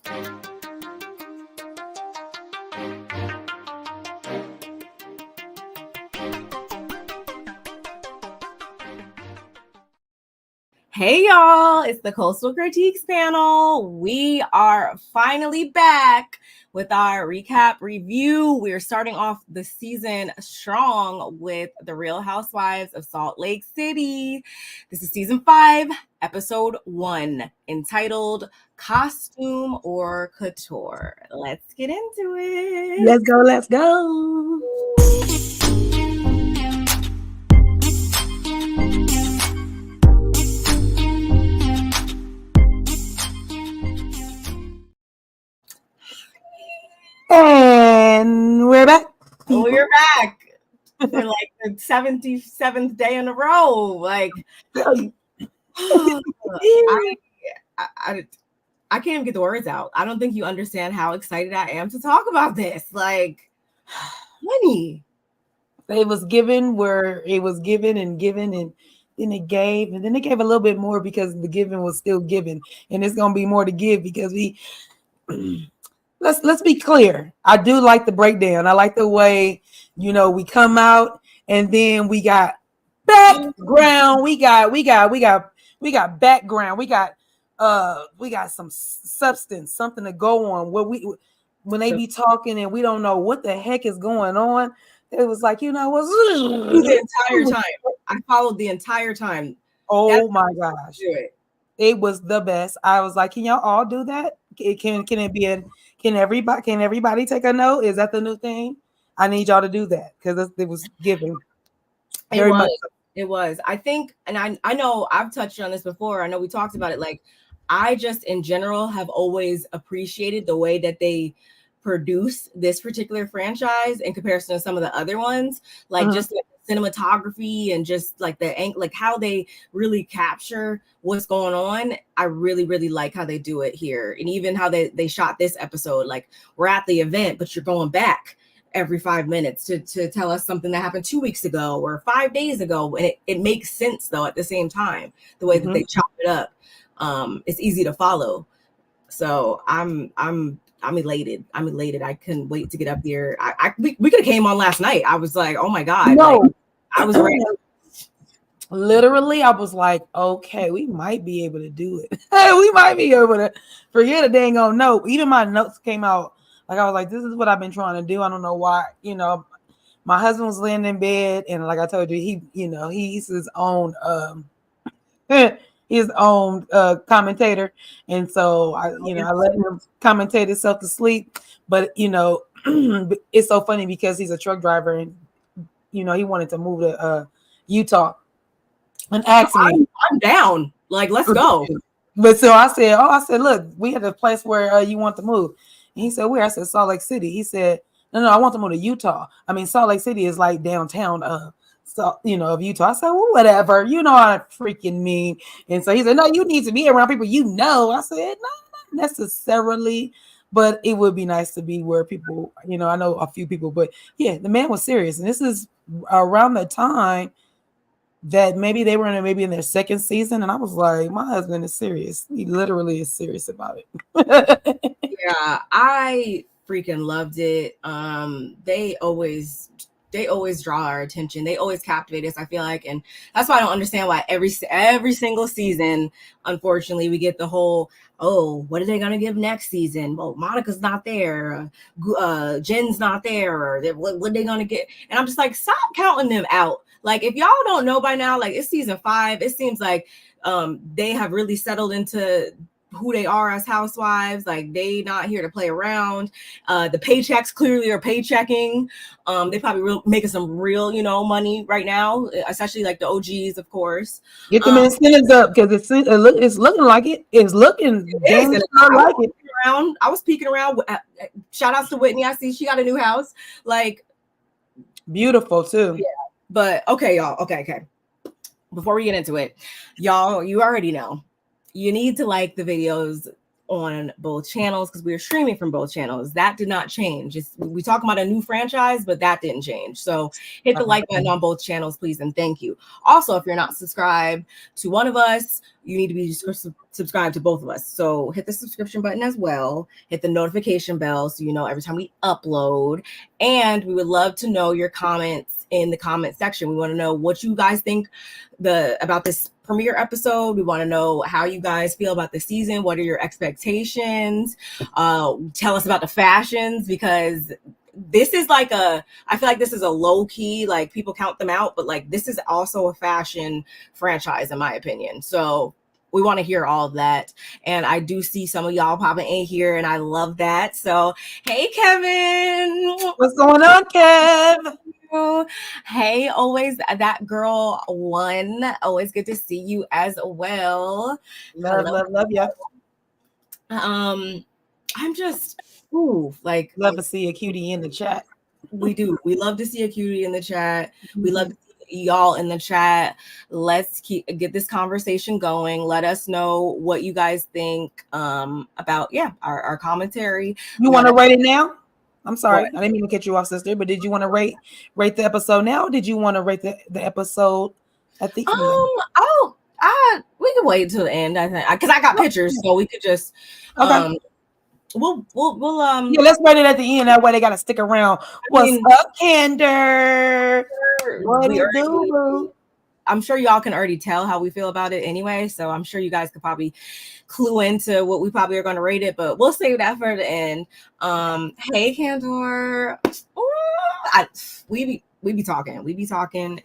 Hey y'all, it's the Coastal Critiques panel. We are finally back with our recap review. We're starting off the season strong with the Real Housewives of Salt Lake City. This is season 5, episode 1, entitled Costume or Couture. Let's get into it. Let's go, let's go. And we're back. We're back for like the 77th day in a row. Like, I can't even get the words out. I don't think you understand how excited I am to talk about this. Like, money. It was given where it was given, and then it gave, and then it gave a little bit more because the giving was still given, and it's gonna be more to give because we. Let's be clear. I do like the breakdown. I like the way, we come out and then we got background. We got background. We got some substance, something to go on. When they be talking and we don't know what the heck is going on, it was like, what's the entire time. I followed the entire time. Oh my gosh. It was the best. I was like, can y'all all do that? Can it be can everybody take a note? Is that the new thing? I need y'all to do that because it was given. Very much. It was. I think, and I know I've touched on this before. I know we talked about it. Like, I just in general have always appreciated the way that they produce this particular franchise in comparison to some of the other ones. Like just like cinematography and just like like how they really capture what's going on. I really, really like how they do it here. And even how they shot this episode. Like, we're at the event, but you're going back every 5 minutes to tell us something that happened 2 weeks ago or 5 days ago. And it makes sense though at the same time, the way that they chop it up. It's easy to follow. So I'm elated. I couldn't wait to get up there. We could have came on last night. I was like, oh my God. No. Like, I was ready. Literally, I was like, okay, we might be able to do it. We might be able to forget a dang on note. Even my notes came out. Like, I was like, this is what I've been trying to do. I don't know why, my husband was laying in bed. And like I told you, he's his own, commentator. And so I let him commentate himself to sleep. But, it's so funny because he's a truck driver and, he wanted to move to Utah and asked me. I'm down. Like, let's go. But so I said, look, we have a place where you want to move. And he said, where? I said, Salt Lake City. He said, no, I want to move to Utah. I mean, Salt Lake City is like downtown of Utah. I said, well, whatever. You know what I freaking mean. And so he said, no, you need to be around people I said, no, not necessarily. But it would be nice to be where people, I know a few people. But yeah, the man was serious. And this is around the time that maybe they were in their second season. And I was like, my husband is serious. He literally is serious about it. Yeah, I freaking loved it. They always draw our attention. They always captivate us, I feel like. And that's why I don't understand why every single season, unfortunately, we get the whole, oh, what are they going to give next season? Well, Monica's not there. Jen's not there. Or what are they going to get? And I'm just like, stop counting them out. Like, if y'all don't know by now, like, it's season 5. It seems like they have really settled into who they are as housewives. Like, they not here to play around. The paychecks clearly are paychecking. They probably making some real, money right now, especially like the OGs, of course. Get them incentives up because it's looking like it. It's looking like it. I was peeking around. Shout outs to Whitney. I see she got a new house. Like, beautiful too. Yeah. But okay, y'all. Okay. Before we get into it, y'all, you already know. You need to like the videos on both channels because we are streaming from both channels. That did not change. We talk about a new franchise, but that didn't change. So hit the like button on both channels, please, and thank you. Also, if you're not subscribed to one of us, you need to be subscribed to both of us. So hit the subscription button as well. Hit the notification bell so you know every time we upload. And we would love to know your comments in the comment section. We want to know what you guys think about this premiere episode. We want to know how you guys feel about the season. What are your expectations? Tell us about the fashions, because this is like I feel like this is a low key, like people count them out, but like this is also a fashion franchise in my opinion. So we want to hear all of that. And I do see some of y'all popping in here and I love that. So, hey, Kevin. What's going on, Kev? Hey, always that girl one. Always good to see you as well. Love you. I'm just like love to see a cutie in the chat. We do. We love to see a cutie in the chat. We love to see y'all in the chat. Let's get this conversation going. Let us know what you guys think about our commentary. You want to rate it now? I'm sorry, I didn't mean to cut you off, sister. But did you want to rate the episode now? Or did you want to rate the episode at the end? We can wait until the end. I think because I got pictures, so we could just We'll let's rate it at the end. That way they gotta stick around. What's up, Kinder? What do you do? I'm sure y'all can already tell how we feel about it anyway, so I'm sure you guys could probably clue into what we probably are going to rate it, but we'll save that for the end. Hey, Cantor. We be talking,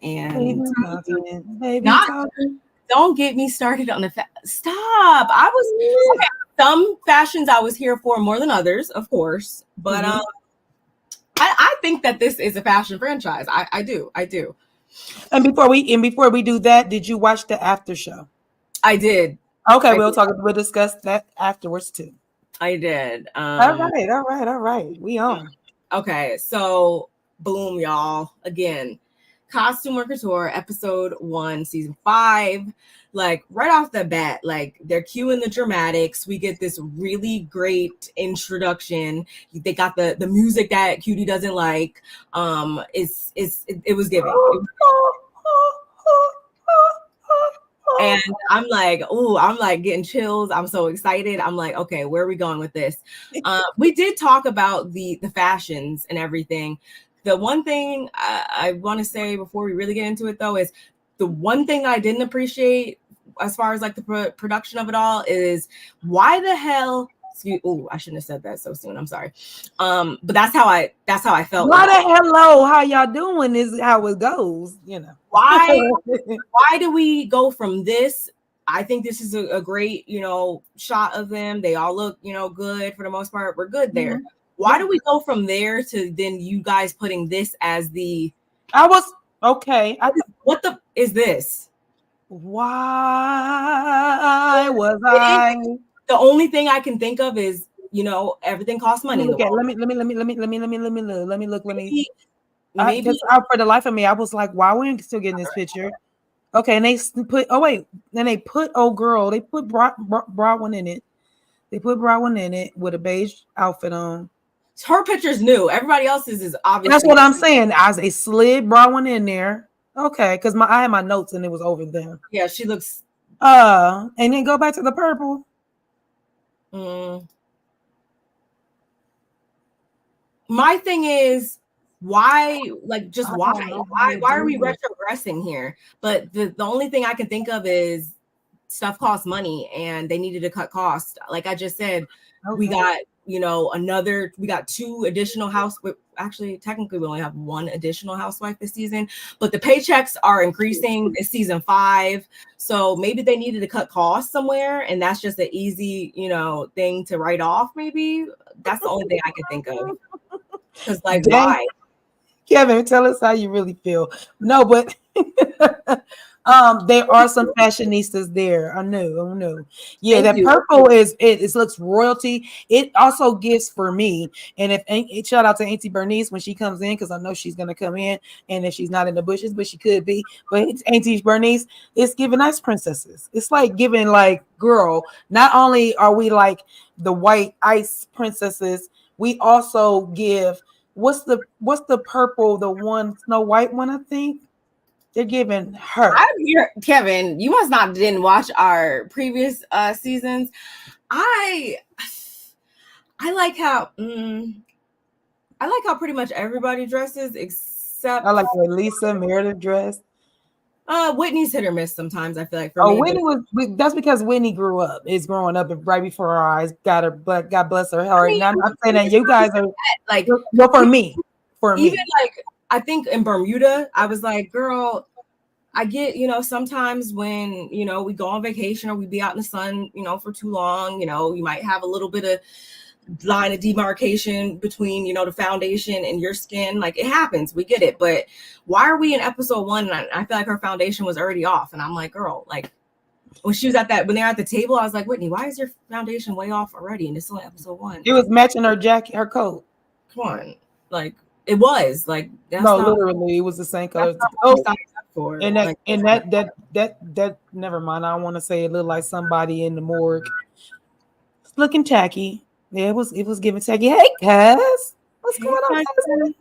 and don't get me started on the stop. Some fashions I was here for more than others, of course, but I think that this is a fashion franchise. I do. And before we do that, did you watch the after show? I did. Okay, we'll discuss that afterwards too. I did. All right. We on. Okay, so boom, y'all. Again, Costume Couture, episode 1, season 5. Like right off the bat, like they're cueing the dramatics. We get this really great introduction. They got the music that Cutie doesn't like. It was giving. And I'm like getting chills. I'm so excited. I'm like, okay, where are we going with this? We did talk about the fashions and everything. The one thing I want to say before we really get into it, though, is the one thing I didn't appreciate as far as like the production of it all is why the hell. I shouldn't have said that so soon. I'm sorry. But that's how I felt. Why the hello? How y'all doing? Is how it goes. You know why do we go from this? I think this is a great shot of them. They all look good for the most part. We're good there. Mm-hmm. Why do we go from there to then you guys putting this as the? What the is this? Why was I? The only thing I can think of is everything costs money. Let me look. For the life of me, I was like, why are we still getting this picture? Okay, and they put they put Bradwin in it. They put Bradwin in it with a beige outfit on. Her picture's new. Everybody else's is obviously. That's what I'm saying. As they slid Bradwin in there. Okay, because I had my notes and it was over there. Yeah, she looks. And then go back to the purple. My thing is, why? Like, just why? Why are we retrogressing here? But the only thing I can think of is stuff costs money, and they needed to cut costs. Like I just said, we got we got 2 additional housewives. Actually, technically, we only have 1 additional housewife this season, but the paychecks are increasing. It's season 5, so maybe they needed to cut costs somewhere, and that's just an easy, thing to write off. Maybe that's the only thing I can think of. Because, like, why? Kevin, tell us how you really feel. No, but there are some fashionistas there. I know. Yeah, that purple it looks royalty. It also gives for me. And if shout out to Auntie Bernice when she comes in, because I know she's gonna come in, and if she's not in the bushes, but she could be. But it's Auntie Bernice, it's giving nice princesses. It's like giving like, girl, not only are we like the white ice princesses, we also give what's the purple, the one Snow White one, I think they're giving her. Kevin, you must not didn't watch our previous seasons. I like how I like how pretty much everybody dresses except I like the Lisa Meredith dress. Whitney's hit or miss sometimes. I feel like for me, Whitney that's because Whitney grew up. Is growing up right before our eyes. God bless her heart. And I'm not saying that you guys are like, well, for me. Even like I think in Bermuda, I was like, girl, I get, sometimes when, we go on vacation or we be out in the sun, for too long, you might have a little bit of line of demarcation between, the foundation and your skin. Like, it happens. We get it. But why are we in episode 1? And I feel like her foundation was already off. And I'm like, girl, like when they're at the table, I was like, Whitney, why is your foundation way off already? And it's only episode 1. It was matching her jacket, her coat. Come on. Like, it was like, that's literally it was the same color. And that never mind. I don't want to say it looked like somebody in the morgue. It's looking tacky. Yeah, it was giving tacky. Hey guys, what's going on?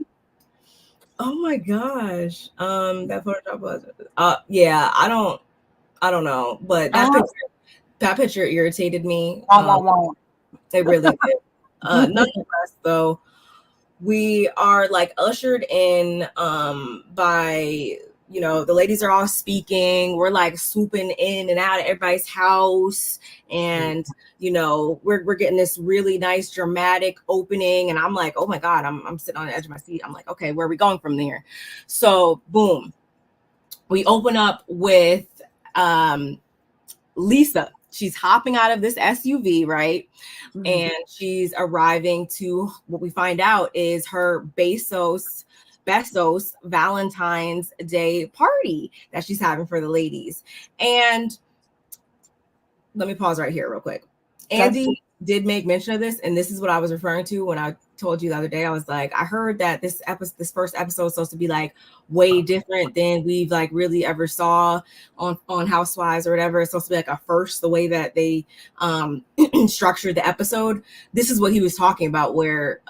Oh my gosh. That Photoshop was yeah, I don't know, but that picture irritated me. They really did. Nonetheless, though, we are like ushered in by, the ladies are all speaking. We're like swooping in and out of everybody's house, and we're getting this really nice dramatic opening, and I'm like, oh my god, I'm sitting on the edge of my seat. I'm like, okay, where are we going from there? So boom, we open up with Lisa. She's hopping out of this SUV, right? Mm-hmm. And she's arriving to what we find out is her Bezos Valentine's Day party that she's having for the ladies. And let me pause right here real quick. Andy did make mention of this, and this is what I was referring to when I told you the other day. I was like, I heard that this first episode is supposed to be like way different than we've like really ever saw on Housewives or whatever. It's supposed to be like a first, the way that they structured the episode. This is what he was talking about, where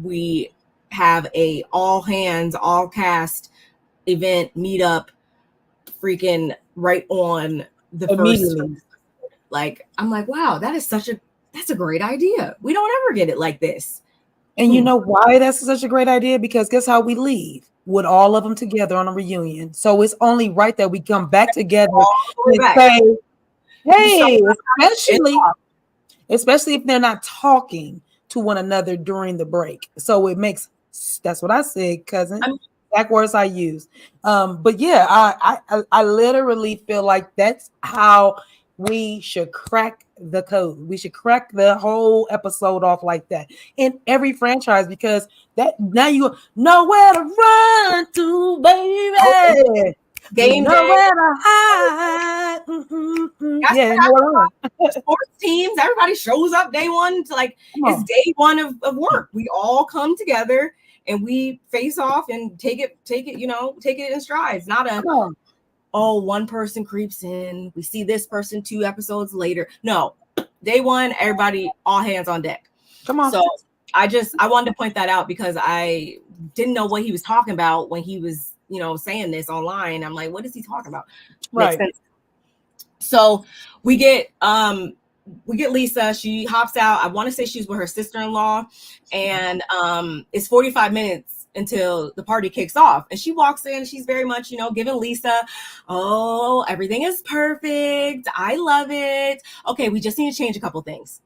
we have a all hands, all cast event meetup freaking right on the first. Like, I'm like, wow, that's a great idea. We don't ever get it like this. And you know why that's such a great idea? Because guess how we leave? With all of them together on a reunion. So it's only right that we come back together and say, hey, especially if they're not talking to one another during the break. So it makes, that's what I said, cousin. Exact words I use. But yeah, I literally feel like that's how we should crack the code. We should crack the whole episode off like that in every franchise, because that now you go nowhere to run to, baby. Game nowhere to hide. Yeah, sports teams, everybody shows up day one to it's day one of work. We all come together and we face off and take it, in strides. Not one person creeps in, we see this person 2 episodes later. No, day one, everybody, all hands on deck. Come on. So I wanted to point that out because I didn't know what he was talking about when he was, saying this online. I'm like, what is he talking about? Right. So we get Lisa. She hops out. I want to say she's with her sister-in-law, and it's 45 minutes until the party kicks off, and she walks in. She's very much, giving Lisa, oh, everything is perfect, I love it. Okay, we just need to change a couple things.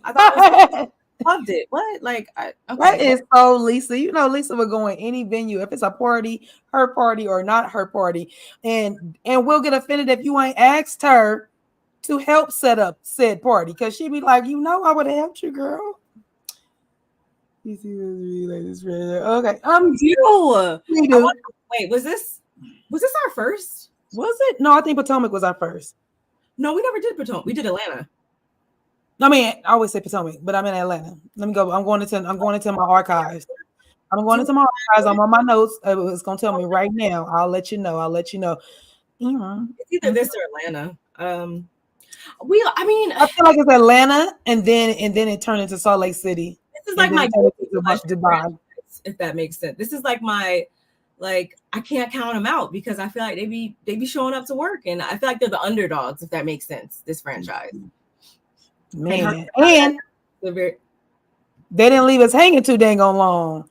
I thought loved it. What? That is so Lisa. Lisa would go in any venue if it's a party, her party or not her party, and we'll get offended if you ain't asked her to help set up said party, because she'd be like, I would have helped you, girl. You see this really okay. We do. Wait, was this our first? Was it? No, I think Potomac was our first. No, we never did Potomac. We did Atlanta. I mean, I always say Potomac, but I'm in Atlanta. Let me go. I'm going into my archives. I'm on my notes. It's gonna tell me right now. I'll let you know. It's either this or Atlanta. I mean, I feel like it's Atlanta, and then it turned into Salt Lake City, this is and like then my it turned guilty into pleasure Dubai. franchise, if that makes sense. This is like my like I can't count them out because I feel like they be showing up to work, and I feel like they're the underdogs, if that makes sense. This franchise and her, Man, and they're very they didn't leave us hanging too dang on long.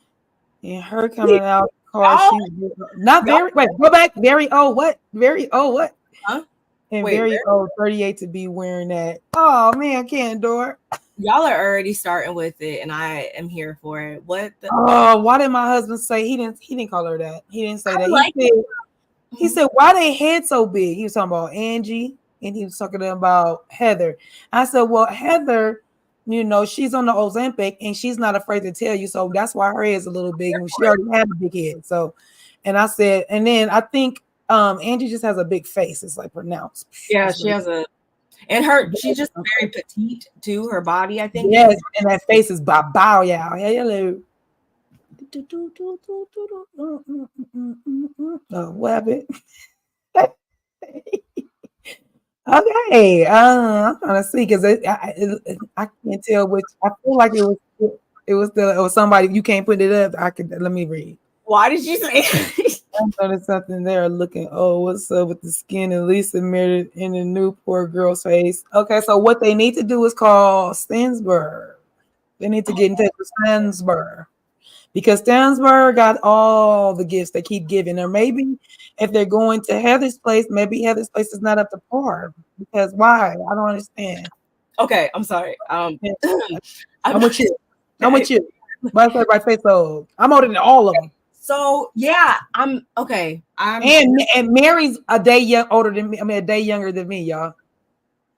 And her coming out, car, y'all, she's not y'all, very. Wait, go back. Very old. What? Very old. What? huh? And Wait, very old, 38 to be wearing that. Oh man, can't door. y'all are already starting with it, and I am here for it. What the? Oh, why did my husband say he didn't call her that? He didn't say I that. like He said, why they head so big? He was talking about Angie and he was talking about Heather. I said, well, Heather, she's on the Ozempic and she's not afraid to tell you. So that's why her head's a little big. And she already had a big head. So, and I said, and then I think Angie just has a big face. It's like pronounced. Yeah, she has a, and she's just very petite too. Her body, I think, yes, and that face is bow yeah. Hello. Oh, what happened? Okay, I'm trying to see because I can't tell which. I feel like it was somebody. You can't put it up. Let me read. Why did you say? I noticed something there. Looking. Oh, what's up with the skin? And Lisa mirrored in the new poor girl's face. Okay, so what they need to do is call Stansberg. They need to get in touch with Stansberg. Because Stansberg got all the gifts they keep giving. Or maybe if they're going to Heather's place, maybe Heather's place is not up to par. Because why? I don't understand. Okay, I'm sorry. I'm with you. I'm with you. My face old. I'm older than all of them. So yeah, I'm okay. And Mary's a day older than me. I mean, a day younger than me, y'all.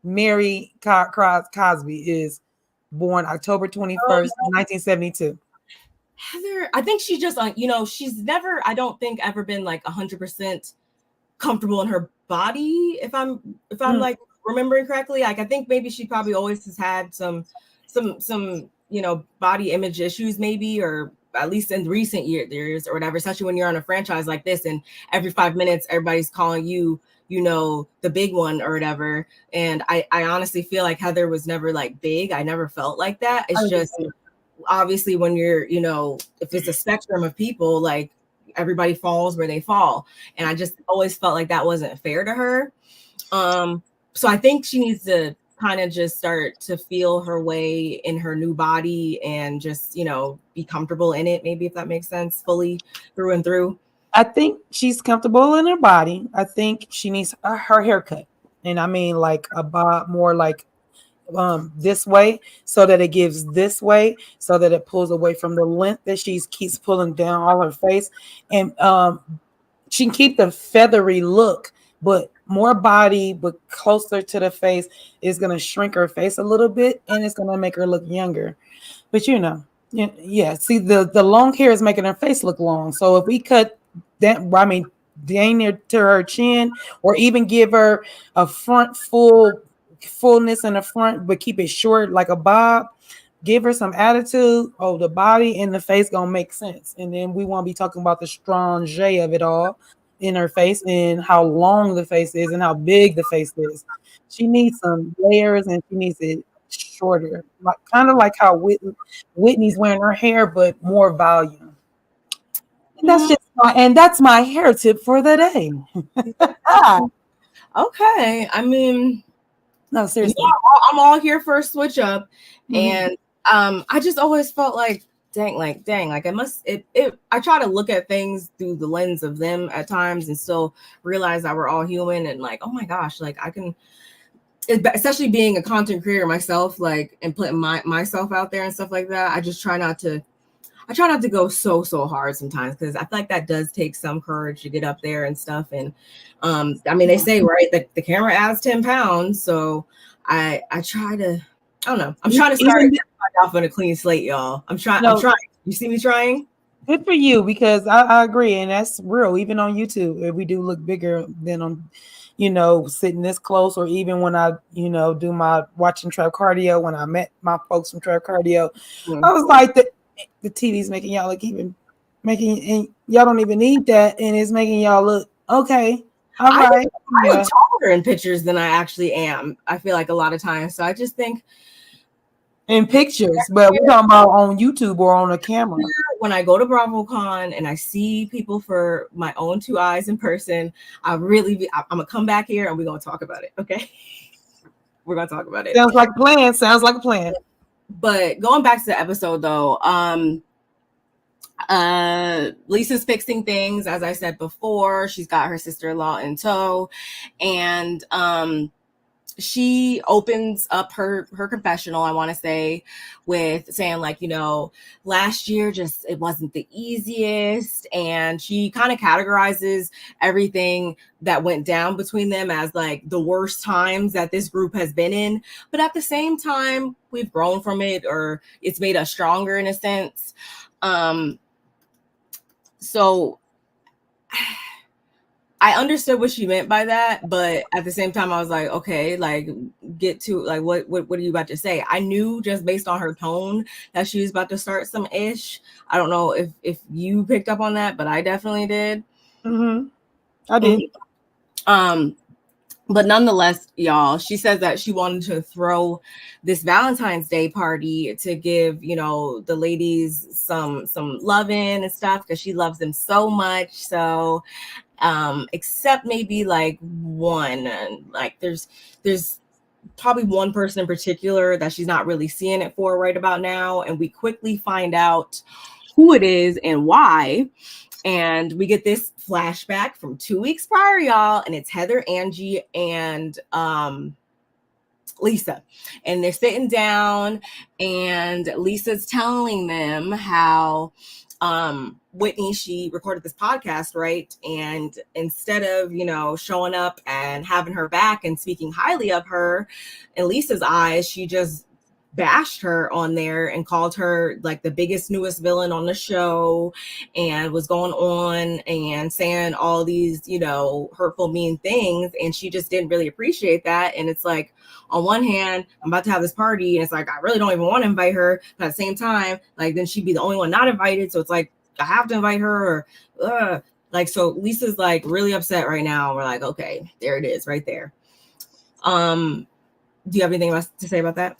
Mary Cosby is born October 21st, 1972. Heather, I think she just she's never, I don't think, ever been like 100% comfortable in her body. If I'm like remembering correctly, like I think maybe she probably always has had some body image issues, maybe, or at least in recent years or whatever. Especially when you're on a franchise like this, and every 5 minutes everybody's calling you, the big one or whatever. And I honestly feel like Heather was never like big. I never felt like that. It's just obviously when you're, if it's a spectrum of people, like everybody falls where they fall. And I just always felt like that wasn't fair to her. So I think she needs to kind of just start to feel her way in her new body and just, be comfortable in it. Maybe, if that makes sense, fully through and through. I think she's comfortable in her body. I think she needs her haircut. And I mean like a bob more like this way so that it gives this way so that it pulls away from the length that she keeps pulling down all her face. And she can keep the feathery look, but more body, but closer to the face is going to shrink her face a little bit and it's going to make her look younger. But yeah, see the long hair is making her face look long. So if we cut that, I mean, dang near to her chin, or even give her a front fullness in the front, but keep it short like a bob, give her some attitude. Oh, the body and the face gonna make sense. And then we won't be talking about the strange of it all in her face and how long the face is and how big the face is. She needs some layers and she needs it shorter, like kind of like how Whitney's wearing her hair, but more volume. And that's my hair tip for the day. Okay, I mean, no, seriously, I'm all here for a switch up. And I just always felt like dang, like I try to look at things through the lens of them at times and still realize that we're all human, and like, oh my gosh, like I can, especially being a content creator myself, like, and putting myself out there and stuff like that. I try not to go so hard sometimes, because I feel like that does take some courage to get up there and stuff. And I mean, they say, right, that the camera adds 10 pounds. So I try to, I don't know. I'm trying to start off on a clean slate, y'all. I'm trying. You see me trying? Good for you, because I agree. And that's real. Even on YouTube, we do look bigger than on, sitting this close, or even when I, do my watching Trap Cardio, when I met my folks from Trap Cardio, I was like, the TV's making y'all look even, and y'all don't even need that. And it's making y'all look okay. All right. I Yeah. look taller in pictures than I actually am. I feel like a lot of times. So I just think In pictures, but we're talking about on YouTube or on a camera. when I go to BravoCon and I see people for my own two eyes in person, I'm gonna come back here and we're gonna talk about it. Okay, we're gonna talk about it. Sounds like a plan. Sounds like a plan. But going back to the episode though, Lisa's fixing things, as I said before. She's got her sister-in-law in tow, and she opens up her confessional, I want to say, with saying like, last year just it wasn't the easiest, and she kind of categorizes everything that went down between them as like the worst times that this group has been in, but at the same time we've grown from it, or it's made us stronger in a sense. So I understood what she meant by that, but at the same time, I was like, okay, like get to like what are you about to say? I knew just based on her tone that she was about to start some ish. I don't know if you picked up on that, but I definitely did. Mm-hmm. I did. But nonetheless, y'all, she says that she wanted to throw this Valentine's Day party to give, the ladies some loving and stuff because she loves them so much. So except maybe like one, like there's probably one person in particular that she's not really seeing it for right about now, and we quickly find out who it is and why. And we get this flashback from 2 weeks prior, y'all, and it's Heather, Angie, and Lisa, and they're sitting down, and Lisa's telling them how Whitney, she recorded this podcast, right? And instead of, showing up and having her back and speaking highly of her, in Lisa's eyes, she just bashed her on there and called her like the biggest, newest villain on the show, and was going on and saying all these, hurtful, mean things. And she just didn't really appreciate that. And it's like, on one hand, I'm about to have this party, and it's like, I really don't even want to invite her. But at the same time, like, then she'd be the only one not invited. So it's like, I have to invite her, or like, so Lisa's like really upset right now. We're like, okay, there it is right there. Do you have anything else to say about that?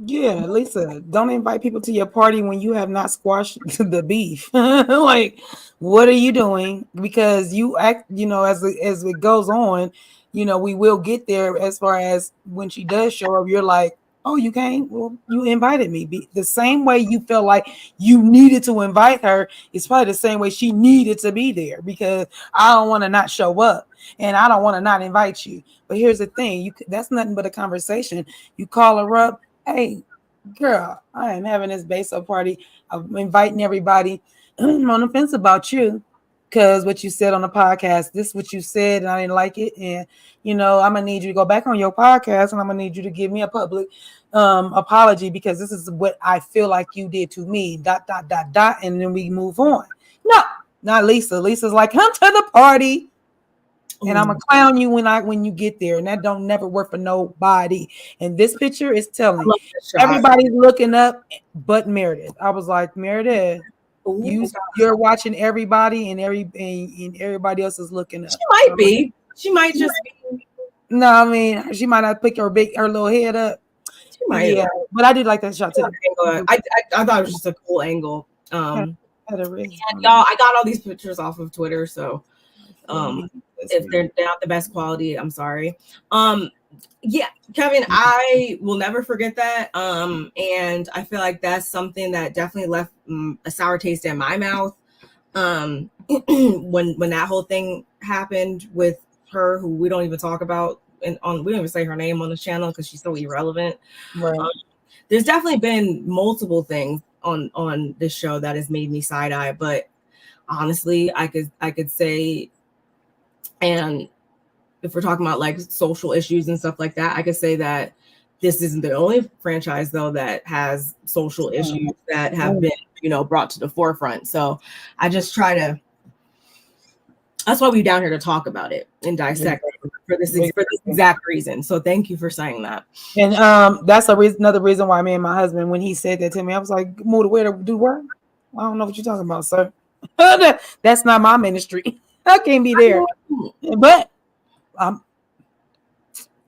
Yeah, Lisa, don't invite people to your party when you have not squashed the beef. Like, what are you doing? Because you act, as it goes on, we will get there. As far as when she does show up, you're like, oh, you came? Well, you invited me. The same way you felt like you needed to invite her is probably the same way she needed to be there, because I don't want to not show up and I don't want to not invite you. But here's the thing, that's nothing but a conversation. You call her up. Hey, girl, I am having this base-up party. I'm inviting everybody. I'm on the fence about you because what you said on the podcast, this is what you said, and I didn't like it. And, I'm going to need you to go back on your podcast, and I'm going to need you to give me a public apology, because this is what I feel like you did to me, ... And then we move on. No, not Lisa. Lisa's like, come to the party. And I'm gonna clown you when you get there, and that don't never work for nobody. And this picture is telling everybody's looking up, but Meredith. I was like, Meredith, you're watching everybody, and everybody else is looking up. She might be. She might just be. No, I mean, she might not pick her little head up. She might. Yeah, but I did like that shot too. I thought it was just a cool angle. And y'all, I got all these pictures off of Twitter, so if they're not the best quality, I'm sorry. Yeah, Kevin, I will never forget that. And I feel like that's something that definitely left a sour taste in my mouth. When that whole thing happened with her, who we don't even talk about, we don't even say her name on the channel because she's so irrelevant. Right. There's definitely been multiple things on this show that has made me side eye, but honestly, I could say, and if we're talking about like social issues and stuff like that, I could say that this isn't the only franchise though that has social issues that have been, brought to the forefront. So I just try to, that's why we're down here to talk about it and dissect it for this exact reason. So thank you for saying that. And that's another reason why me and my husband, when he said that to me, I was like, move to where to do what? I don't know what you're talking about, sir. That's not my ministry. I can't be there. But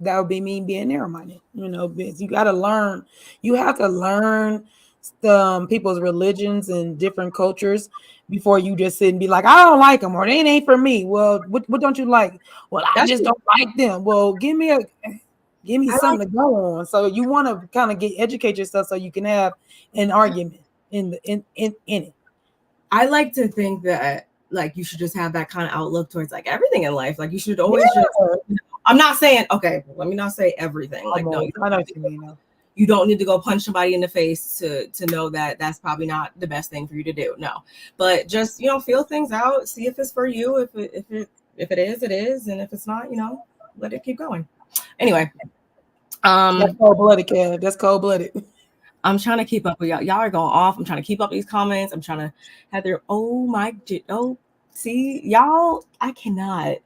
that would be me being narrow-minded. You know, because you got to learn. You have to learn people's religions and different cultures before you just sit and be like, I don't like them or they ain't for me. Well, what don't you like? Well, I That's just don't like them. Well, give me something to go on. So you want to kind of educate yourself so you can have an argument in it. I like to think that like you should just have that kind of outlook towards like everything in life. Like you should always just. I'm not saying okay. Let me not say everything. Like no, I know what you mean. You don't need to go punch somebody in the face to know that that's probably not the best thing for you to do. No, but just feel things out, see if it's for you. If it is, it is, and if it's not, let it keep going. Anyway, that's cold-blooded, Kev. That's cold-blooded. I'm trying to keep up with y'all. Y'all are going off. I'm trying to keep up with these comments. I'm trying to have their see y'all. I cannot.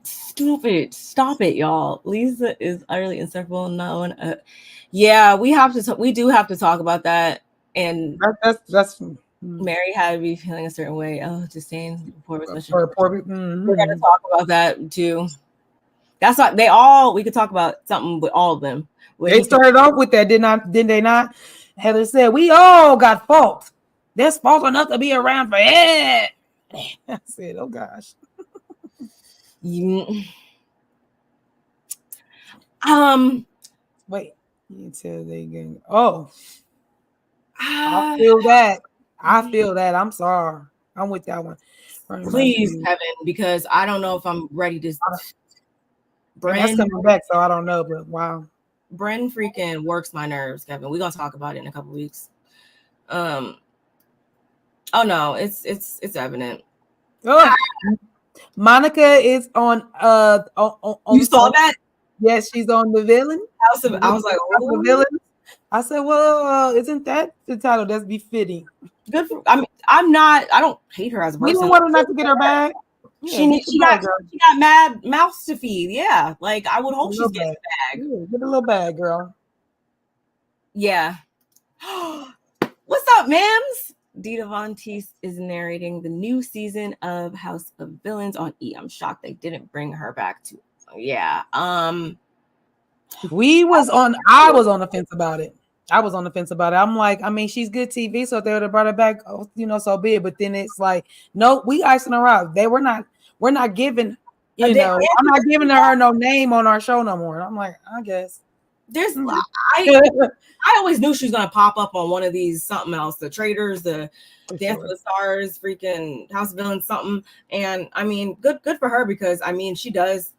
Stupid. Stop it, y'all. Lisa is utterly insufferable. No one. Yeah, we do have to talk about that. And that's Mary had to be feeling a certain way. Oh, just saying poor mission. Mm-hmm. We're gonna talk about that too. That's what we could talk about something with all of them. They started off with that, didn't they not? Heather said, we all got fault. There's fault enough to be around for it. I said, oh gosh. Wait, you tell they gang. Oh, I feel that. I'm sorry. I'm with that one. Please, Kevin, because I don't know if I'm ready to. That's coming back, so I don't know, but wow. Bren freaking works my nerves, Kevin. We're gonna talk about it in a couple weeks. Oh no, it's evident. Oh, Monica is on you saw that? Yes, she's on the villain. I was like, oh. The villain. I said, well, isn't that the title that's befitting? Good for, I mean, I don't hate her as a person. We don't want her not to get her bag. Yeah, she got mad mouths to feed. Yeah, like I would hope she's getting a bag. Yeah, get a little bag, girl. Yeah. What's up, ma'ams? Dita Von Teese is narrating the new season of House of Villains on E. I'm shocked they didn't bring her back to. Yeah. I was on the fence about it. I'm like, I mean, she's good TV, so if they would have brought her back, so be it. But then it's like, no, we icing her out. We're not giving, I'm not giving her no name on our show no more. I'm like, I guess. I always knew she was gonna pop up on one of these something else, the Traders, the Dance with the Stars, freaking House of Villains, something. And I mean, good for her, because I mean, she does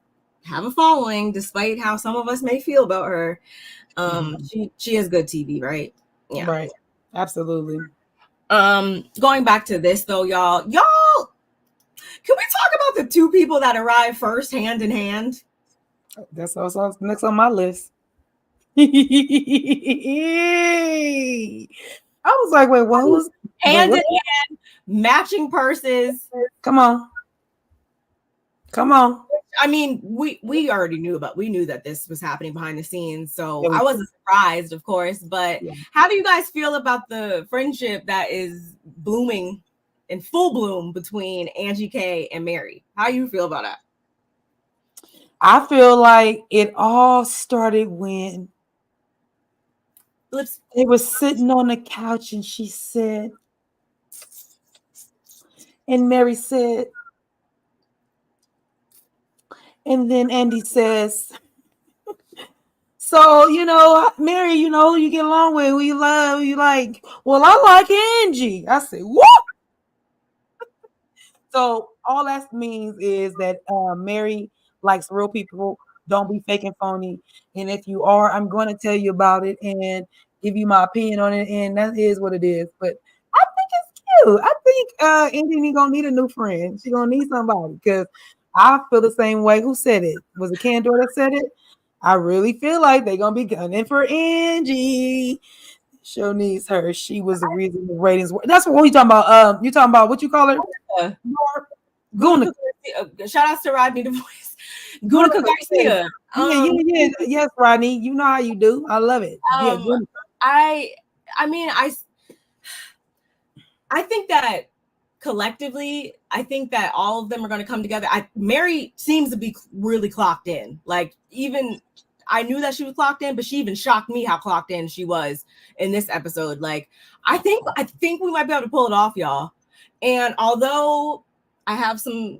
have a following, despite how some of us may feel about her. She has good TV, right? Yeah, right. Absolutely. Going back to this though, y'all, can we talk about the two people that arrived first, hand in hand? That's also next on my list. I was like, wait, what was hand in hand, matching purses? Come on. I mean, we already knew that this was happening behind the scenes, so I wasn't surprised, of course. But how do you guys feel about the friendship that is blooming in full bloom between Angie K and Mary? How do you feel about that? I feel like it all started when they were sitting on the couch and she said, and Mary said, and then Andy says, so, Mary, who you get along with, who you love, who you like. Well, I like Angie. I said, what? So all that means is that Mary likes real people. Don't be fake and phony. And if you are, I'm going to tell you about it and give you my opinion on it. And that is what it is. But I think it's cute. I think Angie gonna need a new friend. She's gonna need somebody, because I feel the same way. Who said it? Was it Candor that said it? I really feel like they're gonna be gunning for Angie. Show needs her. She was the reason the ratings were. That's what you talking about. You talking about what you call her? Guna. Shout out to Rodney the Voice. Gunica Garcia. Yeah. Yes, Rodney. You know how you do. I love it. I mean, I think that collectively, I think that all of them are going to come together. Mary seems to be really clocked in. Like, even I knew that she was clocked in, but she even shocked me how clocked in she was in this episode. Like, I think we might be able to pull it off, y'all. And although I have some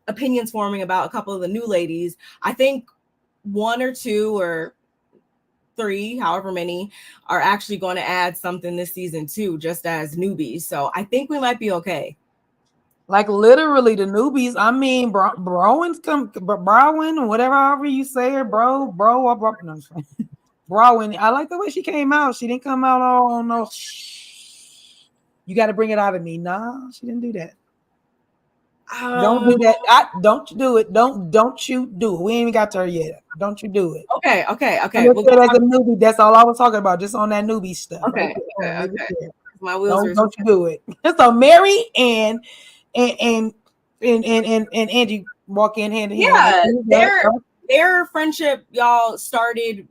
opinions forming about a couple of the new ladies, I think one or two or three, however many, are actually going to add something this season too, just as newbies. So I think we might be okay. Like literally the newbies. I mean, Browen's Browen, whatever, however you say it, bro. No, Browen. I like the way she came out. She didn't come out all no. You got to bring it out of me. Nah, she didn't do that. Don't do that. Don't do it. Don't you do it. We ain't even got to her yet. Don't you do it. Okay. As a newbie, that's all I was talking about. Just on that newbie stuff. Okay. Right? Okay. My wheels don't you do it. So Mary and Angie walk in hand in hand. Yeah, their friendship, y'all, started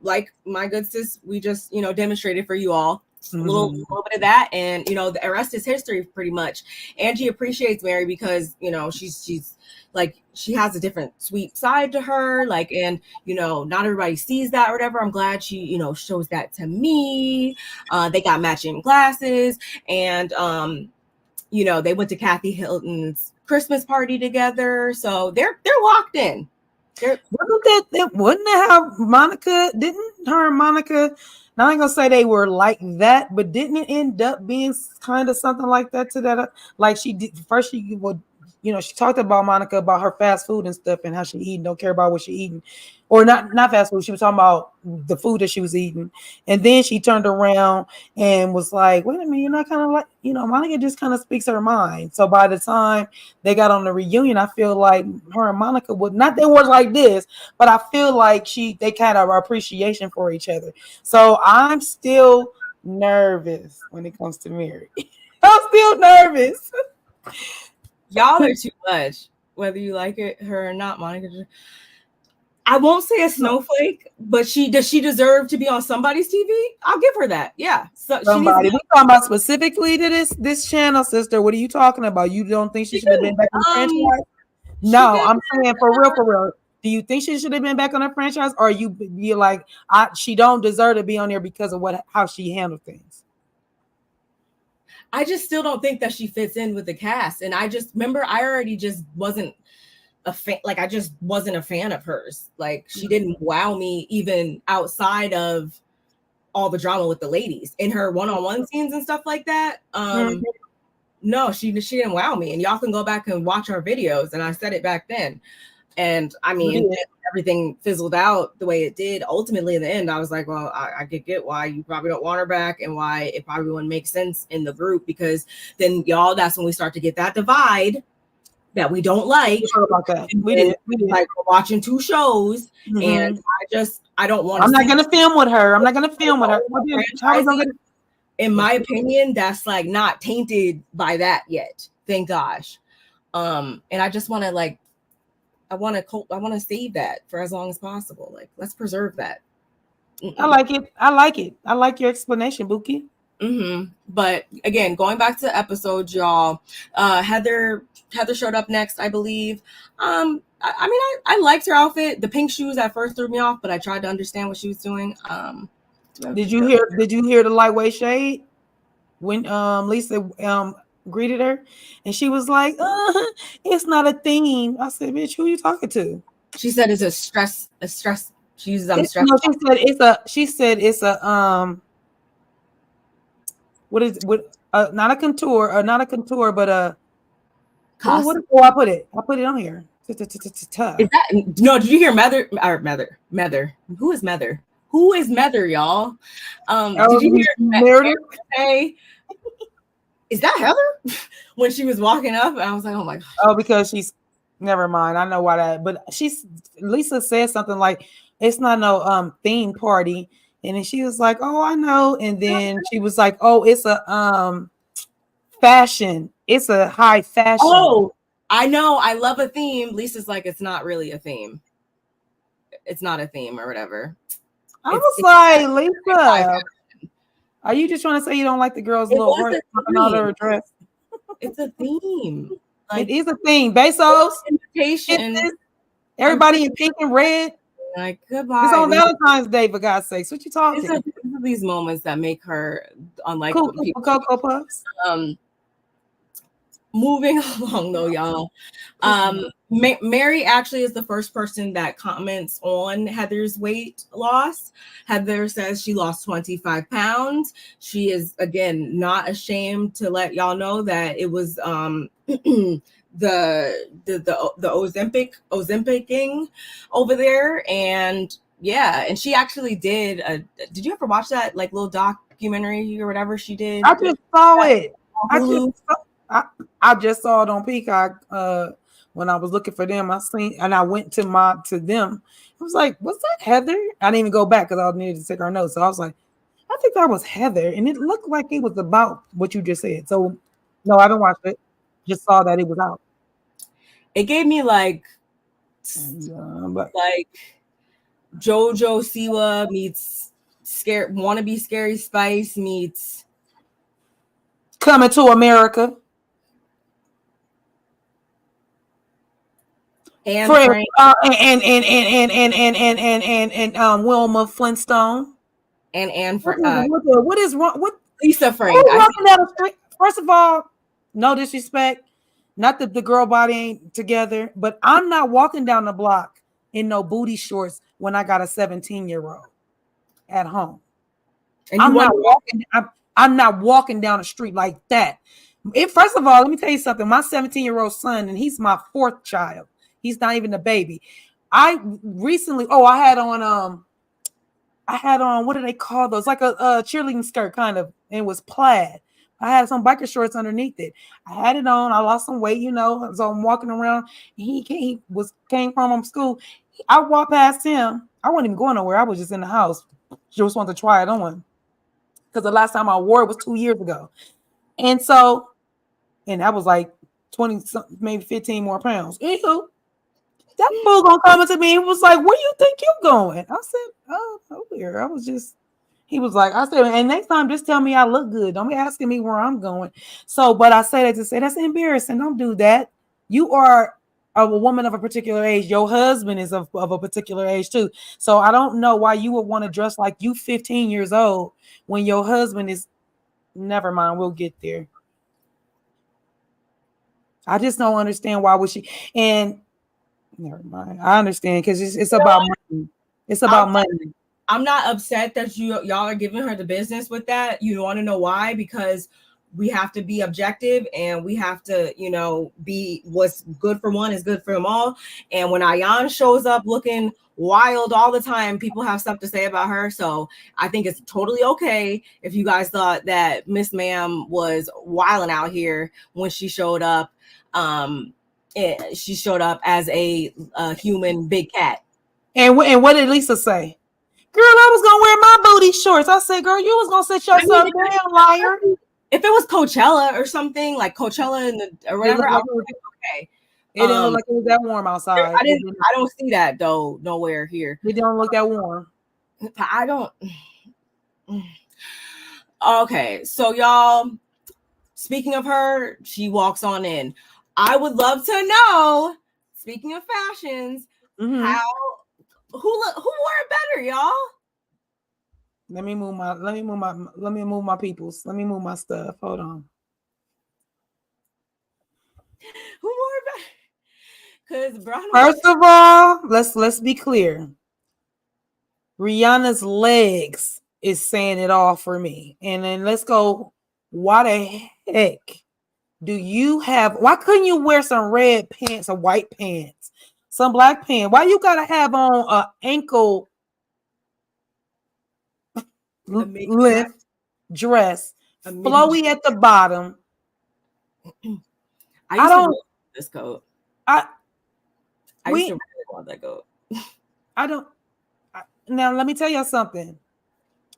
like my good sis, we just demonstrated for you all. A little bit of that, and the rest is history pretty much. Angie appreciates Mary because she's like, she has a different sweet side to her, like, and not everybody sees that or whatever. I'm glad she shows that to me. They got matching glasses, and they went to Kathy Hilton's Christmas party together, so they're locked in. Wasn't that how Monica? Didn't her and Monica? Now I ain't gonna say they were like that, but didn't it end up being kind of something like that to that? Like she did first, she would, she talked about Monica about her fast food and stuff and how she eating, don't care about what she eating, or not fast food. She was talking about the food that she was eating, and then she turned around and was like, "Wait a minute, you're not kind of like, Monica just kind of speaks her mind." So by the time they got on the reunion, I feel like her and Monica would not, they were like this, but I feel like they kind of appreciation for each other. So I'm still nervous when it comes to Mary. I'm still nervous. Y'all are too much, whether you like her or not, Monica. I won't say a snowflake, but does she deserve to be on somebody's TV? I'll give her that. Yeah. So somebody. We talking about specifically to this channel, sister. What are you talking about? You don't think she should have been back on the franchise? No, I'm saying for real. Do you think she should have been back on her franchise, or you be like, she don't deserve to be on there because of how she handled things? I just still don't think that she fits in with the cast, and I just remember I already just wasn't a fan. Like, I just wasn't a fan of hers. Like, she didn't wow me even outside of all the drama with the ladies in her one-on-one scenes and stuff like that. No, she didn't wow me, and y'all can go back and watch our videos, and I said it back then. And I mean, everything fizzled out the way it did. Ultimately, in the end, I was like, well, I could get why you probably don't want her back and why it probably wouldn't make sense in the group, because then y'all, that's when we start to get that divide that we don't like. About that. We did. Like, we're watching two shows, and I don't want. I'm not gonna film with her. In my opinion, that's like not tainted by that yet. Thank gosh. And I just want to like. I want to save that for as long as possible. Like, let's preserve that. I like it. I like your explanation, Buki. But again, going back to the episode, y'all, Heather showed up next, I believe. I liked her outfit. The pink shoes at first threw me off, but I tried to understand what she was doing. Did you hear the lightweight shade when Lisa greeted her, and she was like, it's not a theme. I said, bitch, who are you talking to? She said it's a stress. She uses stress. No, she said it's a not a contour, but a I put it on here. Is that no? Did you hear Mather? Who is Mather? Who is Mather, y'all? Did you hear Meredith say? Is that Heather? When she was walking up, I was like, oh my gosh. Oh, because she's, never mind. I know why that, but Lisa said something like, it's not no theme party. And then she was like, oh, I know. And then she was like, oh, it's a fashion. It's a high fashion. Oh, I know. I love a theme. Lisa's like, it's not really a theme. It's not a theme or whatever. I was like, Lisa, are you just trying to say you don't like the girl's little work out of her dress? It's a theme. It is a theme. Bezos, Invitation. everybody in pink and red. Like goodbye. It's on Valentine's Day, for God's sakes. What you talking? These are these moments that make her unlike Cool, people. Cocoa Puffs. Moving along though, y'all. Mary actually is the first person that comments on Heather's weight loss. Heather says she lost 25 pounds. She is again not ashamed to let y'all know that it was the Ozempicing over there, and yeah, and she actually did you ever watch that like little documentary or whatever she did? I just saw it. I just saw it on Peacock when I was looking for them. I went to them. I was like, "Was that Heather?" I didn't even go back because I needed to take our notes. So I was like, "I think that was Heather," and it looked like it was about what you just said. So no, I haven't watched it. Just saw that it was out. It gave me like JoJo Siwa meets wannabe Scary Spice meets Coming to America. And Frank, and Wilma Flintstone. And what is wrong? What Lisa Frank? First of all, no disrespect. Not that the girl body ain't together, but I'm not walking down the block in no booty shorts when I got a 17-year-old at home. And I'm not walking down the street like that. First of all, let me tell you something. My 17-year-old son, and he's my fourth child. He's not even a baby. I had on what do they call those? Like a cheerleading skirt kind of, and it was plaid. I had some biker shorts underneath it. I had it on. I lost some weight, so I'm walking around. He came from school. I walked past him. I wasn't even going nowhere. I was just in the house. Just wanted to try it on because the last time I wore it was 2 years ago. And that was like 20, maybe 15 more pounds. Anywho, that fool gonna come to me and was like, "Where you think you going?" I said, "Oh, over here." He was like, I said, "And next time, just tell me I look good. Don't be asking me where I'm going." So, but I say that to say that's embarrassing. Don't do that. You are a woman of a particular age. Your husband is of a particular age too. So I don't know why you would want to dress like you 15 years old when your husband is. Never mind. We'll get there. I just don't understand why would she. And never mind. I understand because it's about money. It's about money. I'm not upset that y'all are giving her the business with that. You want to know why? Because we have to be objective and we have to, be what's good for one is good for them all. And when Ayan shows up looking wild all the time, people have stuff to say about her. So I think it's totally okay if you guys thought that Miss Ma'am was wilding out here when she showed up. She showed up as a human big cat. And what did Lisa say? "Girl, I was gonna wear my booty shorts." I said, "Girl, you was gonna sit yourself down, liar." If it was Coachella or something like Coachella or whatever, I was like, okay. It didn't look like it was that warm outside. I don't see that though nowhere here. It don't look that warm. I don't. Okay, so y'all. Speaking of her, she walks on in. I would love to know. Speaking of fashions, how. Who wore it better, y'all? Let me move my peoples. Let me move my stuff. Hold on. Who wore it better? Because first of all, let's be clear. Rihanna's legs is saying it all for me. And then let's go. Why the heck do you have? Why couldn't you wear some red pants or white pants? Some black pants. Why you gotta have on an ankle lift dress, flowy at the bottom? I don't this coat. I used to really want that coat. Now let me tell you something.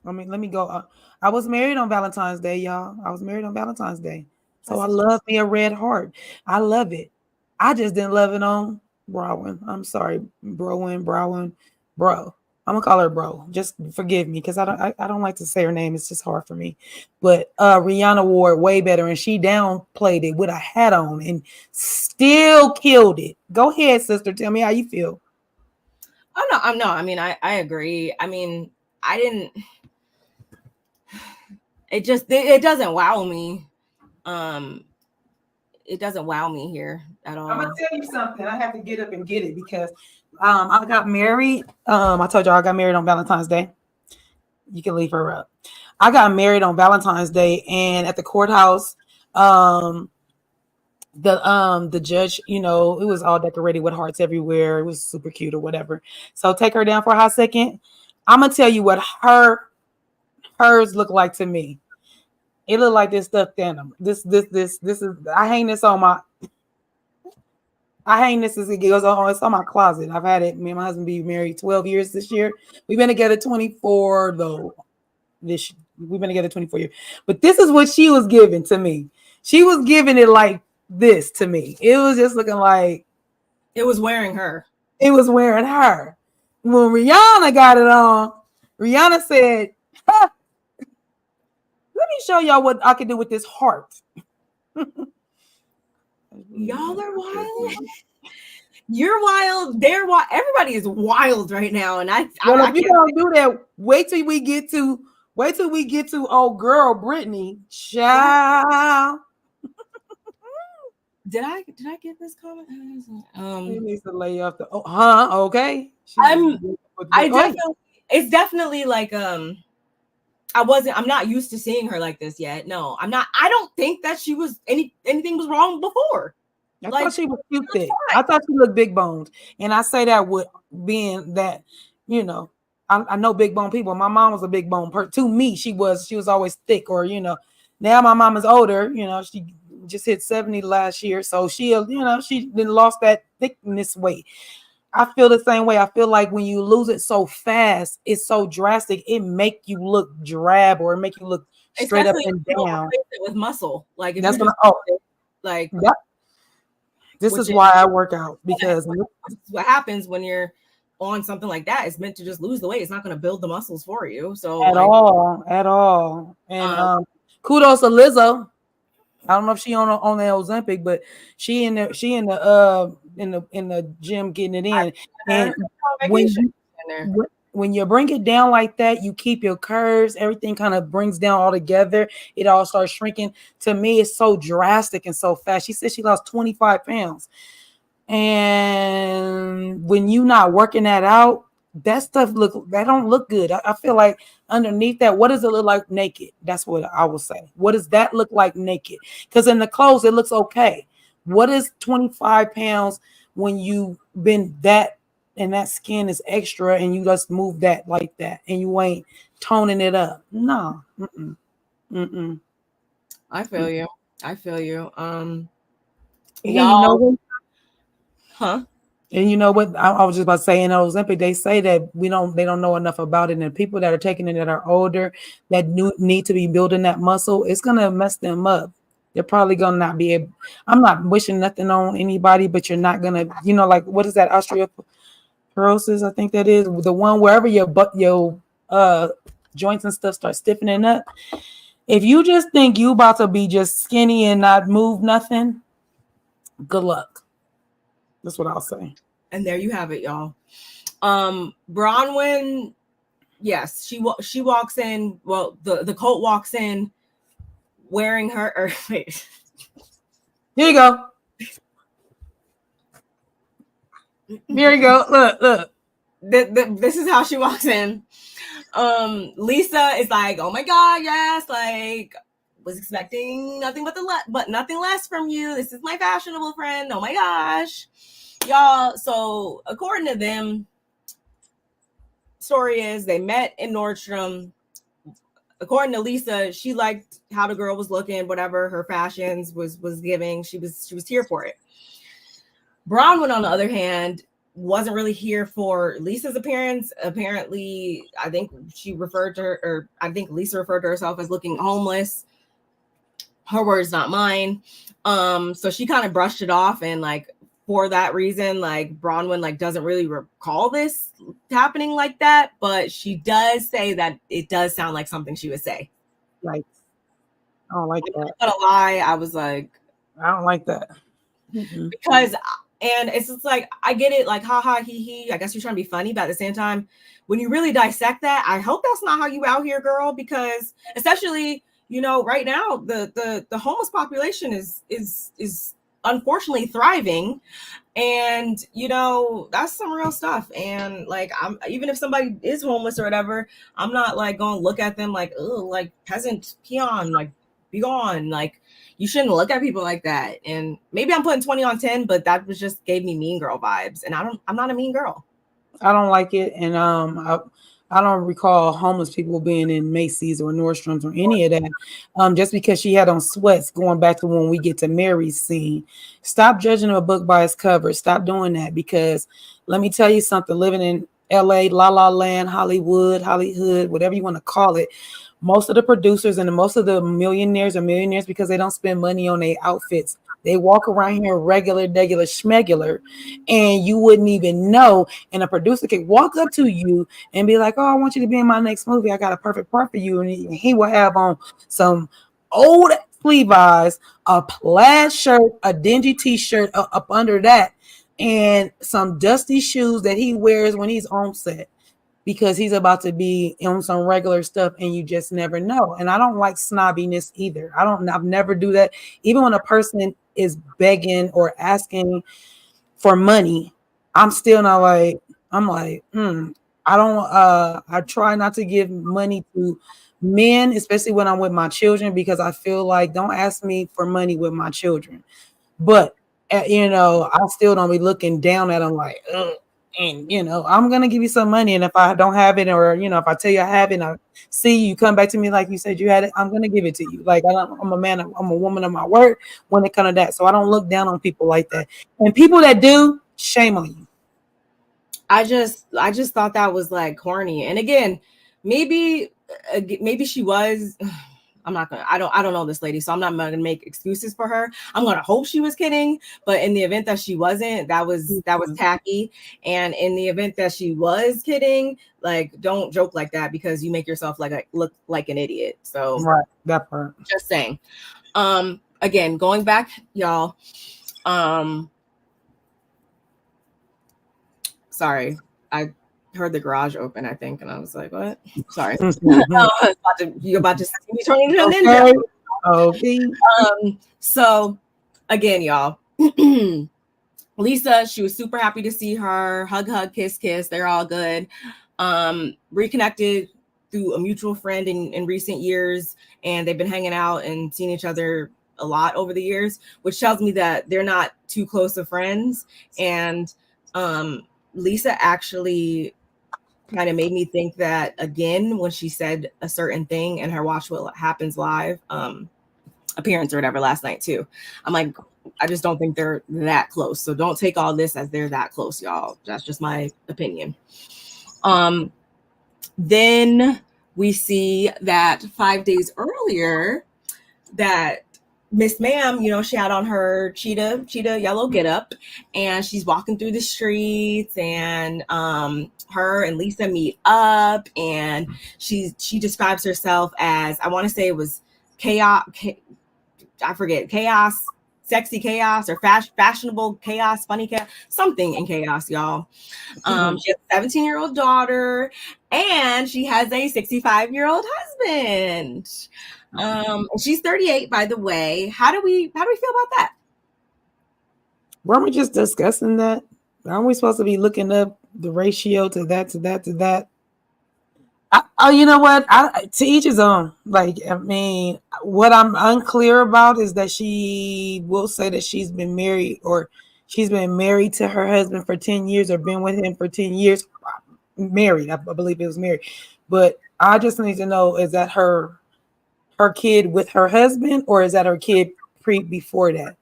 Let me go. I was married on Valentine's Day, y'all. I was married on Valentine's Day, so I love me a red heart. I love it. I just didn't love it on Browin. I'm sorry, bro. I'm gonna call her bro. Just forgive me because I don't like to say her name. It's just hard for me. But Rihanna wore it way better, and she downplayed it with a hat on and still killed it. Go ahead, sister. Tell me how you feel. Oh no, I'm no. I mean, I agree. I mean, I didn't. It doesn't wow me. Um, it doesn't wow me here at I'm gonna all. tell you something. I have to get up and get it because I got married. I told y'all I got married on Valentine's Day. You can leave her up. I got married on Valentine's Day, and at the courthouse, um, the judge, you know, it was all decorated with hearts everywhere. It was super cute or whatever. So take her down for a hot second. I'm gonna tell you what hers look like to me. It looked like this stuffed animal. This is I hang this on my I hang this as it goes on. It's on my closet. I've had it. Me and my husband be married 12 years this year. We've been together 24 though. We've been together 24 years. But this is what she was giving to me. She was giving it like this to me. It was just looking like It was wearing her. it was wearing her. When Rihanna got it on, Rihanna said, huh, let me show y'all what I can do with this heart. Y'all are wild. You're wild. They're wild. Everybody is wild right now, and Well, if you don't do that, wait till we get to old girl Brittany. Child. Did I get this comment? He needs to lay off the okay. I definitely it's definitely like I'm not used to seeing her like this yet. No, I'm not. I don't think that she was anything was wrong before. I thought she was cute thick. I thought she looked big boned. And I say that with being that, you know, I know big bone people. My mom was a big bone person. To me, she was always thick, or you know, now my mom is older, you know, she just hit 70 last year. So she, you know, she then lost that thickness weight. I feel the same way. I feel like when you lose it so fast, it's so drastic, it make you look drab or make you look straight up and down. With muscle. Like if that's you what like this is why I work out, because what happens when you're on something like that is meant to just lose the weight. It's not going to build the muscles for you. So at all. And kudos to Lizzo. I don't know if she on the Ozempic, but she in the gym getting it in. And when you bring it down like that, you keep your curves, everything kind of brings down all together. It all starts shrinking. To me, it's so drastic and so fast. She said she lost 25 pounds. And when you not working that out, that don't look good. I feel like underneath that, what does it look like naked? That's what I will say. What does that look like naked? Because in the clothes, it looks okay. What is 25 pounds when you been that and that skin is extra and you just move that like that and you ain't toning it up? No. I feel you. And you know what? Huh? And you know what? I was just about to say in Ozempic, they say that they don't know enough about it. And people that are taking it that are older, that need to be building that muscle, it's gonna mess them up. They're probably gonna not be able. I'm not wishing nothing on anybody, but you're not gonna, you know, like what is that osteoporosis? I think that is the one wherever your joints and stuff start stiffening up. If you just think you about to be just skinny and not move nothing, good luck. That's what I'll say. And there you have it, y'all. Bronwyn, yes, she walks in. Well, the cult walks in wearing her. Wait. Here you go. Here you go. Look. This is how she walks in. Lisa is like, oh my god, yes, like was expecting nothing but nothing less from you. This is my fashionable friend. Oh my gosh, y'all. So according to them, story is they met in Nordstrom. According to Lisa, she liked how the girl was looking, whatever her fashions was giving. She was here for it. Bronwyn, on the other hand, wasn't really here for Lisa's appearance. Apparently, I think Lisa referred to herself as looking homeless. Her words, not mine. So she kind of brushed it off and like for that reason, like Bronwyn like doesn't really recall this happening like that, but she does say that it does sound like something she would say. Like, I don't like I'm that. not gonna lie, I was like, I don't like that. Mm-mm. because and it's just like I get it, like haha he I guess you're trying to be funny, but at the same time, when you really dissect that, I hope that's not how you out here, girl, because especially, you know, right now the homeless population is unfortunately thriving, and you know that's some real stuff. And like, I'm, even if somebody is homeless or whatever, I'm not like gonna look at them like, oh, like peasant peon, like be gone. Like, you shouldn't look at people like that. And maybe I'm putting 20 on 10, but that was just gave me mean girl vibes, and I'm not a mean girl. I don't like it, and I don't recall homeless people being in Macy's or Nordstrom's or any of that. Just because she had on sweats, going back to when we get to Mary's scene. Stop judging a book by its cover. Stop doing that, because let me tell you something. Living in LA, La La Land, Hollywood, whatever you want to call it, most of the producers and most of the millionaires are millionaires because they don't spend money on their outfits. They walk around here regular, schmegular, and you wouldn't even know. And a producer could walk up to you and be like, "Oh, I want you to be in my next movie. I got a perfect part for you." And he will have on some old Levi's, a plaid shirt, a dingy t-shirt up under that, and some dusty shoes that he wears when he's on set, because he's about to be on some regular stuff, and you just never know. And I don't like snobbiness either. I've never do that. Even when a person is begging or asking for money, I'm still not like, I'm like, I don't, I try not to give money to men, especially when I'm with my children, because I feel like, don't ask me for money with my children. But, you know, I still don't be looking down at them like, ugh. And, you know, I'm going to give you some money. And if I don't have it, or, you know, if I tell you I have it and I see you come back to me like you said you had it, I'm going to give it to you. Like, I'm a man, I'm a woman of my word when it comes to that. So I don't look down on people like that. And people that do, shame on you. I just thought that was like corny. And again, maybe she was. I'm not gonna. I don't know this lady, so I'm not gonna make excuses for her. I'm gonna hope she was kidding, but in the event that she wasn't, that was tacky. And in the event that she was kidding, like, don't joke like that, because you make yourself like look like an idiot. So right, that part. Just saying. Again, going back, y'all. Sorry, I heard the garage open, I think, and I was like, "What?" Sorry. You're about to see me turning into a ninja. Okay. So again, y'all, Lisa, she was super happy to see her. Hug, kiss, kiss. They're all good. Reconnected through a mutual friend in recent years, and they've been hanging out and seeing each other a lot over the years, which tells me that they're not too close of friends. And Lisa actually kind of made me think that again when she said a certain thing in her Watch What Happens Live appearance or whatever last night too. I'm like, I just don't think they're that close. So don't take all this as they're that close, y'all. That's just my opinion. Then we see that 5 days earlier that Miss Ma'am, you know, she had on her cheetah yellow getup, and she's walking through the streets, and her and Lisa meet up, and she describes herself as, I want to say it was chaos, I forget, chaos, sexy chaos, or fashionable chaos, funny chaos, something in chaos, y'all. She has a 17-year-old daughter, and she has a 65-year-old husband. She's 38, by the way. How do we feel about that? Weren't we just discussing that? Aren't we supposed to be looking up the ratio to that? You know what? To each his own. Like, I mean, what I'm unclear about is that she will say that she's been married to her husband for 10 years, or been with him for 10 years. Married, I believe it was married. But I just need to know, is that her kid with her husband, or is that her kid before that?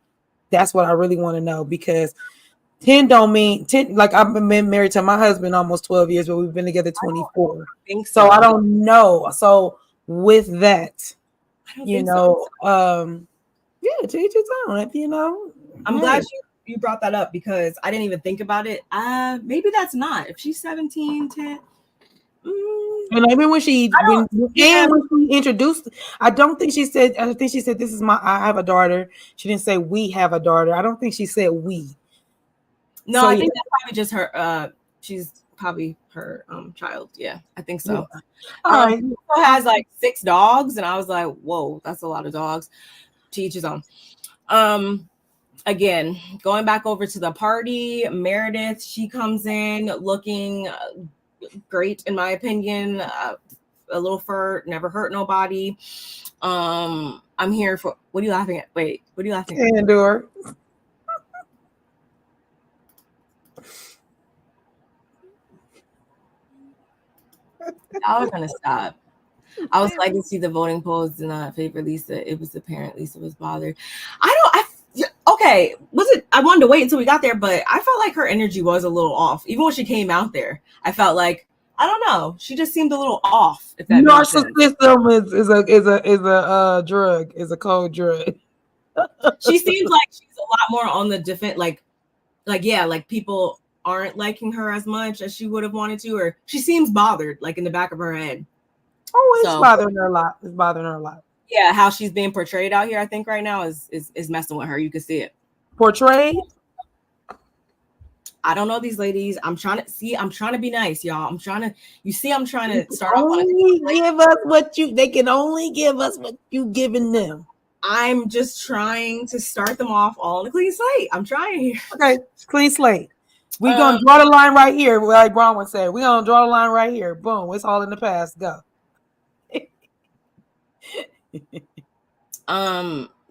That's what I really want to know, because 10 don't mean 10. Like, I've been married to my husband almost 12 years, but we've been together 24. So I don't know. So with that, you know, yeah, to each his own. You know, I'm glad you brought that up because I didn't even think about it. Maybe that's not. If she's 17, 10. And even when she when she introduced, I don't think she said. I think she said, "This is I have a daughter." She didn't say we have a daughter. I don't think she said we. No, so, I think that's probably just her. She's probably her child. Yeah, I think so. Yeah. All right. She has like 6 dogs, and I was like, "Whoa, that's a lot of dogs." To each his own. Again, going back over to the party, Meredith, she comes in looking great in my opinion. A little fur never hurt nobody. I'm here for. What are you laughing at? Wait, what are you laughing at? Endure. I was gonna stop. I was like to see the voting polls did not favor Lisa. It was apparent Lisa was bothered. Okay, was it? I wanted to wait until we got there, but I felt like her energy was a little off. Even when she came out there, I felt like, I don't know, she just seemed a little off. If that narcissism is a drug, is a cold drug. She seems like she's a lot more on the defense, like people aren't liking her as much as she would have wanted to, or she seems bothered, like in the back of her head. Oh, it's bothering her a lot. It's bothering her a lot. Yeah, how she's being portrayed out here, I think right now is messing with her. You can see it. Portrayed? I don't know these ladies. I'm trying to be nice, y'all. I'm trying to start off on they can only give us what you giving them. I'm just trying to start them off all on a clean slate. I'm trying here. Okay, clean slate. We're gonna draw the line right here, like Bronwyn said. We're gonna draw the line right here. Boom, it's all in the past. Go.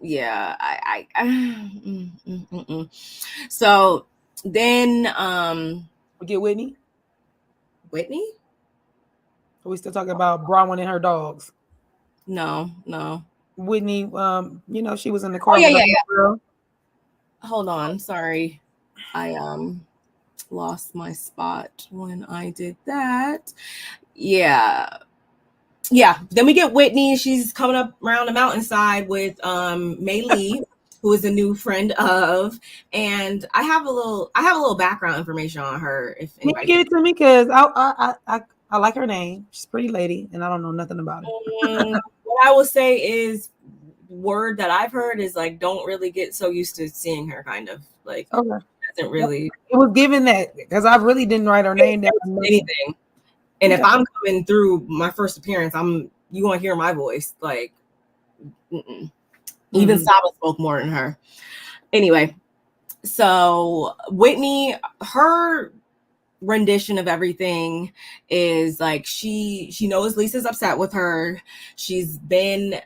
Yeah, So then we get Whitney. Whitney? Are we still talking about Bronwyn and her dogs? No. Whitney, she was in the car. Oh, yeah. Girl. Hold on, sorry. I lost my spot when I did that. Yeah. Then we get Whitney. She's coming up around the mountainside with Mei Lee, who is a new friend of, and I have a little background information on her. If anybody give it to me, because I like her name. She's a pretty lady, and I don't know nothing about it. What I will say is, word that I've heard is like, don't really get so used to seeing her. Kind of like, okay. Doesn't really. It was given that, because I really didn't write her name down. Anything. And if I'm coming through my first appearance, you want to hear my voice. Like, even Saba spoke more than her. Anyway, so Whitney, her rendition of everything is like she knows Lisa's upset with her. She's been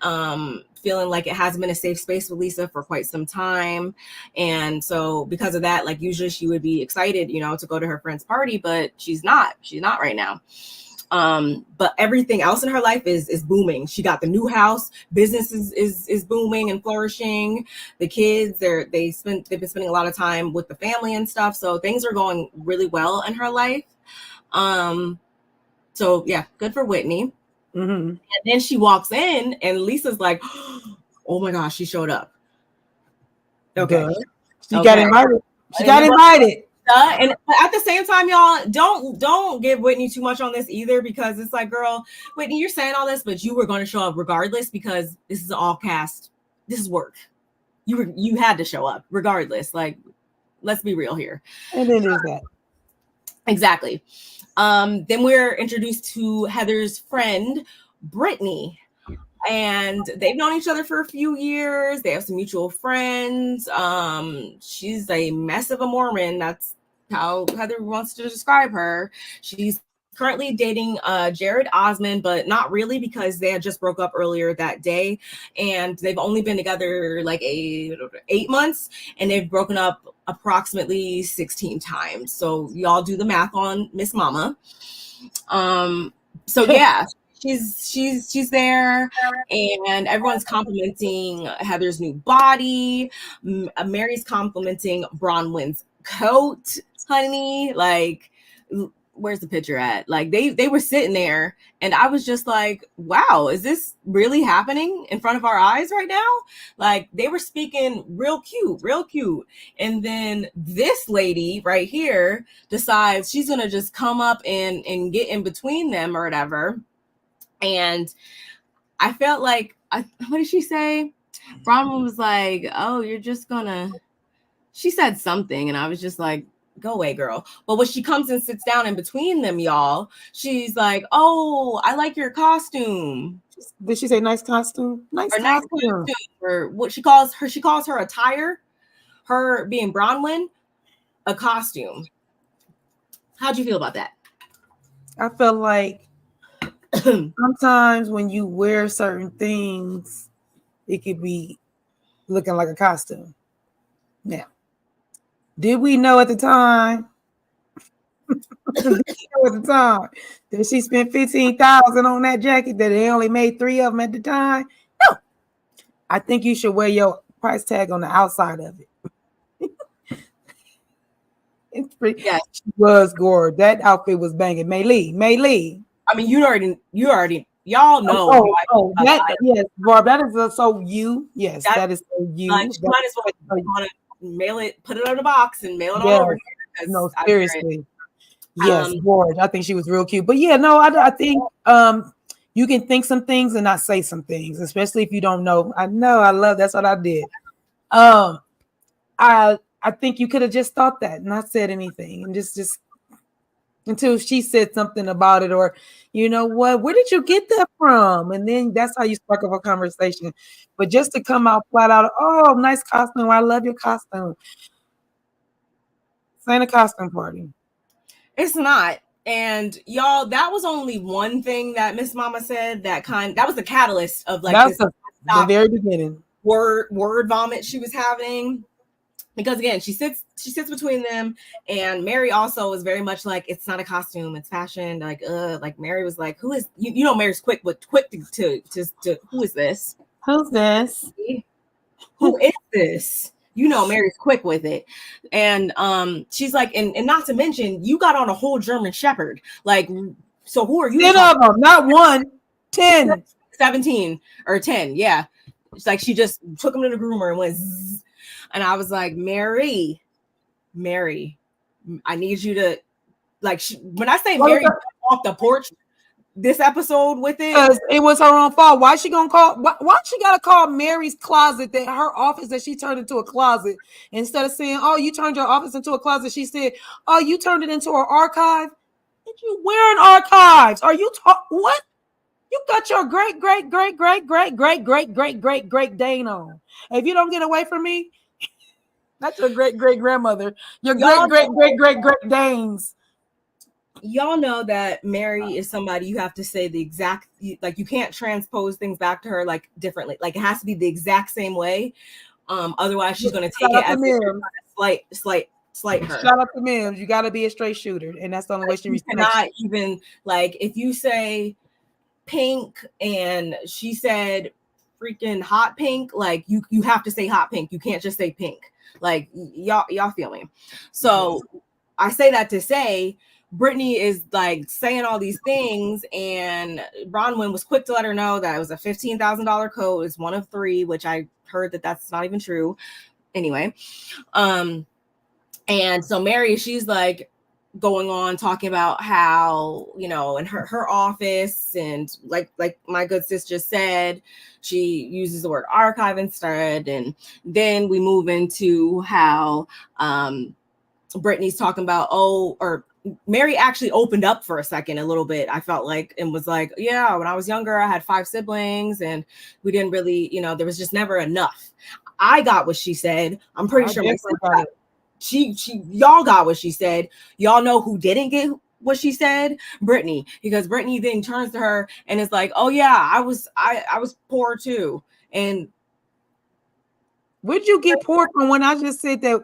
feeling like it hasn't been a safe space with Lisa for quite some time, and so because of that, like usually she would be excited, to go to her friend's party, but she's not right now. But everything else in her life is booming. She got the new house, business is booming and flourishing. The kids, they've been spending a lot of time with the family and stuff, so things are going really well in her life. So yeah, good for Whitney. And then she walks in and Lisa's like, oh my gosh, she showed up. Okay. She got invited. And at the same time, y'all, don't give Whitney too much on this either, because it's like, girl, Whitney, you're saying all this, but you were going to show up regardless, because this is all cast. This is work. You had to show up regardless. Like, let's be real here. And it is that. Exactly. Then we're introduced to Heather's friend, Brittany. And they've known each other for a few years. They have some mutual friends. She's a mess of a Mormon. That's how Heather wants to describe her. She's currently dating Jared Osmond, but not really, because they had just broke up earlier that day. And they've only been together like 8 months, and they've broken up approximately 16 times. So y'all do the math on Miss Mama. So yeah. She's there, and everyone's complimenting Heather's new body. Mary's complimenting Bronwyn's coat, honey. Like, where's the picture at? Like they were sitting there, and I was just like, wow, is this really happening in front of our eyes right now? Like they were speaking real cute. And then this lady right here decides she's gonna just come up and get in between them or whatever. And I felt like, what did she say? Bronwyn was like, oh, you're just gonna, she said something, and I was just like, go away, girl. But when she comes and sits down in between them, y'all, she's like, oh, I like your costume. Did she say nice costume? Nice costume. Or what she calls her attire, her being Bronwyn, a costume. How'd you feel about that? I felt like sometimes when you wear certain things, it could be looking like a costume. Now, did we know at the time? That she spent $15,000 on that jacket, that they only made 3 of them at the time? No. I think you should wear your price tag on the outside of it. It's pretty. Yeah, she was gorgeous. That outfit was banging. May Lee. I mean, you already y'all know. Yes, Barb, that is so you. Yes, that is so you. Like, you might as well want to mail it, put it on a box and mail it all over here. No, seriously. Yes, gorgeous. I think she was real cute. But yeah, no, I think you can think some things and not say some things, especially if you don't know. I know, I love that's what I did. I think you could have just thought that, not said anything, and just until she said something about it, or you know what, where did you get that from? And then that's how you spark up a conversation. But just to come out flat out, oh, nice costume, I love your costume. This ain't a costume party. It's not. And y'all, that was only one thing that Miss Mama said. That was the catalyst of like that's the very beginning. Word vomit she was having. Because again, she sits between them, and Mary also is very much like, it's not a costume, it's fashion. Like Mary was like, who is you know Mary's quick to who is this? Who's this? Who is this? You know, Mary's quick with it. And she's like, and not to mention, you got on a whole German Shepherd. Like, so who are you? 10 of them, not 1, 10. 17 or 10, yeah. It's like she just took him to the groomer and went zzz. And I was like, Mary, I need you to, like, when I say Mary off the porch this episode with it. Because it was her own fault. Why she gonna call? Why she gotta call Mary's closet, that her office that she turned into a closet? Instead of saying, oh, you turned your office into a closet, she said, oh, you turned it into an archive? Did you wearing archives? Are you what? You got your great Dane on. If you don't get away from me, that's your great grandmother. Your great Danes. Y'all know that Mary is somebody you have to say the exact, like, you can't transpose things back to her like differently. Like, it has to be the exact same way. Otherwise she's going to take it as a slight her. Shout out to Mims. You got to be a straight shooter, and that's the only way she respects. Cannot even, like, if you say pink and she said freaking hot pink, like, you have to say hot pink. You can't just say pink. Like, y'all feel me? So I say that to say Brittany is like saying all these things, and Bronwyn was quick to let her know that it was a $15,000 coat. It's one of 3, which I heard that's not even true. Anyway, and so Mary, she's like going on talking about how, you know, in her office, and like my good sis just said, she uses the word archive instead. And then we move into how Brittany's talking about, or Mary actually opened up for a second a little bit, I felt like, and was like, yeah, when I was younger, I had 5 siblings, and we didn't really, you know, there was just never enough. I got what she said. I'm pretty sure my sister got it. Y'all got what she said. Y'all know who didn't get what she said? Brittany, because Brittany then turns to her and is like, oh yeah, I was poor too. And where'd you get poor from when I just said that,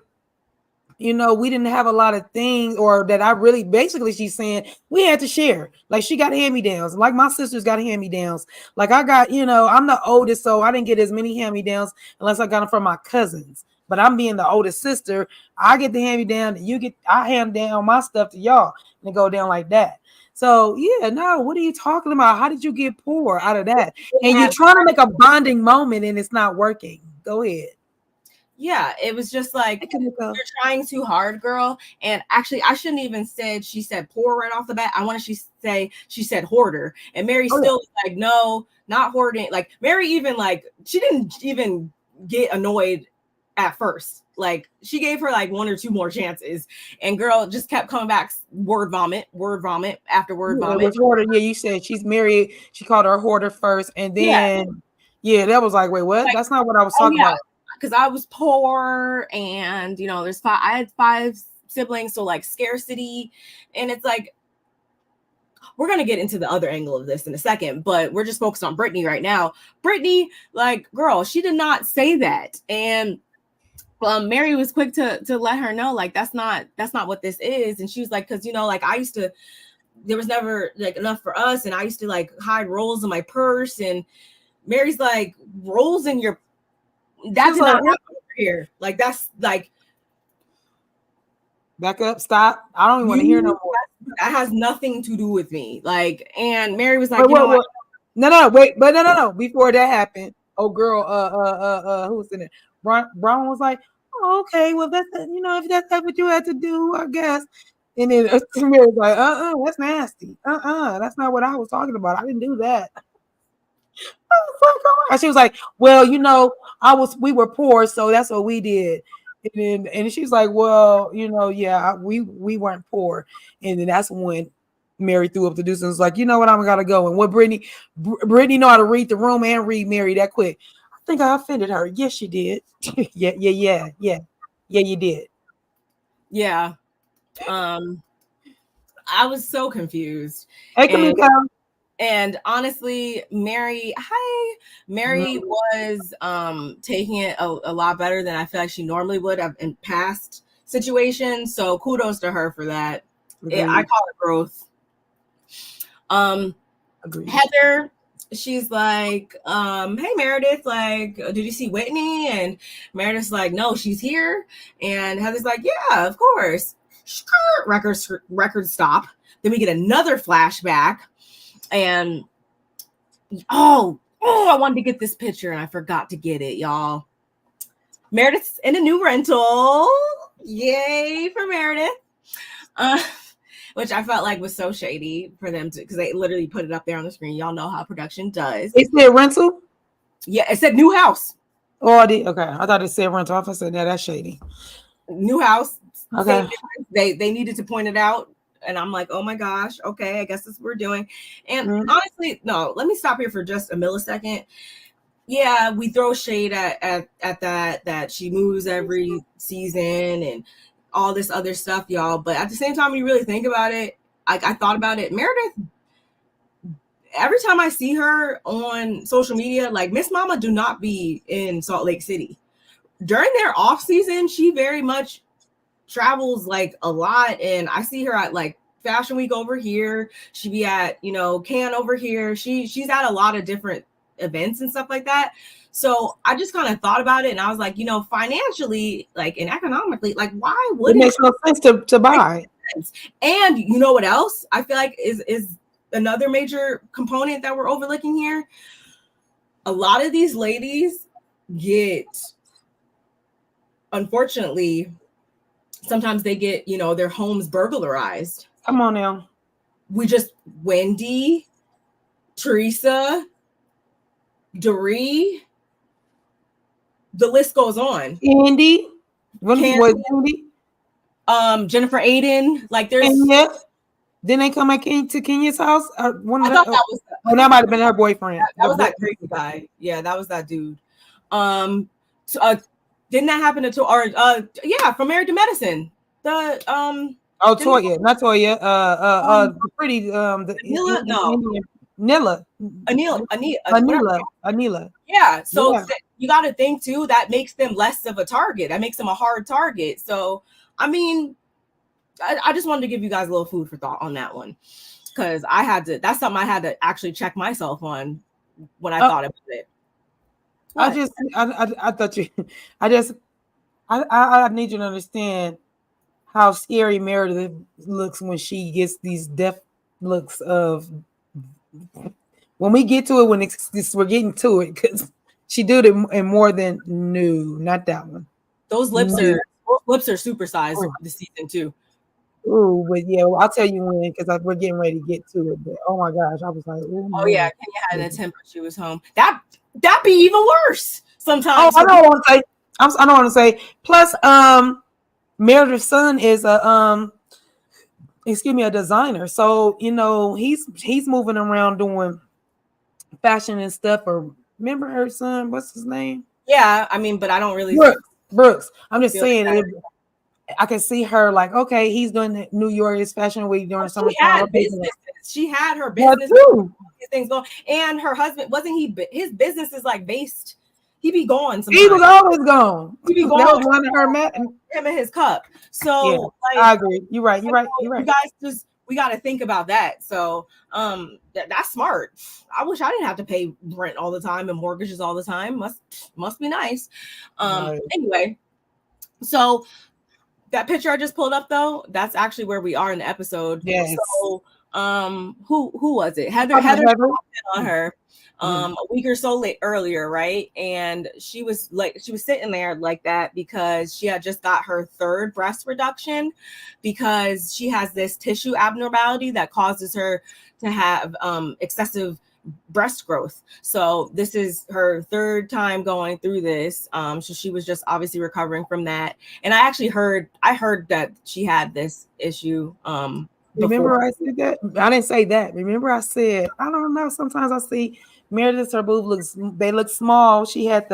you know, we didn't have a lot of things, or that I really, basically she's saying we had to share. Like, she got hand-me-downs, like my sisters got hand-me-downs. Like, I got, you know, I'm the oldest, so I didn't get as many hand-me-downs unless I got them from my cousins. but I'm being the oldest sister. I get the hand me down, I hand down my stuff to y'all, and it go down like that. So yeah, no, what are you talking about? How did you get poor out of that? And you're trying to make a bonding moment, and it's not working. Go ahead. Yeah, it was just like, you're trying too hard, girl. And actually, I shouldn't even said she said poor right off the bat. I want to say she said hoarder. And Mary still was like, no, not hoarding. Like Mary even like, she didn't even get annoyed at first. Like she gave her like one or two more chances. And girl just kept coming back, word vomit after word vomit. Hoarder. Yeah, you said she's married. She called her hoarder first. And then, yeah, that was like, wait, what? Like, that's not what I was talking about. Because I was poor, and you know, I had 5 siblings, so like scarcity, and it's like we're gonna get into the other angle of this in a second, but we're just focused on Brittany right now. Brittany, like, girl, she did not say that, and Mary was quick to let her know, like, that's not what this is, and she was like, because you know, like there was never like enough for us, and I used to like hide rolls in my purse, and Mary's like, rolls in your That did not happen over here. Like that's like back up, stop. I don't even want to hear no more. That has nothing to do with me. Like, and Mary was like, what? No, wait, but no. Before that happened, oh girl, who was in it? Brown was like, oh, okay, well that's if that's what you had to do, I guess. And then Mary was like, that's nasty. That's not what I was talking about. I didn't do that. And she was like, well, we were poor, so that's what we did. And she's like, well, yeah, we weren't poor. And then that's when Mary threw up the deuce and was like, you know what, I'm gonna go. And what Brittany know how to read the room and read Mary that quick. I think I offended her. Yes, you did. yeah, you did. Yeah. I was so confused. Hey, Kamiko. And honestly, Mary was taking it a lot better than I feel like she normally would have in past situations. So kudos to her for that. I call it growth. Heather, she's like, hey Meredith, like, did you see Whitney? And Meredith's like, no, she's here. And Heather's like, yeah, of course. Record stop. Then we get another flashback. And I wanted to get this picture and I forgot to get it, y'all. Meredith's in a new rental. Yay for Meredith. Which I felt like was so shady for them to, because they literally put it up there on the screen. Y'all know how production does. It said rental? Yeah, it said new house. Oh, I did. Okay. I thought it said rental. I said, yeah, that's shady. New house. Okay. They needed to point it out. And I'm like, oh my gosh, okay, I guess that's what we're doing. And honestly, no, let me stop here for just a millisecond. Yeah, we throw shade at that she moves every season and all this other stuff, y'all. But at the same time, when you really think about it, I thought about it. Meredith, every time I see her on social media, like Miss Mama do not be in Salt Lake City. During their off season, she very much travels like a lot, and I see her at like Fashion Week over here. She be at Cannes over here. She's at a lot of different events and stuff like that. So I just kind of thought about it, and I was like, financially, like, and economically, like, why would it makes no sense to buy? And you know what else I feel like is another major component that we're overlooking here? A lot of these ladies get, unfortunately, sometimes they get, their homes burglarized. Come on now. Wendy, Teresa, Doree, the list goes on. Andy, Andy? Jennifer Aiden, like there's. Kenya. Then they come to Kenya's house. That might have been her boyfriend. That was that crazy guy. Yeah, that was that dude. Didn't that happen to from Married to Medicine? Toya, not Toya. The pretty Anila. Yeah. So you got to think too, that makes them less of a target. That makes them a hard target. So I mean, I just wanted to give you guys a little food for thought on that one, because that's something I had to actually check myself on when I thought about it. I I need you to understand how scary Meredith looks when she gets these death looks of. When we get to it, we're getting to it because she did it in more than new, not that one. Those lips New. are supersized this season too. Ooh, but yeah, well, I'll tell you when because we're getting ready to get to it. But oh my gosh, I was like, oh yeah, Kenya had an attempt when she was home. That'd be even worse sometimes. Oh, I don't want to say. I don't want to say. Plus, Meredith's son is a a designer. So he's moving around doing fashion and stuff. Or remember her son? What's his name? Yeah, I mean, but I don't really. Brooks. I'm just saying. I can see her like, okay, he's doing the New York's Fashion Week during the summertime. She had her business too. Things going, and her husband wasn't he? His business is like based. He be gone. He was always gone. He be gone. That was one of her him and his cup. So yeah, like, I agree. You're right. You guys we got to think about that. So that's smart. I wish I didn't have to pay rent all the time and mortgages all the time. Must be nice. Anyway, so that picture I just pulled up though, that's actually where we are in the episode. Yes. So who was it? Heather on her a week or so earlier, right? And she was sitting there like that because she had just got her third breast reduction because she has this tissue abnormality that causes her to have excessive breast growth. So this is her third time going through this. So she was just obviously recovering from that. And I heard that she had this issue. Remember I said that? I didn't say that. Remember I said, I don't know. Sometimes I see Meredith, her boob they look small. She had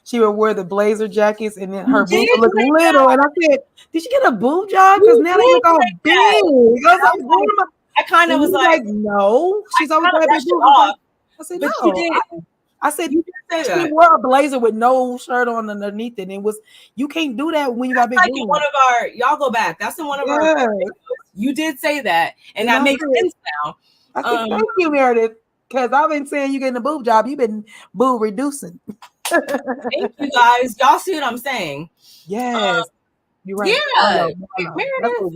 she would wear the blazer jackets and then her boobs would look little. And I said, did she get a boob job? Because now they look all big. I kind of was like, no, she's always got a big boob. I said, but no. I said, she wore a blazer with no shirt on underneath it. And you can't do that when you got big boobs. One of our, y'all go back. That's in one of our videos. You did say that. And that makes sense now. I said, thank you, Meredith. Because I've been saying you getting a boob job. You've been boob reducing. Thank you guys. Y'all see what I'm saying? Yes. You're right. Yeah. Meredith,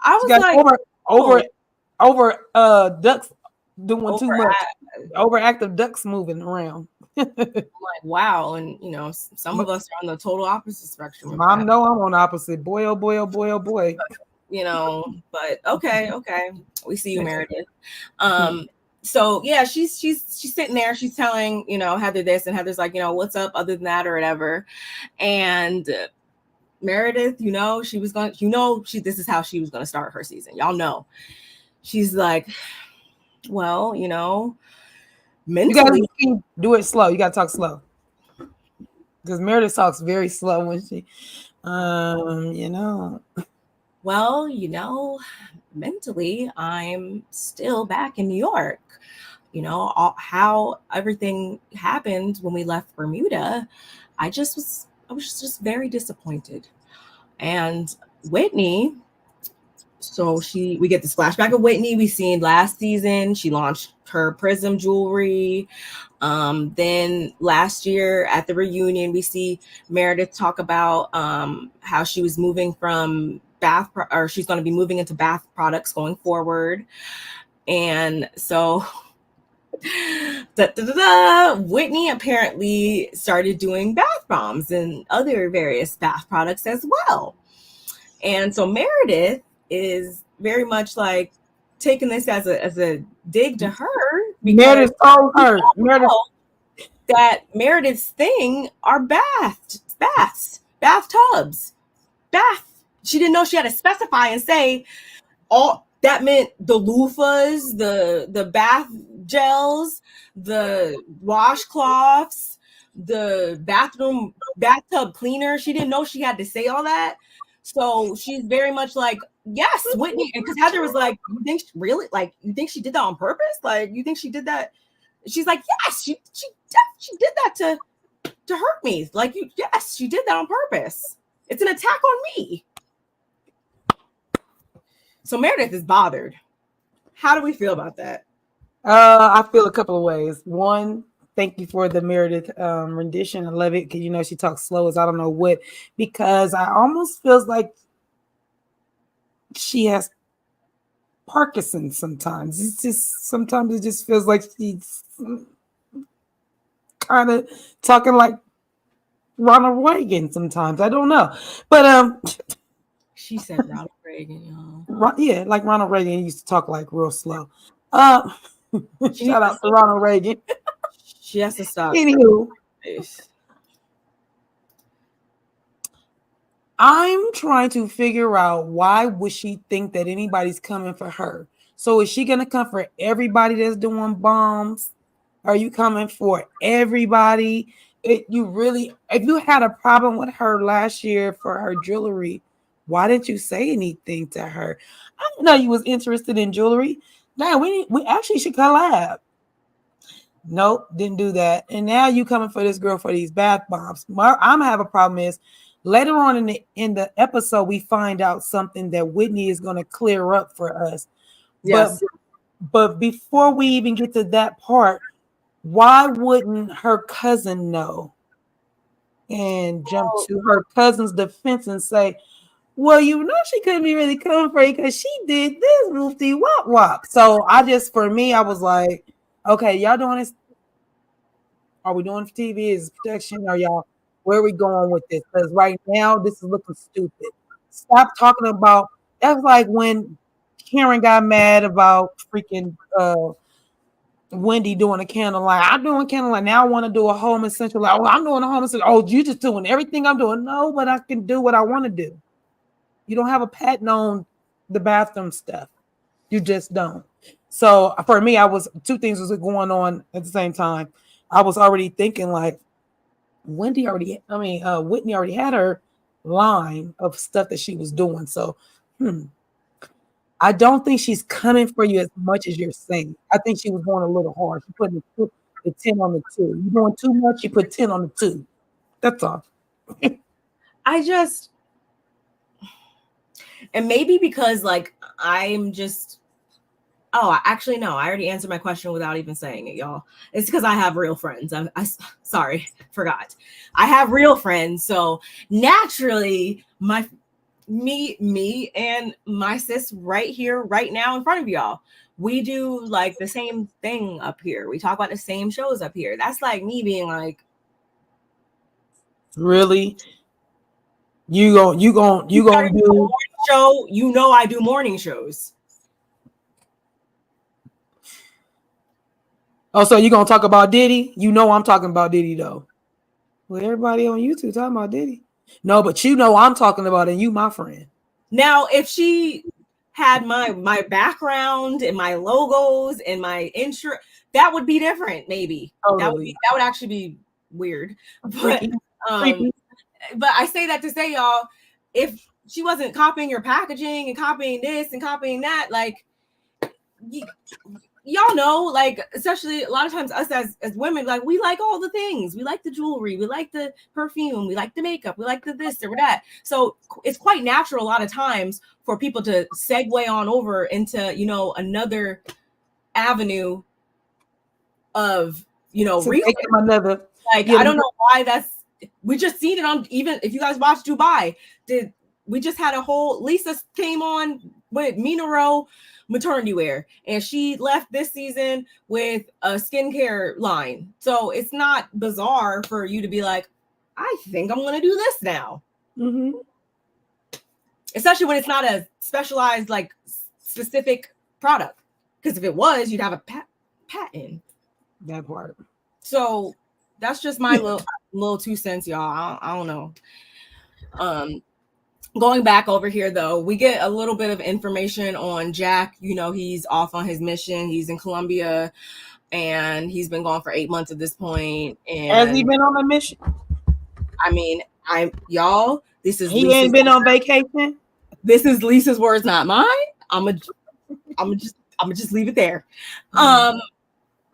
I was over ducks doing too much. Overactive ducks moving around. Like, wow. And some of us are on the total opposite spectrum. Mom, no, I'm on the opposite. Boy, oh boy, oh boy, oh boy. But okay. We see you, Meredith. So yeah, she's sitting there, she's telling, Heather this, and Heather's like, what's up other than that or whatever. And Meredith, she was going, this is how she was going to start her season. Y'all know. She's like, well, mentally. You gotta do it slow. You gotta talk slow. Because Meredith talks very slow when she, Well, mentally, I'm still back in New York. How everything happened when we left Bermuda, I was just very disappointed. And Whitney, so we get this flashback of Whitney we seen last season. She launched her Prism jewelry. Then last year at the reunion, we see Meredith talk about how she was moving from she's going to be moving into bath products going forward. And so Whitney apparently started doing bath bombs and other various bath products as well. And so Meredith is very much like taking this as a dig to her. Meredith told her that Meredith's thing are bathtubs. She didn't know she had to specify and say all that meant the loofahs, the bath gels, the washcloths, the bathtub cleaner. She didn't know she had to say all that. So she's very much like, yes, Whitney. And because Heather was like, you think she did that on purpose? Like, you think she did that? She's like, yes, she did that to hurt me. Like, yes, she did that on purpose. It's an attack on me. So Meredith is bothered. How do we feel about that? I feel a couple of ways. One, thank you for the Meredith rendition. I love it because you know she talks slow as I don't know what. Because I almost feels like she has Parkinson's sometimes. It's just sometimes it just feels like she's kind of talking like Ronald Reagan sometimes. I don't know. But She said Ronald Reagan, y'all. yeah, like Ronald Reagan used to talk like real slow. Uh shout out to Ronald Reagan. She has to stop. Anywho, I'm trying to figure out why would she think that anybody's coming for her. So is she gonna come for everybody that's doing bombs? Are you coming for everybody? If you had a problem with her last year for her jewelry, why didn't you say anything to her? I didn't know you was interested in jewelry. Now we actually should collab. Nope, didn't do that. And now you coming for this girl for these bath bombs. I'm gonna have a problem is later on in the episode we find out something that Whitney is gonna clear up for us. Yes. But before we even get to that part, why wouldn't her cousin know and jump to her cousin's defense and say, well, you know, she couldn't be really coming for you because she did this woofy wop wop. So for me, I was like, okay, y'all doing this? Are we doing it for TV? Is it protection? Are y'all, where are we going with this? Because right now, this is looking stupid. Stop talking about, that's like when Karen got mad about freaking Wendy doing a candlelight. I'm doing candlelight. Now I want to do a home essential. Oh, I'm doing a home essential. Oh, you just doing everything I'm doing. No, but I can do what I want to do. You don't have a patent on the bathroom stuff. You just don't. So for me, two things was going on at the same time. I was already thinking like Whitney already had her line of stuff that she was doing. So I don't think she's coming for you as much as you're saying. I think she was going a little hard. She put the 10 on the 2. You're doing too much, you put 10 on the 2. That's all. And maybe because like I'm just actually no, I already answered my question without even saying it, y'all. It's because I have real friends. I sorry, forgot. I have real friends, so naturally me and my sis right here, right now in front of y'all, we do like the same thing up here. We talk about the same shows up here. That's like me being like, really? You gonna do morning show? You know I do morning shows. Oh, so you gonna talk about Diddy? You know I'm talking about Diddy though. Well, everybody on YouTube talking about Diddy. No, but you know I'm talking about it, and you my friend. Now, if she had my background and my logos and my intro, that would be different, maybe. Totally. That would actually be weird. But but I say that to say, y'all, if she wasn't copying your packaging and copying this and copying that, like y'all know, like, especially a lot of times us as women, like, we like all the things. We like the jewelry, we like the perfume, we like the makeup, we like the this or that. So it's quite natural a lot of times for people to segue on over into, you know, another avenue of, you know, another. Like, I don't know why we just seen it on, even if you guys watched Dubai, we just had a whole, Lisa came on with Mina Rowe maternity wear, and she left this season with a skincare line. So it's not bizarre for you to be like, I think I'm going to do this now. Mm-hmm. Especially when it's not a specialized, like, specific product. Because if it was, you'd have a patent. That part. So that's just my little 2 cents, y'all. I don't know. Going back over here, though, we get a little bit of information on Jack. You know, he's off on his mission. He's in Colombia, and he's been gone for 8 months at this point. And has he been on a mission? I mean, y'all, this is he ain't been on vacation. This is Lisa's words, not mine. I'm gonna just leave it there.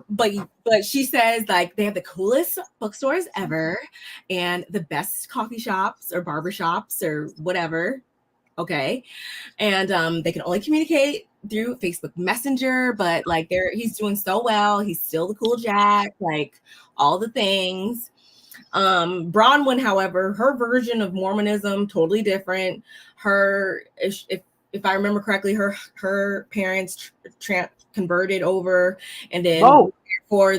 But she says, like, they have the coolest bookstores ever and the best coffee shops or barber shops or whatever. Okay. And they can only communicate through Facebook Messenger, but like he's doing so well. He's still the cool Jack, like all the things. Bronwyn, however, her version of Mormonism totally different. Her, if I remember correctly, her parents converted over, and then before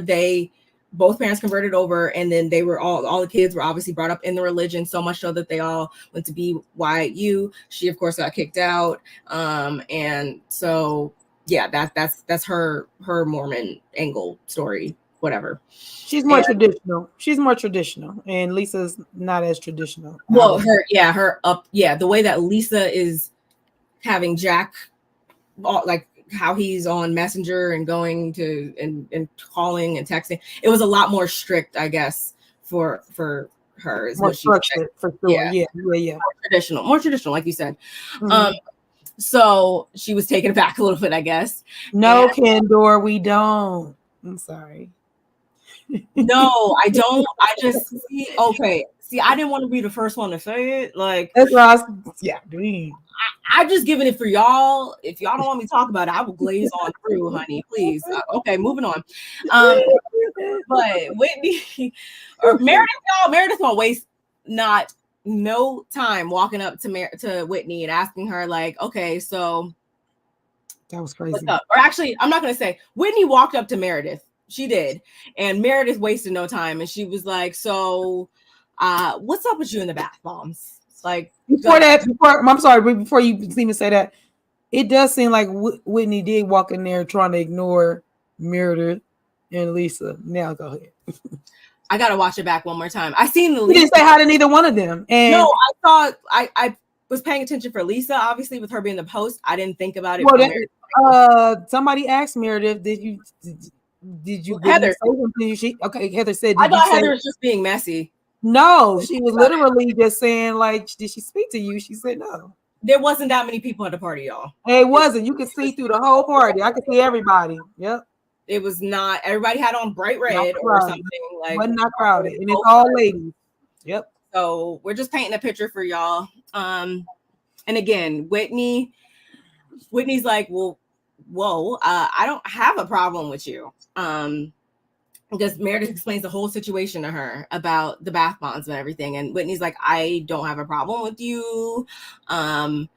both parents converted over, and then they were all the kids were obviously brought up in the religion, so much so that they all went to BYU. She of course got kicked out, and so yeah, that's her Mormon angle story, whatever. She's more traditional. She's more traditional, and Lisa's not as traditional. Well, the way that Lisa is having Jack, like how he's on Messenger and going to and calling and texting, it was a lot more strict, I guess, for her. Is more what structured, for sure. Yeah. More traditional, like you said. Mm-hmm. So she was taken aback a little bit, I guess. No, Candor, we don't. I'm sorry. No, I don't. I just see. Okay, see, I didn't want to be the first one to say it. Like that's why I'm just giving it for y'all. If y'all don't want me to talk about it, I will glaze on through, honey. Please. Okay, moving on. But Whitney or Meredith, Meredith won't waste no time walking up to Whitney and asking her, like, okay, so that was crazy. What's up? Or actually, I'm not gonna say Whitney walked up to Meredith. She did, and Meredith wasted no time, and she was like, so what's up with you in the bath bombs? Like before you even say that, it does seem like Whitney did walk in there trying to ignore Meredith and Lisa. Now go ahead. I gotta watch it back one more time. I seen the Lisa. You didn't say hi to neither one of them. And no, I thought I was paying attention for Lisa, obviously, with her being the host. I didn't think about it. Well, somebody asked Meredith, did you Heather? Okay, Heather said. I thought Heather was just being messy. No, she was literally just saying, like, did she speak to you? She said no. There wasn't that many people at the party, y'all. It wasn't. You could see through the whole party. I could see everybody. Yep. It was not. Everybody had on bright red or something. Like, wasn't not crowded, and it's all ladies. Yep. So we're just painting a picture for y'all. And again, Whitney's like, well, whoa, I don't have a problem with you. Because Meredith explains the whole situation to her about the bath bombs and everything. And Whitney's like, I don't have a problem with you. And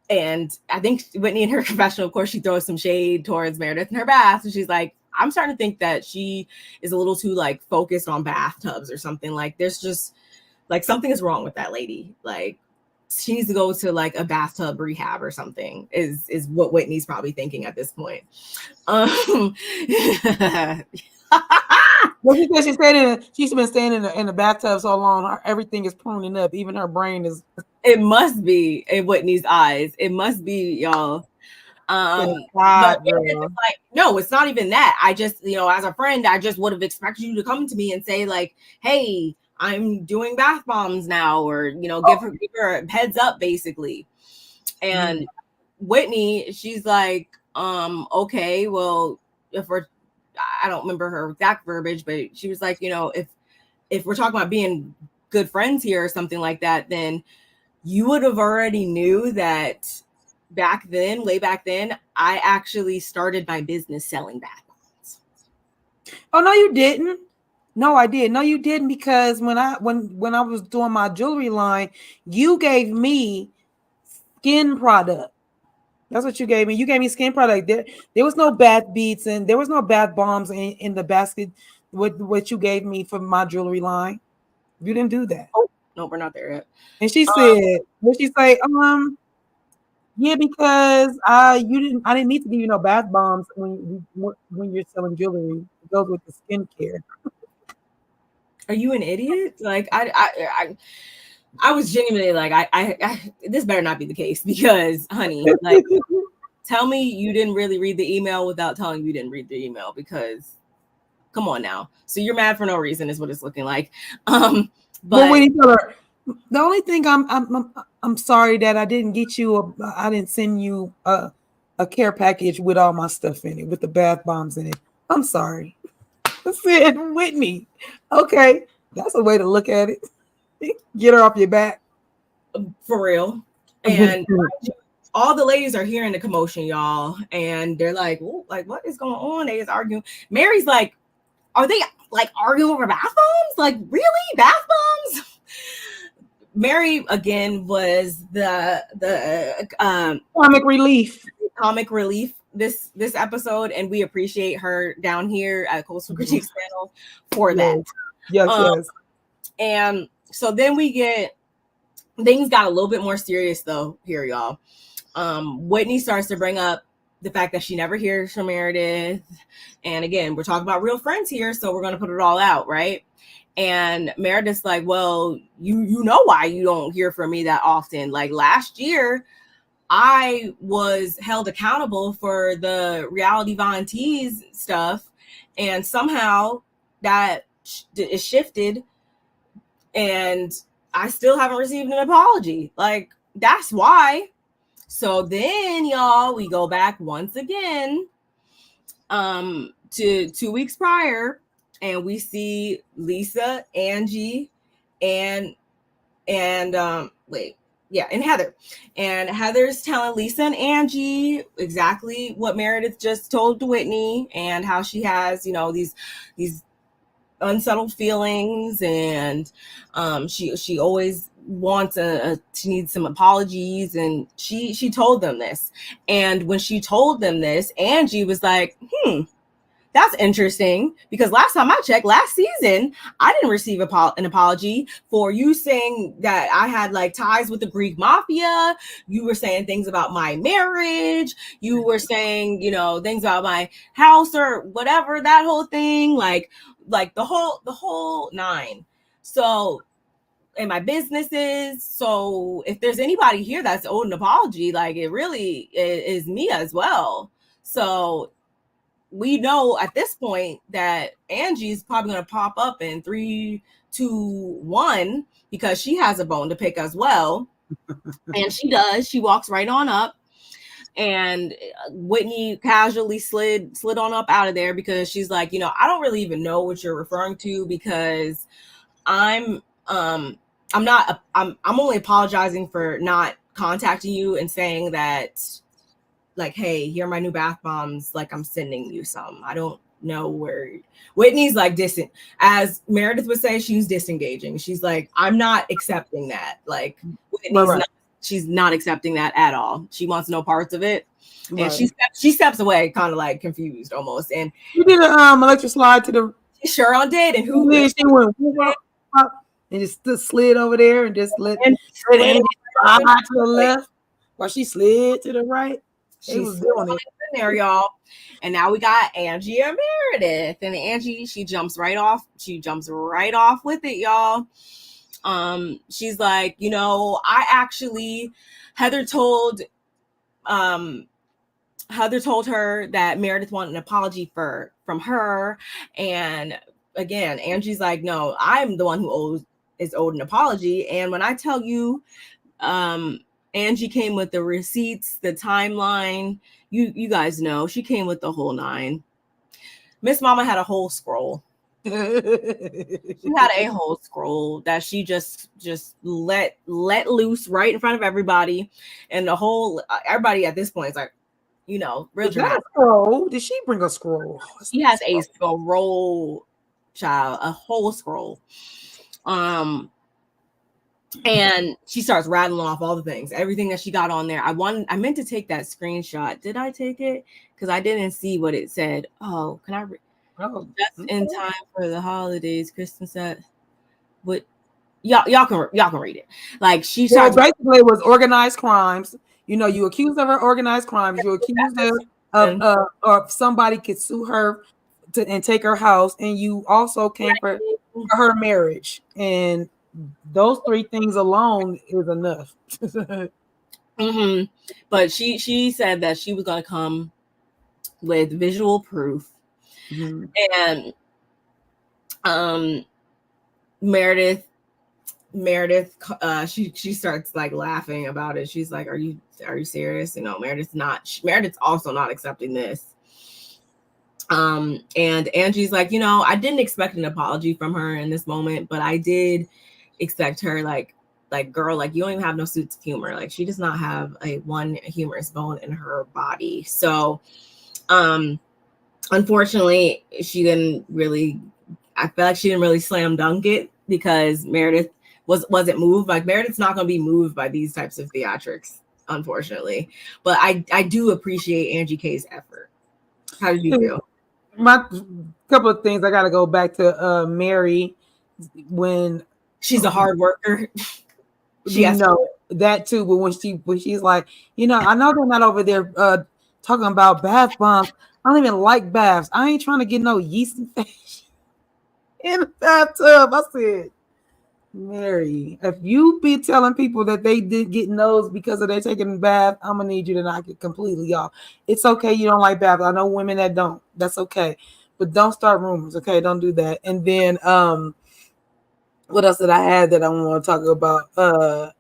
I think Whitney in her confessional, of course, she throws some shade towards Meredith in her bath. And she's like, I'm starting to think that she is a little too like focused on bathtubs or something. Like there's just like something is wrong with that lady. Like she needs to go to like a bathtub rehab or something is what Whitney's probably thinking at this point. Well, she said she's been staying in the bathtub so long, everything is pruning up. Even her brain is. It must be in Whitney's eyes. It must be, y'all. But it's like, no, it's not even that. I just, as a friend, I just would have expected you to come to me and say, like, hey, I'm doing bath bombs now, or give her a heads up, basically. And Whitney, she's like, okay, well, I don't remember her exact verbiage, but she was like, if we're talking about being good friends here or something like that, then you would have already knew that way back then, I actually started my business selling bath bombs. Oh, no, you didn't. No, I did. No, you didn't, because when I was doing my jewelry line, you gave me skin product. That's what you gave me. You gave me skin product. There was no bath beads and there was no bath bombs in the basket with what you gave me for my jewelry line. You didn't do that. Oh, no, we're not there yet. And she said, what she say? Yeah, because I didn't need to give you no bath bombs when you're selling jewelry. It goes with the skincare. Are you an idiot? Like I was genuinely like, I this better not be the case, because, honey, like, tell me you didn't really read the email without telling me you didn't read the email, because come on now. So you're mad for no reason is what it's looking like. But the only thing I'm sorry that I didn't get you I didn't send you a care package with all my stuff in it, with the bath bombs in it. I'm sorry. I said, Whitney. Okay, that's a way to look at it. Get her off your back. For real. And all the ladies are hearing the commotion, y'all, and they're like, "Ooh, like what is going on?" They is arguing. Mary's like, "Are they like arguing over bath bombs? Like really, bath bombs?" Mary again was the comic relief this episode, and we appreciate her down here at Coastal Critiques panel for that. Yes. And so then we get things got a little bit more serious though here, y'all. Whitney starts to bring up the fact that she never hears from Meredith, and again, we're talking about real friends here, so we're gonna put it all out, right? And Meredith's like, well, you know why you don't hear from me that often. Like last year, I was held accountable for the reality Von Tease stuff, and somehow that is shifted, and I still haven't received an apology. Like that's why. So then, y'all, we go back once again to 2 weeks prior, and we see Lisa, Angie, and Heather. And Heather's telling Lisa and Angie exactly what Meredith just told Whitney, and how she has, these unsettled feelings, and she always wants she needs some apologies, and she told them this. And when she told them this, Angie was like, that's interesting, because last time I checked, last season, I didn't receive an apology for you saying that I had like ties with the Greek mafia. You were saying things about my marriage. You were saying, things about my house or whatever, that whole thing, like the whole nine. So, and my businesses. So if there's anybody here that's owed an apology, like it really is me as well. So we know at this point that Angie's probably going to pop up in 3, 2, 1 because she has a bone to pick as well. And she does. She walks right on up, and Whitney casually slid on up out of there because she's like, I don't really even know what you're referring to, because I'm only apologizing for not contacting you and saying that, like, hey, here are my new bath bombs, like I'm sending you some. I don't know where. Whitney's like distant, as Meredith would say, she's disengaging. She's like, I'm not accepting that. Like Whitney's she's not accepting that at all. She wants no parts of it. And she steps away, kind of like confused almost. And she did an electric slide to the. She sure did. And who did? She went up and just slid over there and just let Angie slide to the left while she slid to the right. She was doing it in there, y'all. And now we got Angie and Meredith, and Angie, she jumps right off with it, y'all. She's like, I actually, Heather told her that Meredith wanted an apology from her. And again, Angie's like, no, I'm the one who is owed an apology. And when I tell you, Angie came with the receipts, the timeline, you guys know, she came with the whole 9. Miss Mama had a whole scroll. She had a whole scroll that she just let loose right in front of everybody, and everybody at this point is like, real dramatic. Scroll? Did she bring a scroll? She has a scroll, child, a whole scroll. And she starts rattling off all the things, everything that she got on there. I meant to take that screenshot. Did I take it? Because I didn't see what it said. Oh, can I read? Oh, just in time for the holidays. Kristen said, "What? Y'all can read it." Like she starts. Basically, it was organized crimes. You accused of her organized crimes. You accused her of somebody could sue her and take her house, and you also came for her marriage. And those 3 things alone is enough. But she said that she was going to come with visual proof. And Meredith, she starts like laughing about it. She's like, are you serious? Meredith's also not accepting this. And Angie's like, I didn't expect an apology from her in this moment, but I did expect her, like, like, girl, like, you don't even have no sense of humor. Like, she does not have a one humorous bone in her body. So, unfortunately, she didn't really. I feel like she didn't really slam dunk it because Meredith wasn't moved. Like, Meredith's not going to be moved by these types of theatrics, unfortunately. But I do appreciate Angie K's effort. How did you feel? My couple of things, I got to go back to Mary when she's a hard worker. She has that too, but when she's like, I know they're not over there talking about bath bombs. I don't even like baths. I ain't trying to get no yeast infection in the bathtub. I said, Mary, if you be telling people that they did get those because of they taking a bath, I'm gonna need you to knock it completely off. It's okay you don't like baths. I know women that don't. That's okay, but don't start rumors. Okay, don't do that. And then what else did I have that I want to talk about?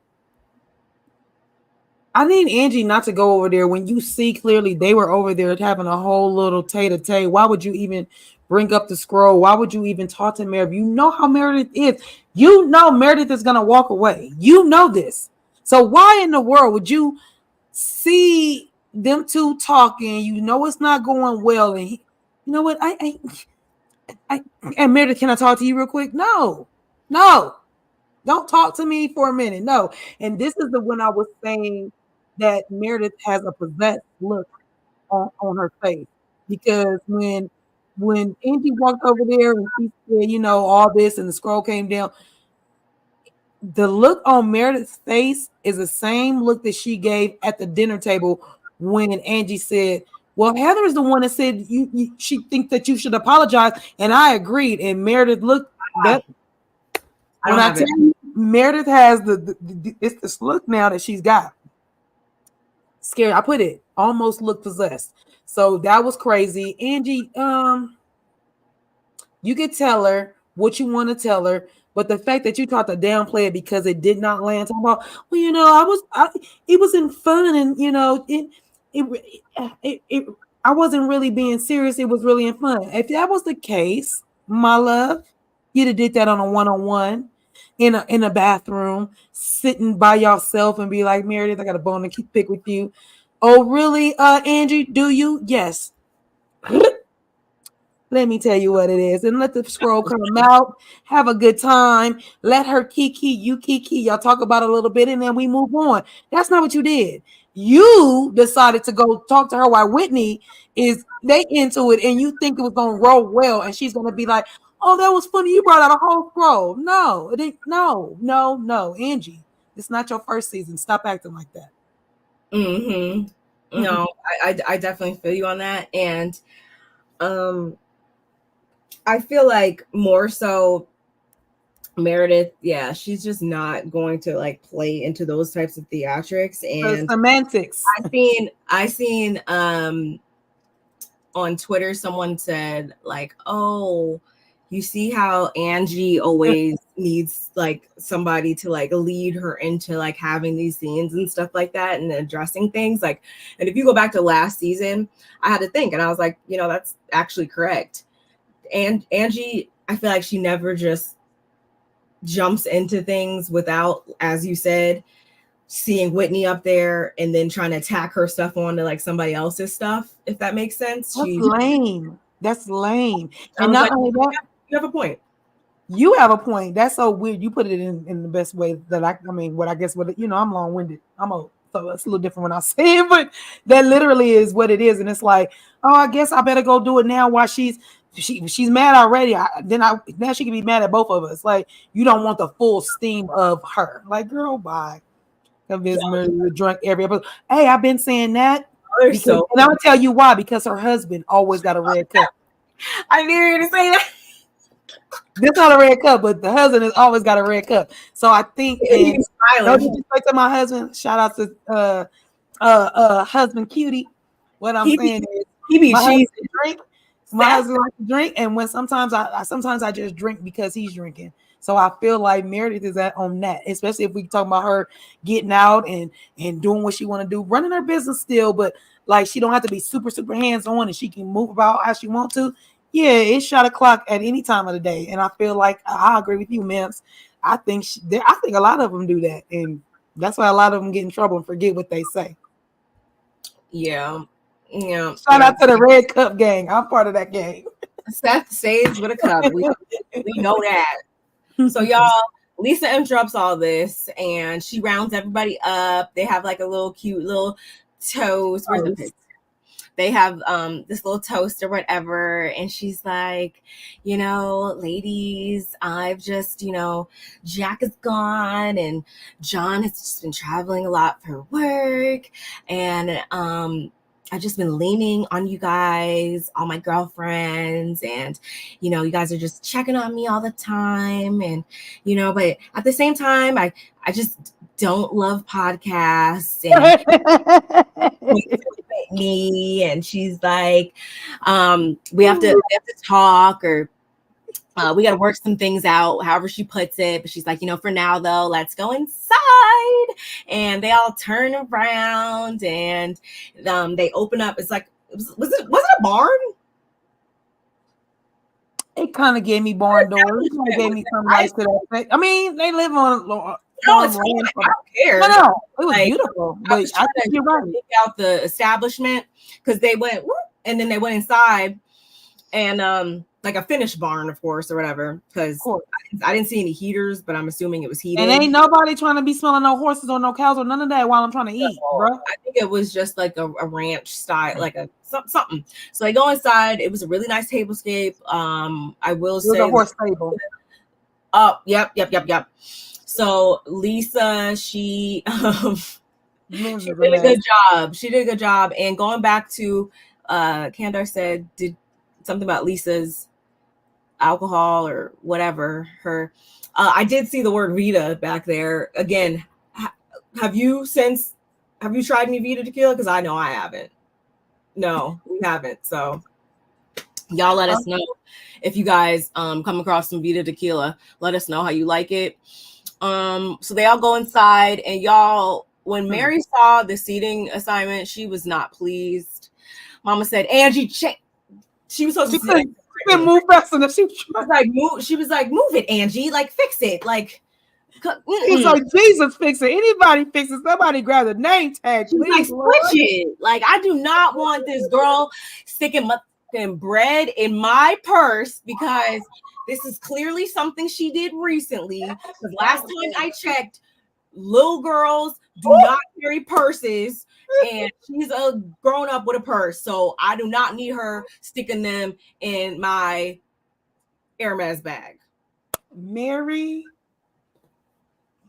I need Angie not to go over there when you see clearly they were over there having a whole little tete-a-tete. Why would you even bring up the scroll? Why would you even talk to Meredith? You know how Meredith is. You know Meredith is going to walk away. You know this. So why in the world would you see them two talking? You know it's not going well. And you know what? And Meredith, can I talk to you real quick? No. Don't talk to me for a minute. No. And this is the one I was saying that Meredith has a possessed look on her face. Because when Angie walked over there and she said, all this and the scroll came down, the look on Meredith's face is the same look that she gave at the dinner table when Angie said, well, Heather is the one that said she thinks that you should apologize. And I agreed. And Meredith looked that. When I tell you, Meredith has it's this look now that she's got. Scared. I put it almost look possessed. So that was crazy. Angie, you could tell her what you want to tell her, but the fact that you tried to downplay it because it did not land. Talking about, well, it was in fun, and I wasn't really being serious. It was really in fun. If that was the case, my love, you'd have did that on a one-on-one. In a bathroom, sitting by yourself and be like, Meredith, I got a bone to pick with you. Oh, really, Angie? Do you? Yes. Let me tell you what it is, and let the scroll come out. Have a good time. Let her kiki, you kiki. Y'all talk about it a little bit, and then we move on. That's not what you did. You decided to go talk to her while Whitney is they into it, and you think it was gonna roll well, and she's gonna be like, oh, that was funny. You brought out a whole scroll. No, it ain't. No, Angie. It's not your first season. Stop acting like that. Mm-hmm. No, I definitely feel you on that. And I feel like more so Meredith, yeah, she's just not going to like play into those types of theatrics. And semantics. I seen on Twitter someone said like, oh, you see how Angie always needs like somebody to like lead her into like having these scenes and stuff like that and addressing things like, and if you go back to last season, I had to think and I was like, that's actually correct. And Angie, I feel like she never just jumps into things without, as you said, seeing Whitney up there and then trying to tack her stuff onto like somebody else's stuff, if that makes sense. That's lame. And not only that, you have a point. You have a point. That's so weird. You put it in the best way that I'm long-winded. So it's a little different when I say it, but that literally is what it is. And it's like, oh, I guess I better go do it now while she's mad already. Now she can be mad at both of us. Like, you don't want the full steam of her. Like, girl, bye. Convince me to drink every episode. Hey, I've been saying that. And I'm gonna tell you why, because her husband always got a red cup. I knew you were gonna say that. This not a red cup, but the husband has always got a red cup. So I think, and no disrespect to my husband, shout out to husband cutie. What I'm saying is, my husband drink. My husband likes to drink, and when sometimes I just drink because he's drinking. So I feel like Meredith is on that, especially if we talk about her getting out and doing what she want to do, running her business still, but like she don't have to be super, super hands-on and she can move about how she wants to. Yeah, it's shot o'clock at any time of the day, and I feel like I agree with you, Mims. I think a lot of them do that, and that's why a lot of them get in trouble and forget what they say. Yeah. Yeah. Shout out to the Red Cup gang. I'm part of that gang. Seth saves with a cup. We know that. So y'all, Lisa interrupts all this and she rounds everybody up. They have like a little cute little toast. Where's the picture? They have this little toast or whatever, and she's like, ladies, I've just, Jack is gone and John has just been traveling a lot for work, and I've just been leaning on you guys, all my girlfriends, and you guys are just checking on me all the time, and but at the same time, I just don't love podcasts, and me, and she's like, we have to talk, or we got to work some things out, however she puts it. But she's like, for now though, let's go inside. And they all turn around and they open up. It's like, was it a barn? It kind of gave me barn doors. It kind of gave me some lights to that thing. I mean, they live on. No, it's fine. I don't care. No, it was beautiful. But I think you're right. Pick out the establishment because they went, whoop, and then they went inside, and like a finished barn, of course, or whatever. Because I didn't see any heaters, but I'm assuming it was heated. And ain't nobody trying to be smelling no horses or no cows or none of that while I'm trying to eat, bro. I think it was just like a ranch style, like a something. So they go inside. It was a really nice tablescape. I will say, it was a horse stable. Oh, yep. So Lisa, she did a good job. She did a good job. And going back to Kandar said did something about Lisa's alcohol or whatever. I did see the word Vita back there. Again, have you tried any Vita tequila? Because I know I haven't. No, we haven't. So y'all let us know if you guys come across some Vita tequila. Let us know how you like it. So they all go inside, and y'all, when Mary saw the seating assignment, she was not pleased. Mama said, Angie, she was supposed to say, move fast enough. She was like, move it, Angie, like fix it, like. He's like, Jesus, fix it. Anybody fix it. Somebody grab the name tag. She's like, switch it. Like, I do not want this girl sticking bread in my purse, because this is clearly something she did recently. Because last time I checked, little girls do not carry purses, and she's a grown up with a purse. So I do not need her sticking them in my Hermes bag. Mary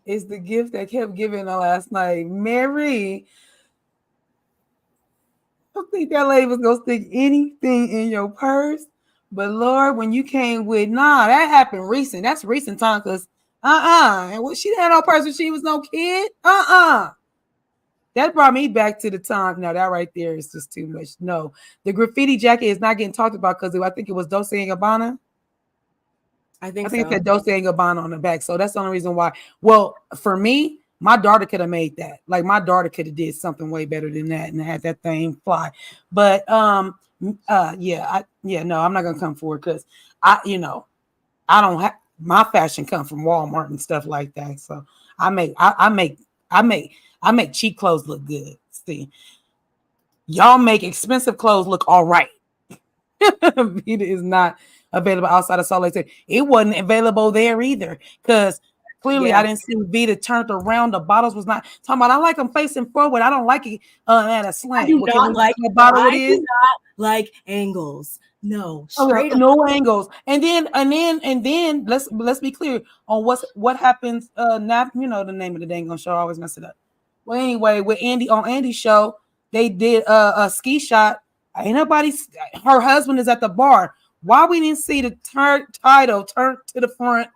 is the gift that kept giving her last night. Mary, I don't think that lady was gonna stick anything in your purse. But Lord, when you came with, that happened recent. That's recent time, because and what, she didn't have no purse when she was no kid. That brought me back to the time. Now that right there is just too much. No, the graffiti jacket is not getting talked about because I think it was Dolce & Gabbana. I think it said Dolce & Gabbana on the back. So that's the only reason why. Well, for me, my daughter could have made that. Like, my daughter could have did something way better than that and had that thing fly. But no, I'm not gonna come forward because I don't have my fashion come from Walmart and stuff like that. So I make cheap clothes look good. See, y'all make expensive clothes look all right. Vita is not available outside of Salt Lake City. It wasn't available there either, because clearly I didn't see Vita turned around. The bottles was not talking about. I like them facing forward. I don't like it at a slant. I do not like the bottle. I do not like angles. No, straight up. No angles. And then let's be clear on what happens. Now you know the name of the dang on show. I always mess it up. Well, anyway, with Andy on Andy's show, they did a ski shot. Ain't nobody. Her husband is at the bar. Why we didn't see the title turned to the front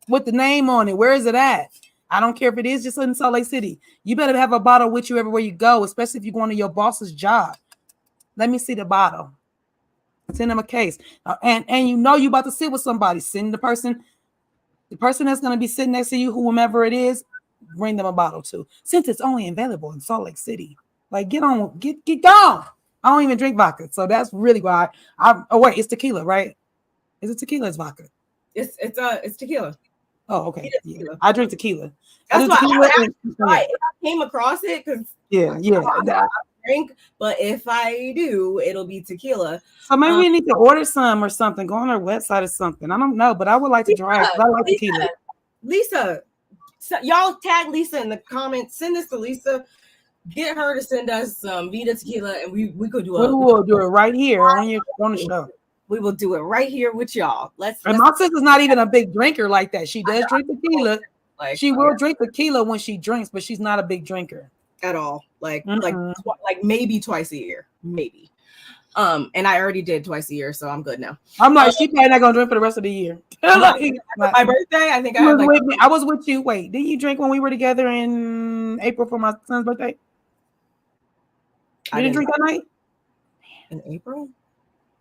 with the name on it? Where is it at? I don't care if it is just in Salt Lake City. You better have a bottle with you everywhere you go, especially if you're going to your boss's job. Let me see the bottle. Send them a case. And you about to sit with somebody. Send the person that's going to be sitting next to you, whomever it is, bring them a bottle too. Since it's only available in Salt Lake City. Like, get gone. I don't even drink vodka, so that's really why. Oh wait, it's tequila, right? Is it tequila? It's vodka. It's tequila. Oh, okay. Yeah. Tequila. I drink tequila. That's why I would have to try yeah. it if I came across it because Yeah. I drink, but if I do, it'll be tequila. So maybe we need to order some or something. Go on our website or something. I don't know, but I would like to try it. I like tequila. Lisa, so y'all tag Lisa in the comments. Send this to Lisa. Get her to send us some Vita tequila, and we could do We will do it right here on the show. We will do it right here with y'all. And my sister's not even a big drinker like that. She does drink tequila. Like, she will drink tequila when she drinks, but she's not a big drinker at all. Like maybe twice a year, maybe. And I already did twice a year, so I'm good now. I'm like, she probably not gonna drink for the rest of the year. My birthday, I think I was with you. Wait, didn't you drink when we were together in April for my son's birthday? You didn't drink that night? In April?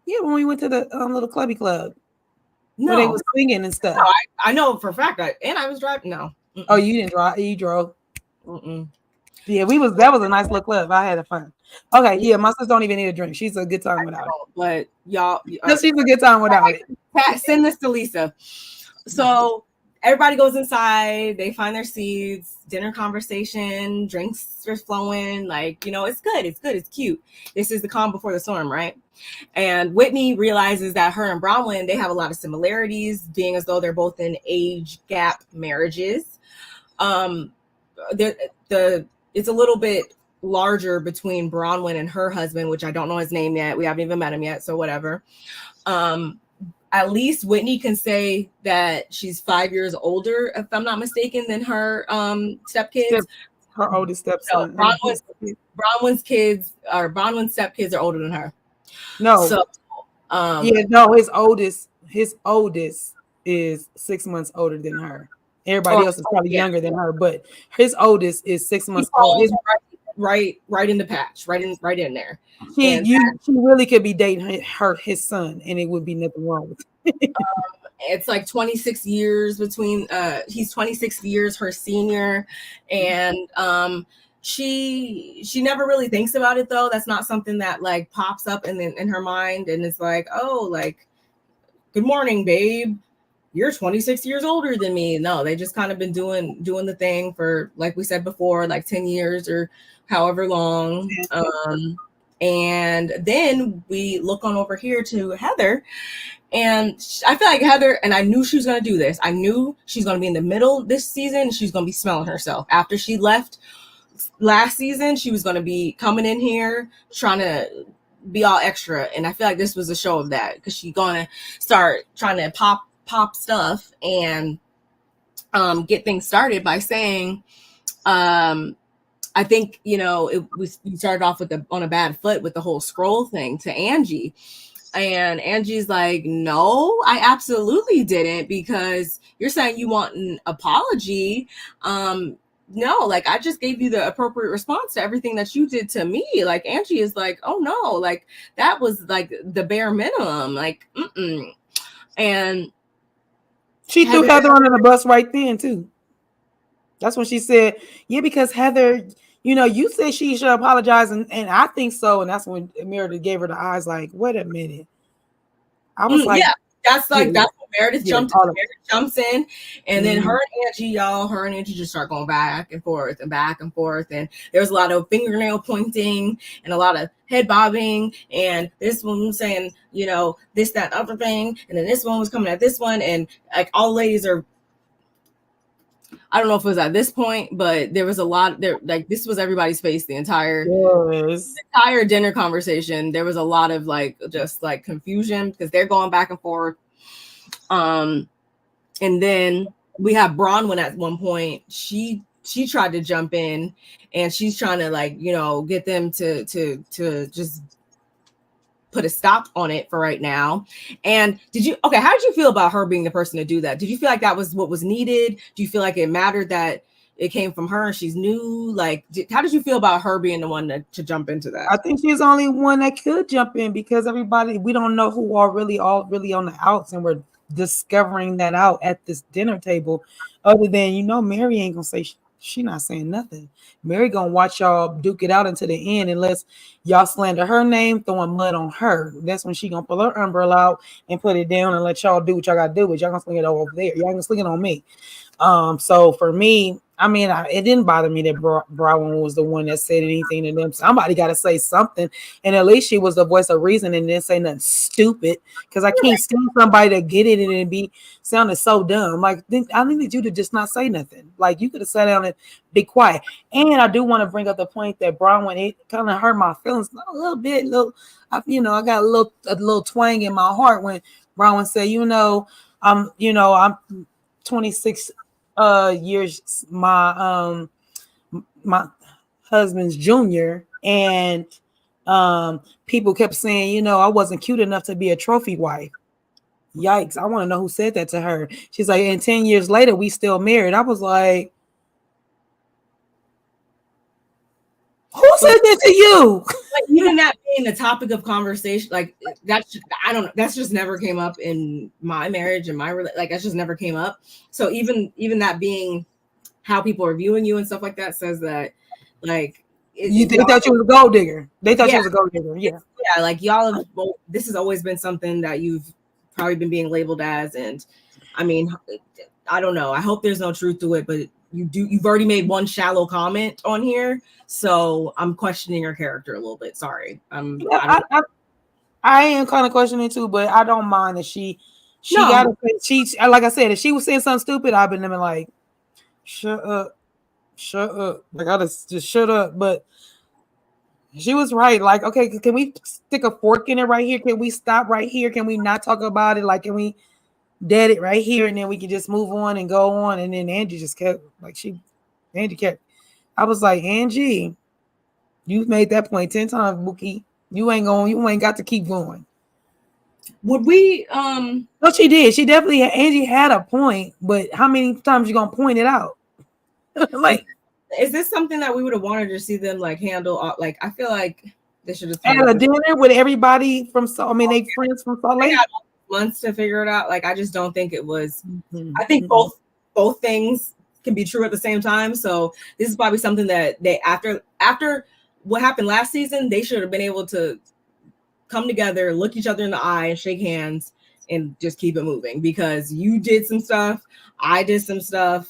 Yeah, when we went to the little clubby club. No, where they was singing and stuff. No, I know for a fact. I was driving. No. Mm-mm. Oh, you didn't drive. You drove. Mm-mm. Yeah, that was a nice little club. I had fun. Okay, yeah, my sister don't even need a drink. She's a good time without it. But y'all, she's a good time without it. Send this to Lisa. So everybody goes inside. They find their seats. Dinner conversation. Drinks are flowing. Like, it's good. It's good. It's cute. This is the calm before the storm, right? And Whitney realizes that her and Bronwyn, they have a lot of similarities, being as though they're both in age gap marriages. It's a little bit larger between Bronwyn and her husband, which I don't know his name yet. We haven't even met him yet, so whatever. At least Whitney can say that she's 5 years older, if I'm not mistaken, than her stepkids. Her oldest stepson. No, Bronwyn's stepkids are older than her. No. So, his oldest is 6 months older than her. Everybody else is probably younger than her, but his oldest is 6 months old. Right in the patch, right in there. She really could be dating his son, and it would be nothing wrong with it. It's like 26 years between. He's 26 years her senior, and she never really thinks about it though. That's not something that like pops up in her mind, and it's like, oh, like, good morning, babe. You're 26 years older than me. No, they just kind of been doing the thing for, like we said before, like 10 years or however long. And then we look on over here to Heather, and I feel like Heather, and I knew she was going to do this. I knew she's going to be in the middle this season. She's going to be smelling herself. After she left last season, she was going to be coming in here trying to be all extra. And I feel like this was a show of that, because she's going to start trying to pop stuff and get things started by saying, I think, we started off on a bad foot with the whole scroll thing to Angie. And Angie's like, no, I absolutely didn't, because you're saying you want an apology. No, like, I just gave you the appropriate response to everything that you did to me. Like, Angie is like, oh no, like, that was like the bare minimum. Like, and she threw Heather under the bus right then too. That's when she said, yeah, because Heather, you said she should apologize, and I think so. And that's when Meredith gave her the eyes like, wait a minute. I was like, yeah, that's when Meredith jumps in, and then her and Angie just start going back and forth. And there's a lot of fingernail pointing and a lot of head bobbing. And this one was saying, this, that, other thing. And then this one was coming at this one. And like, all ladies are, I don't know if it was at this point, but there was a lot there. Like, this was everybody's face the entire dinner conversation. There was a lot of just confusion, because they're going back and forth. And then we have Bronwyn at one point. She tried to jump in, and she's trying to get them to just put a stop on it for right now. And how did you feel about her being the person to do that? Did you feel like that was what was needed? Do you feel like it mattered that it came from her and she's new? Like, how did you feel about her being the one to jump into that? I think she's the only one that could jump in, because we don't know who are really on the outs, and we're discovering that out at this dinner table. Other than, Mary ain't gonna say She not saying nothing. Mary gonna watch y'all duke it out until the end unless y'all slander her name, throwing mud on her. That's when she gonna pull her umbrella out and put it down and let y'all do what y'all gotta do. But y'all gonna sling it over there. Y'all gonna sling it on me. So for me, I mean, it didn't bother me that Brown was the one that said anything to them. Somebody got to say something, and at least she was the voice of reason and didn't say nothing stupid. Because I can't stand somebody to get it and be sounding so dumb. Like I needed you to just not say nothing. Like you could have sat down and be quiet. And I do want to bring up the point that Brown, when it kind of hurt my feelings a little bit. I got a little twang in my heart when Brown said, I'm 26 years my husband's junior, and people kept saying, I wasn't cute enough to be a trophy wife. Yikes. I want to know who said that to her. She's like, and 10 years later we still married. I was like, who said that to you? Like, even that being the topic of conversation, like that's just never came up in my marriage and like that just never came up. So even that being how people are viewing you and stuff like that says that, like, they thought you was a gold digger. They thought you was a gold digger. Yeah, like y'all have. Well, this has always been something that you've probably been being labeled as, and I mean, I don't know. I hope there's no truth to it, but you've already made one shallow comment on here, so I'm questioning your character a little bit. Sorry. I am kind of questioning too, but I don't mind that she gotta say, like I said, if she was saying something stupid, I've been like, shut up. Like I just shut up. But she was right. Like, okay, can we stick a fork in it right here? Can we stop right here? Can we not talk about it? Like, can we dead it right here, and then we can just move on and go on? And then Angie just kept Angie kept. I was like, Angie, you've made that point 10 times, Bookie. You ain't got to keep going. Would we No, she did. She definitely Angie had a point, but how many times you gonna point it out? Like, is this something that we would have wanted to see them like handle? Like, I feel like they should have at a dinner with everybody from they friends from Salt Lake. Months to figure it out. Like, I just don't think it was. I think both things can be true at the same time. So this is probably something that they after what happened last season, they should have been able to come together, look each other in the eye, and shake hands, and just keep it moving. Because you did some stuff, I did some stuff.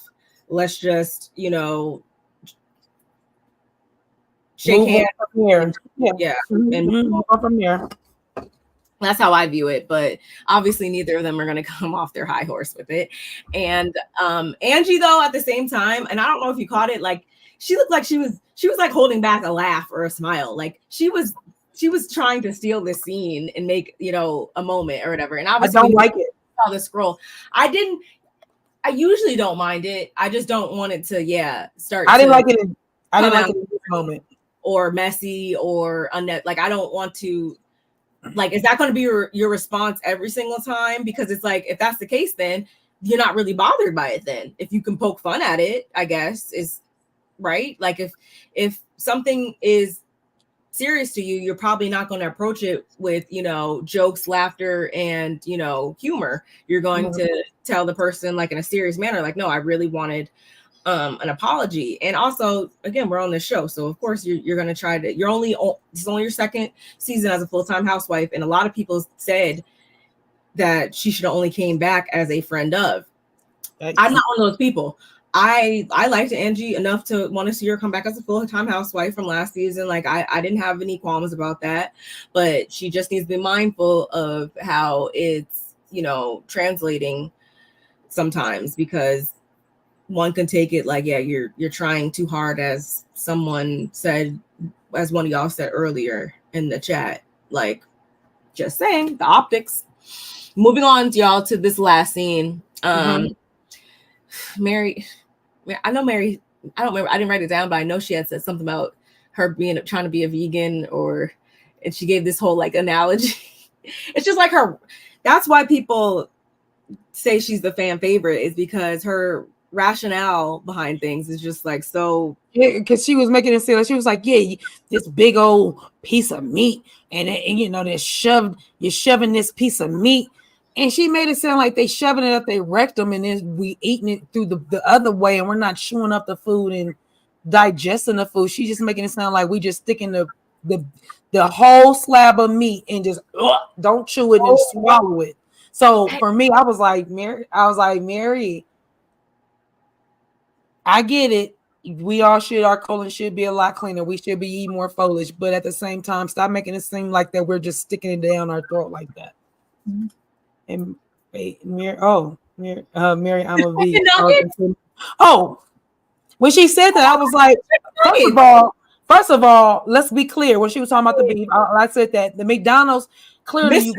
Let's just, shake hands. From here. Yeah. And move on from here. That's how I view it, but obviously neither of them are going to come off their high horse with it. And Angie, though, at the same time, and I don't know if you caught it, like she looked like she was like holding back a laugh or a smile, like she was trying to steal this scene and make a moment or whatever. And obviously, I don't like it. Saw the scroll. I usually don't mind it. I just don't want it to start. I didn't like it. I didn't like it in this moment. Or messy or unnet. Like I don't want to. Like, is that going to be your response every single time? Because it's like, if that's the case, then you're not really bothered by it. Then if you can poke fun at it, I guess is right. Like if something is serious to you, you're probably not going to approach it with jokes, laughter, and humor. You're going to tell the person like in a serious manner, like, no, I really wanted an apology. And also, again, we're on this show, so of course you're going to try to. This is only your second season as a full-time housewife, and a lot of people said that she should have only came back as a friend of. I'm not one of those people. I liked Angie enough to want to see her come back as a full-time housewife from last season. Like I didn't have any qualms about that, but she just needs to be mindful of how it's translating sometimes, because one can take it like, you're trying too hard, as someone said, as one of y'all said earlier in the chat. Like, just saying, the optics. Moving on, y'all, to this last scene. Mary, I know Mary, I don't remember, I didn't write it down, but I know she had said something about her trying to be a vegan, and she gave this whole like analogy. It's just like her. That's why people say she's the fan favorite, is because her rationale behind things is just like so. Yeah, because she was making it seem, she was like, this big old piece of meat, and you're shoving this piece of meat And she made it sound like they shoving it up their rectum and then we eating it through the other way and we're not chewing up the food and digesting the food. She's just making it sound like we just sticking the whole slab of meat and just don't chew it and swallow it. So for me, I was like, Mary, I get it. We all should, our colon should be a lot cleaner. We should be eating more foliage, but at the same time, stop making it seem like that we're just sticking it down our throat like that. Mm-hmm. And Mary, Mary, I'm a V. When she said that, I was like, first of all, let's be clear. When she was talking about the beef, I said that the McDonald's clearly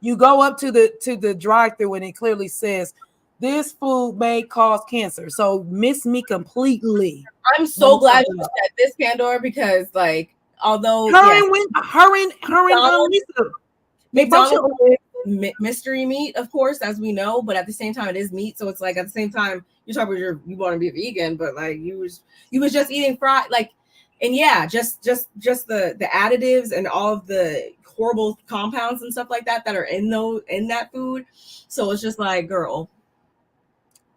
you go up to the drive-thru and it clearly says this food may cause cancer. So miss me completely. I'm so glad you said this, Pandora, because like although her and Lisa, McDonald's mystery meat, of course, as we know, but at the same time it is meat, so it's like at the same time you're talking about you want to be vegan, but like you was just eating fried, like, and yeah, just the additives and all of the horrible compounds and stuff like that are in that food. So it's just like, girl,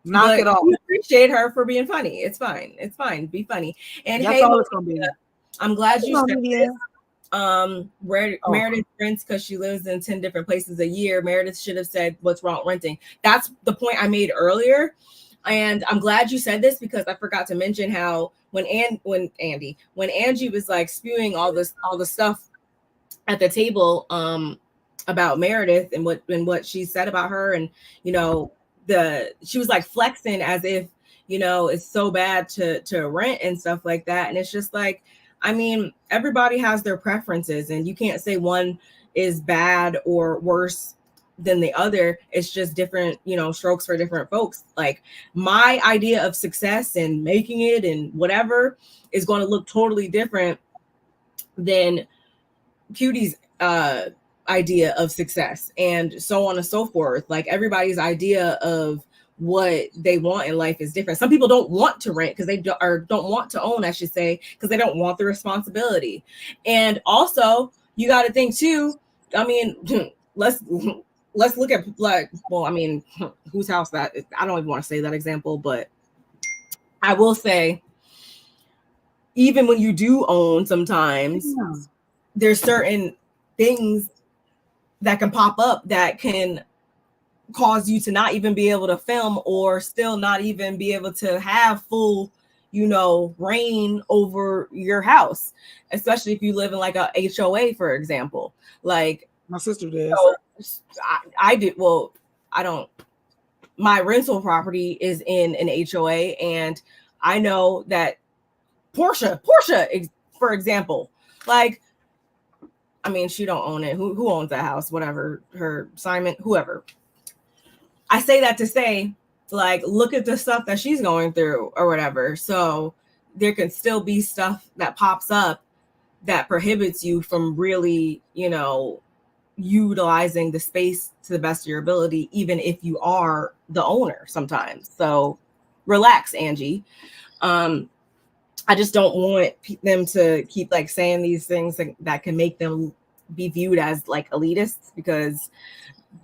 knock it off. We appreciate her for being funny. It's fine, be funny. And that's all it's gonna be. I'm glad you said this. Meredith rents because she lives in 10 different places a year. Meredith should have said what's wrong with renting. That's the point I made earlier, and I'm glad you said this because I forgot to mention how when Angie was like spewing all the stuff at the table about Meredith and what she said about her, and she was like flexing as if it's so bad to rent and stuff like that, and it's just like, I mean, everybody has their preferences and you can't say one is bad or worse than the other. It's just different, strokes for different folks. Like my idea of success and making it and whatever is going to look totally different than Cutie's idea of success and so on and so forth. Like everybody's idea of what they want in life is different. Some people don't want to rent because they don't want to own, I should say, because they don't want the responsibility. And also, you got to think too. I mean, let's look at whose house that is. I don't even want to say that example, but I will say, even when you do own, sometimes there's certain things that can pop up that can cause you to not even be able to film or still not even be able to have full, reign over your house, especially if you live in like a HOA, for example. Like my sister did. I did. Well, I don't. My rental property is in an HOA, and I know that Portia, for example, like, I mean, she don't own it. Who owns that house? Whatever, her Simon, whoever. I say that to say, like, look at the stuff that she's going through or whatever. So there can still be stuff that pops up that prohibits you from really, utilizing the space to the best of your ability, even if you are the owner sometimes. So relax, Angie. I just don't want them to keep like saying these things that can make them be viewed as like elitists, because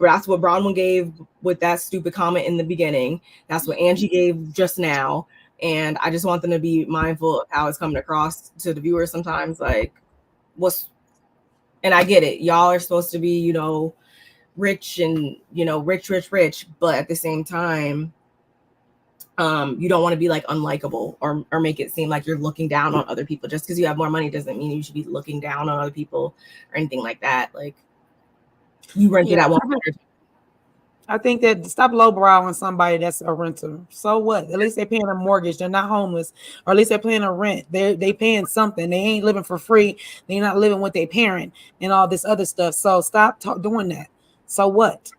that's what Bronwyn gave with that stupid comment in the beginning. That's what Angie gave just now. And I just want them to be mindful of how it's coming across to the viewers sometimes. Like, and I get it. Y'all are supposed to be, rich and, rich. But at the same time, you don't want to be like unlikable or make it seem like you're looking down on other people. Just because you have more money doesn't mean you should be looking down on other people or anything like that. Like, you rented out 100. I think that stop lowbrowing somebody that's a renter. So what? At least they're paying a mortgage. They're not homeless, or at least they're paying a rent. They paying something. They ain't living for free. They're not living with their parent and all this other stuff. So stop doing that. So what?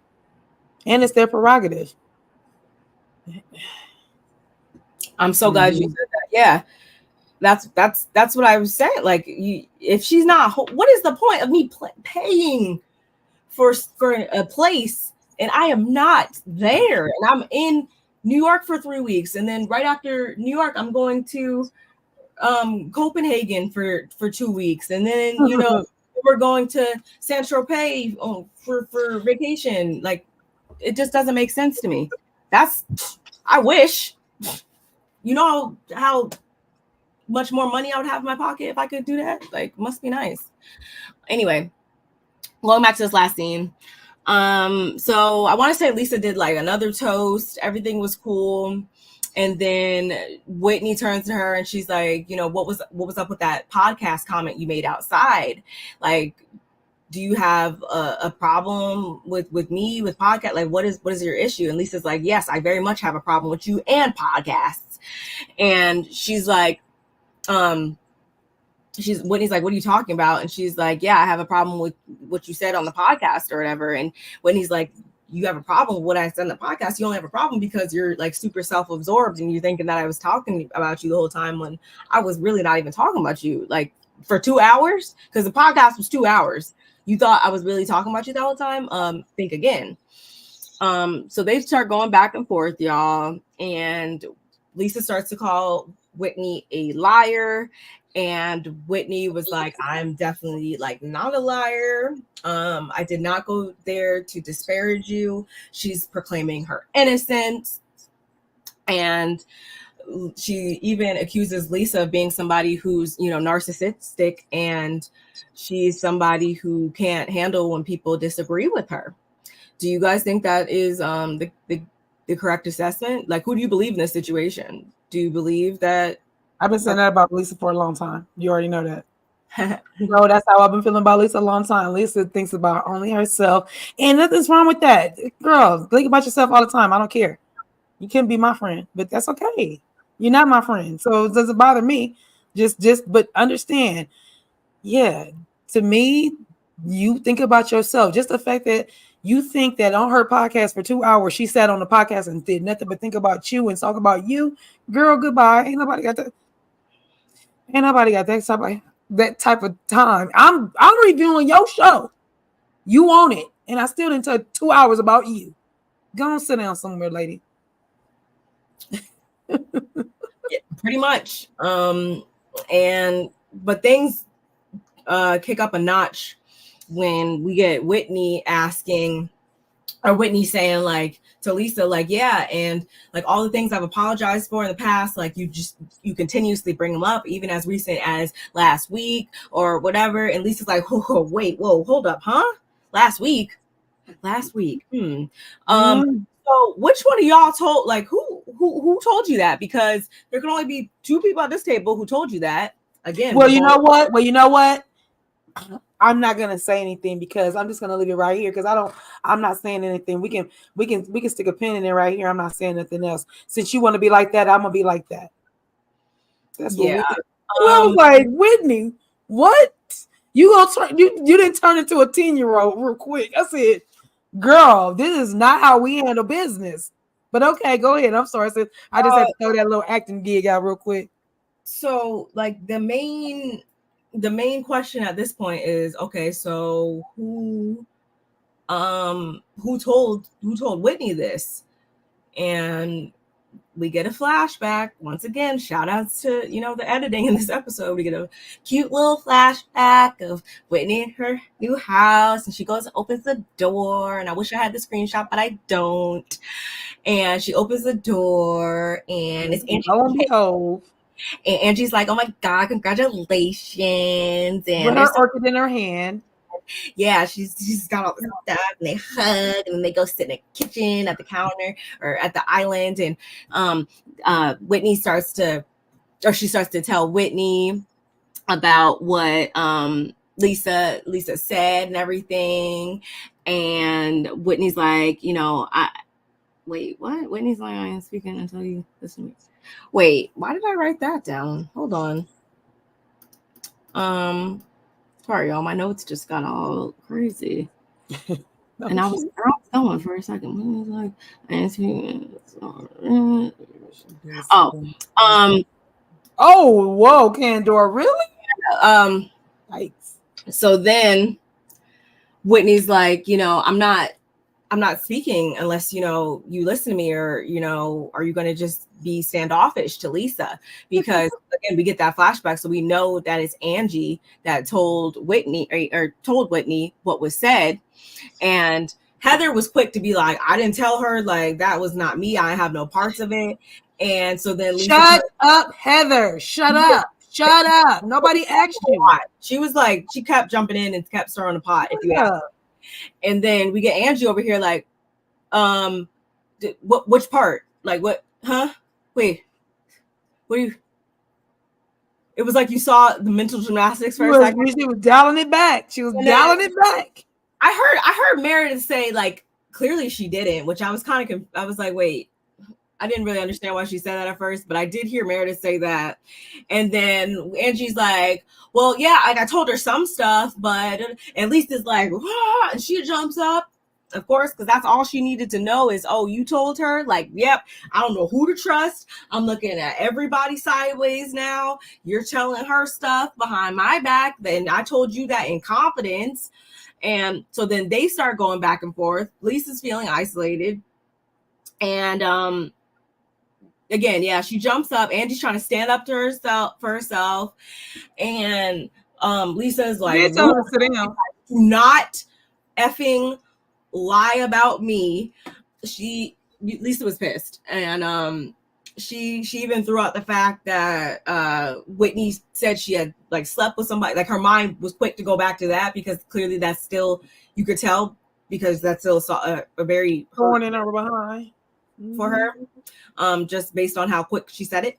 And it's their prerogative. I'm so glad you said that. Yeah, that's what I was saying. Like, if she's not, what is the point of me paying for a place and I am not there, and I'm in New York for 3 weeks, and then right after New York I'm going to Copenhagen for 2 weeks, and then we're going to Saint Tropez for vacation. Like, it just doesn't make sense to me. I wish, you know how much more money I would have in my pocket if I could do that. Like, must be nice. Anyway, going back to this last scene. So I want to say Lisa did like another toast. Everything was cool. And then Whitney turns to her and she's like, you know, what was up with that podcast comment you made outside? Like, do you have a problem with me with podcast? Like, what is your issue? And Lisa's like, yes, I very much have a problem with you and podcasts. And she's like, Whitney's like, what are you talking about? And she's like, yeah, I have a problem with what you said on the podcast or whatever. And Whitney's like, you have a problem with what I said in the podcast. You only have a problem because you're like super self-absorbed and you're thinking that I was talking about you the whole time when I was really not even talking about you, like for 2 hours, because the podcast was 2 hours. You thought I was really talking about you the whole time? Think again. So they start going back and forth, y'all. And Lisa starts to call Whitney a liar. And Whitney was like, I'm definitely like not a liar. I did not go there to disparage you. She's proclaiming her innocence. And she even accuses Lisa of being somebody who's, you know, narcissistic, and she's somebody who can't handle when people disagree with her. Do you guys think that is the correct assessment? Like, who do you believe in this situation? Do you believe that? I've been saying that about Lisa for a long time. You already know that. No, that's how I've been feeling about Lisa a long time. Lisa thinks about only herself, and nothing's wrong with that. Girl, think about yourself all the time. I don't care. You can be my friend, but that's okay. You're not my friend, so it doesn't bother me. But understand, yeah, to me, you think about yourself. Just the fact that you think that on her podcast for 2 hours, she sat on the podcast and did nothing but think about you and talk about you. Girl, goodbye. Ain't nobody got that. Ain't nobody got that type of time. I'm reviewing your show. You own it. And I still didn't take 2 hours about you. Go and sit down somewhere, lady. Yeah, pretty much. But things kick up a notch when we get Whitney saying like to Lisa, like, yeah, and like all the things I've apologized for in the past, like you continuously bring them up, even as recent as last week or whatever. And Lisa's like, oh, wait, whoa, hold up, huh? Last week. So which one of y'all told, like, who told you that? Because there can only be two people at this table who told you that. Again. Well, you know what? I'm not gonna say anything because I'm just gonna leave it right here because I'm not saying anything. We can stick a pin in it right here. I'm not saying nothing else. Since you want to be like that, I'm gonna be like that. That's what we did. I was like, Whitney, what? You didn't turn into a 10-year-old real quick. I said, girl, this is not how we handle business. But okay, go ahead. I'm sorry. I just had to throw that little acting gig out real quick. So like the main question at this point is, okay, so who told Whitney this? And we get a flashback once again. Shout outs to, you know, the editing in this episode. We get a cute little flashback of Whitney in her new house, and she goes and opens the door. And I wish I had the screenshot, but I don't. And she opens the door, and it's Angie. And Angie's like, oh my God, congratulations. And with her orchid in her hand. Yeah, she's got all this stuff, and they hug, and they go sit in the kitchen at the counter or at the island. And Whitney starts to tell Whitney about what Lisa said and everything. And Whitney's like, you know, wait, what? Whitney's like, I am speaking until you listen to me. Wait, why did I write that down? Hold on. Sorry, y'all. My notes just got all crazy. And I was going for a second. Like, oh, whoa, Candor, really? So then Whitney's like, you know, I'm not I'm not speaking unless, you listen to me, or, are you going to just be standoffish to Lisa? Because again, we get that flashback. So we know that it's Angie that told Whitney, or told Whitney what was said. And Heather was quick to be like, I didn't tell her, like, that was not me. I have no parts of it. And so then Lisa, shut up, Heather. Shut up. Shut up. Nobody asked you. She was like, she kept jumping in and kept stirring the pot. If you ask. And then we get Angie over here like, which part? Like, what? Huh? Wait, what do you? It was like you saw the mental gymnastics for a second. She was dialing it back. She was dialing it back. I heard Meredith say, like, clearly she didn't, which I was kind of, I was like, wait, I didn't really understand why she said that at first, but I did hear Meredith say that. And then Angie's like, well, yeah, like I told her some stuff, but at least it's like, ah, and she jumps up, of course, because that's all she needed to know is, oh, you told her? Like, yep, I don't know who to trust. I'm looking at everybody sideways now. You're telling her stuff behind my back. Then I told you that in confidence. And so then they start going back and forth. Lisa's feeling isolated. And again, yeah, she jumps up. Angie's trying to stand up to herself. And Lisa's like, do not effing lie about me. Lisa was pissed. And she even threw out the fact that Whitney said she had like slept with somebody. Like her mind was quick to go back to that, because clearly that's still, you could tell, because that's still a very thorn in her behind for her, just based on how quick she said it.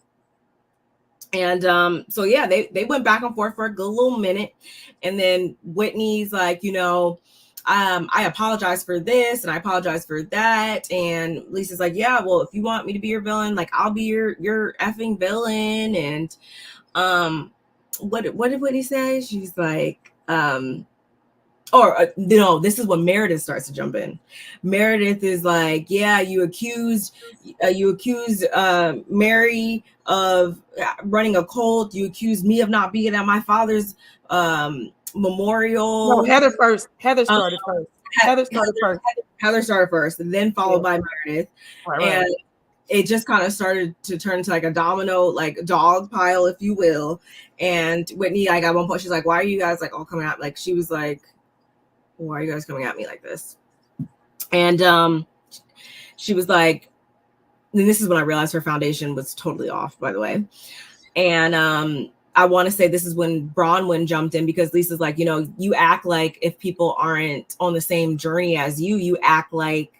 And so yeah, they went back and forth for a good little minute. And then Whitney's like, I apologize for this and I apologize for that. And Lisa's like, yeah, well, if you want me to be your villain, like I'll be your effing villain. And what did Whitney say? She's like, no, this is when Meredith starts to jump in. Meredith is like, yeah, you accused Mary of running a cult. You accused me of not being at my father's memorial. No, Heather first. Heather started first. Heather started first, and then followed by Meredith. Right. And it just kind of started to turn into like a domino, like dog pile, if you will. And Whitney, like at one point, she's like, why are you guys like all coming out? Like she was like, why are you guys coming at me like this? And she was like, and this is when I realized her foundation was totally off, by the way. And I want to say this is when Bronwyn jumped in, because Lisa's like, you act like if people aren't on the same journey as you act like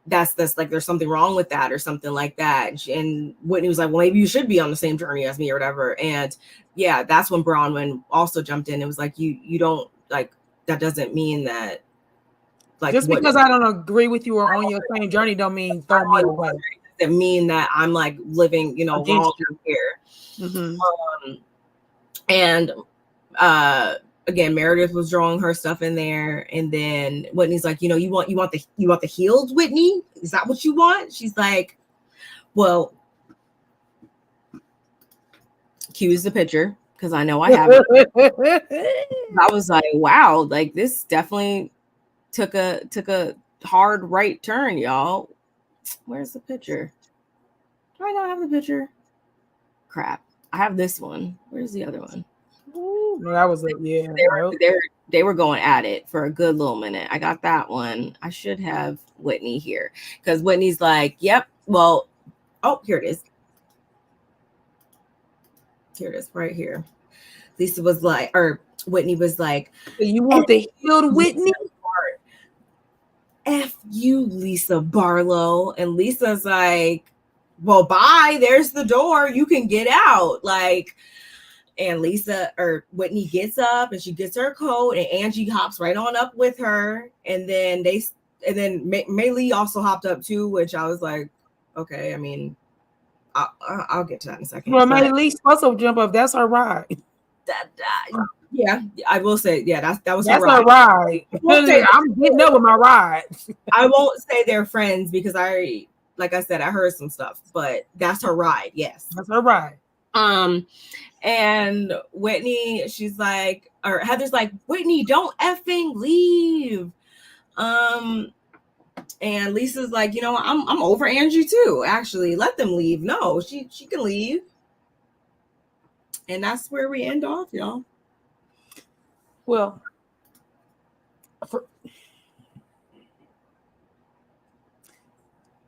that's like there's something wrong with that or something like that. And Whitney was like, well, maybe you should be on the same journey as me or whatever. And yeah, that's when Bronwyn also jumped in. It was like, you don't like, that doesn't mean that, like, just because I don't agree with you or on your same journey don't mean throw me away. Doesn't mean that I'm like living, wrong here. Mm-hmm. And again, Meredith was drawing her stuff in there, and then Whitney's like, you want the healed Whitney? Is that what you want? She's like, well, cue's the picture, because I know I have it. I was like, wow, like this definitely took a hard right turn, y'all. Where's the picture? Do I not have the picture? Crap. I have this one. Where's the other one? Ooh, that was it. Yeah. They were going at it for a good little minute. I got that one. I should have Whitney here, because Whitney's like, yep, well, oh, here it is. Here it is, right here. Lisa was like, or Whitney was like, you want the healed Whitney? F you, Lisa Barlow. And Lisa's like, well, bye. There's the door. You can get out. Like, and Whitney gets up and she gets her coat, and Angie hops right on up with her. And then Mei Lee also hopped up too, which I was like, okay, I mean, I'll get to that in a second. Well, Mei Lee's supposed to jump up. That's her ride. Yeah, I will say, yeah, that was that's her ride. I'm getting up with my ride. I won't say they're friends, because like I said, I heard some stuff, but that's her ride. Yes, that's her ride. And Whitney, she's like, or Heather's like, Whitney, don't effing leave. And Lisa's like, I'm over Angie too. Actually, let them leave. No, she can leave. And that's where we end off, y'all. Well,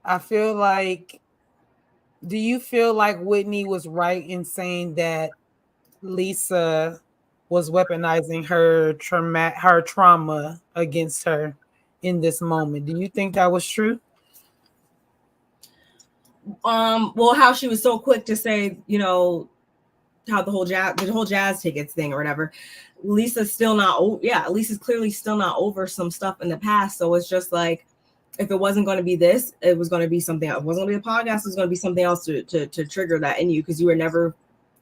I feel like, do you feel like Whitney was right in saying that Lisa was weaponizing her trauma against her in this moment? Do you think that was true? Well, how she was so quick to say, how the whole jazz tickets thing or whatever. Lisa's still not. Yeah, Lisa's clearly still not over some stuff in the past. So it's just like, if it wasn't going to be this, it was going to be something else. It wasn't going to be a podcast. It was going to be something else to trigger that in you, because you were never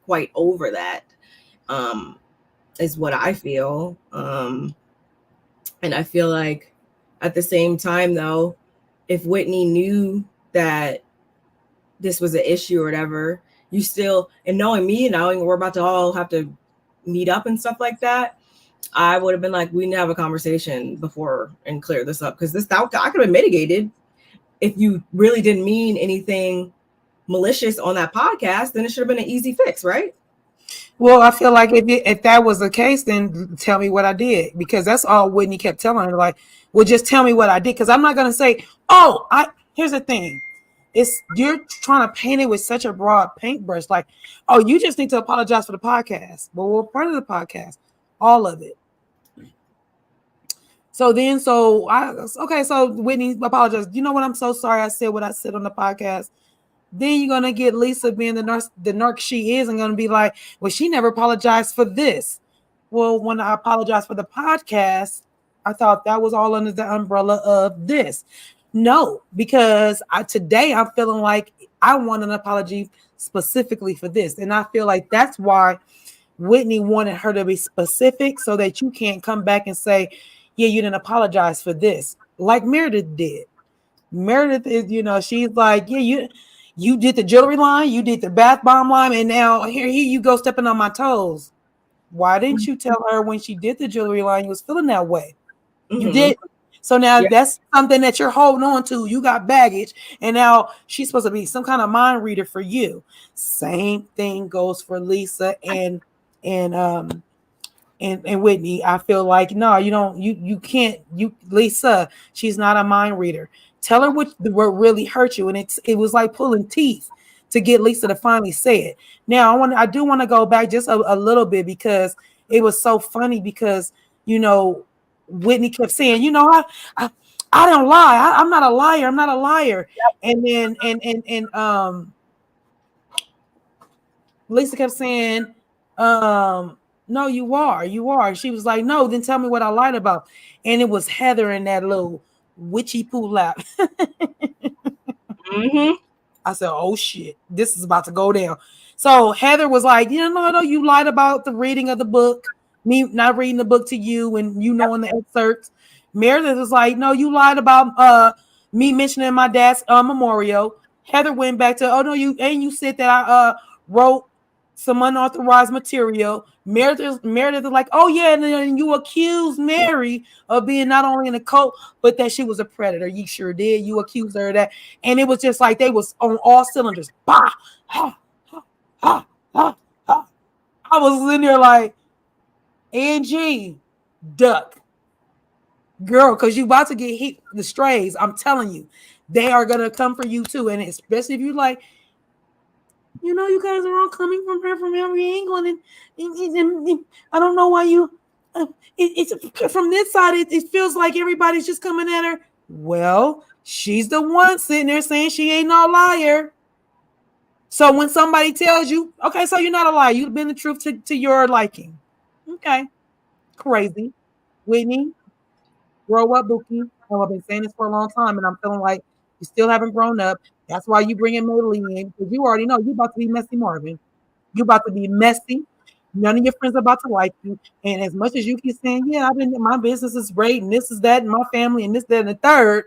quite over that. Is what I feel. And I feel like at the same time, though, if Whitney knew that this was an issue or whatever, you still, and knowing me, knowing we're about to all have to meet up and stuff like that, I would have been like, we need to have a conversation before and clear this up, because I could have mitigated. If you really didn't mean anything malicious on that podcast, then it should have been an easy fix, right? Well, I feel like if that was the case, then tell me what I did, because that's all Whitney kept telling her. Like, well, just tell me what I did, because I'm not gonna say, oh, here's the thing. You're trying to paint it with such a broad paintbrush, like, oh, you just need to apologize for the podcast. Well, we're part of the podcast, all of it. So Whitney apologized. You know what? I'm so sorry I said what I said on the podcast. Then you're gonna get Lisa being the narc she is, and gonna be like, well, she never apologized for this. Well, when I apologized for the podcast, I thought that was all under the umbrella of this. No, because today I'm feeling like I want an apology specifically for this. And I feel like that's why Whitney wanted her to be specific, so that you can't come back and say, yeah, you didn't apologize for this, like Meredith did. Meredith is, she's like, yeah, you did the jewelry line, you did the bath bomb line, and now here you go stepping on my toes. Why didn't you tell her when she did the jewelry line you was feeling that way? Mm-hmm. You did. So now that's something that you're holding on to. You got baggage, and now she's supposed to be some kind of mind reader for you. Same thing goes for Lisa and Whitney. I feel like, no, you can't. Lisa, she's not a mind reader. Tell her what really hurt you, and it was like pulling teeth to get Lisa to finally say it. Now I do want to go back just a little bit, because it was so funny, because Whitney kept saying, I don't lie. I'm not a liar. I'm not a liar. Yep. And then Lisa kept saying, no, you are. She was like, no, then tell me what I lied about. And it was Heather in that little witchy poo lap. Mm-hmm. I said, oh shit, this is about to go down. So Heather was like, no, you lied about the reading of the book, me not reading the book to you, and in the excerpts. Meredith was like, no, you lied about me mentioning my dad's memorial. Heather went back to, oh no, you said that I wrote some unauthorized material. Meredith is like, oh yeah, and then you accused Mary of being not only in a cult, but that she was a predator. You sure did. You accused her of that. And it was just like they was on all cylinders. Bah, ha, ha, ha, ha, ha. I was in there like, Angie, duck. Girl, because you about to get hit the strays. I'm telling you, they are going to come for you too. And especially if you like, you guys are all coming from every angle, and I don't know why you. It's from this side. It feels like everybody's just coming at her. Well, she's the one sitting there saying she ain't no liar. So when somebody tells you, okay, so you're not a liar, you've been the truth to your liking. Okay, crazy, Whitney, grow up, Bookie. I've been saying this for a long time, and I'm feeling like you still haven't grown up. That's why you bring in Maylene in, because you already know you're about to be messy, Marvin. You're about to be messy. None of your friends are about to like you. And as much as you keep saying, yeah, my business is great, and this is that, and my family, and this, that, and the third,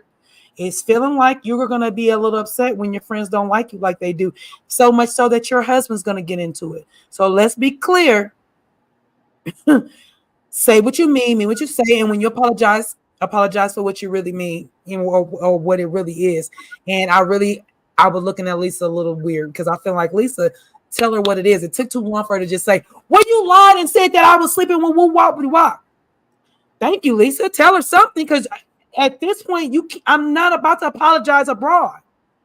it's feeling like you're going to be a little upset when your friends don't like you like they do. So much so that your husband's going to get into it. So let's be clear. Say what you mean what you say. And when you apologize Apologize for what you really mean, or what it really is. And I was looking at Lisa a little weird because I feel like Lisa, tell her what it is. It took too long for her to just say, well, you lied and said that I was sleeping with woo wop wop. Thank you, Lisa. Tell her something, because at this point, I'm not about to apologize abroad.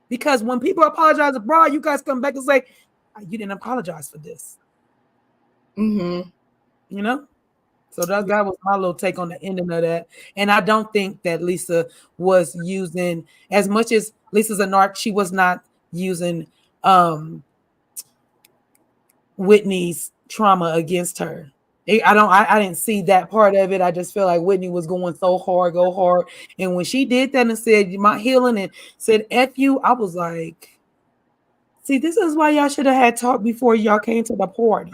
Because when people apologize abroad, you guys come back and say, you didn't apologize for this. Mm-hmm. You know? So that was my little take on the ending of that. And I don't think that Lisa was using, as much as Lisa's a narc, she was not using Whitney's trauma against her. I didn't see that part of it. I just feel like Whitney was going so hard, go hard. And when she did that and said my healing and said F you, I was like, see, this is why y'all should have had talk before y'all came to the party.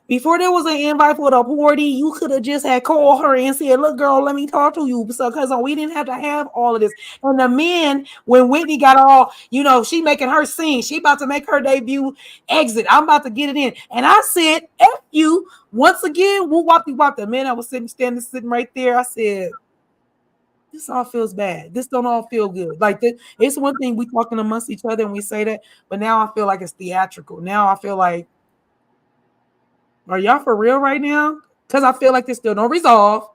Before there was an invite for the party, you could have just had called her and said, look, girl, let me talk to you. So, because we didn't have to have all of this. And the men, when Whitney got all, she making her scene. She about to make her debut exit. I'm about to get it in. And I said, F you. Once again, woo wop wop. The man I was sitting right there. I said, this all feels bad. This don't all feel good. Like, it's one thing we talking amongst each other and we say that, but now I feel like it's theatrical. Now I feel like, are y'all for real right now? Because I feel like there's still no resolve.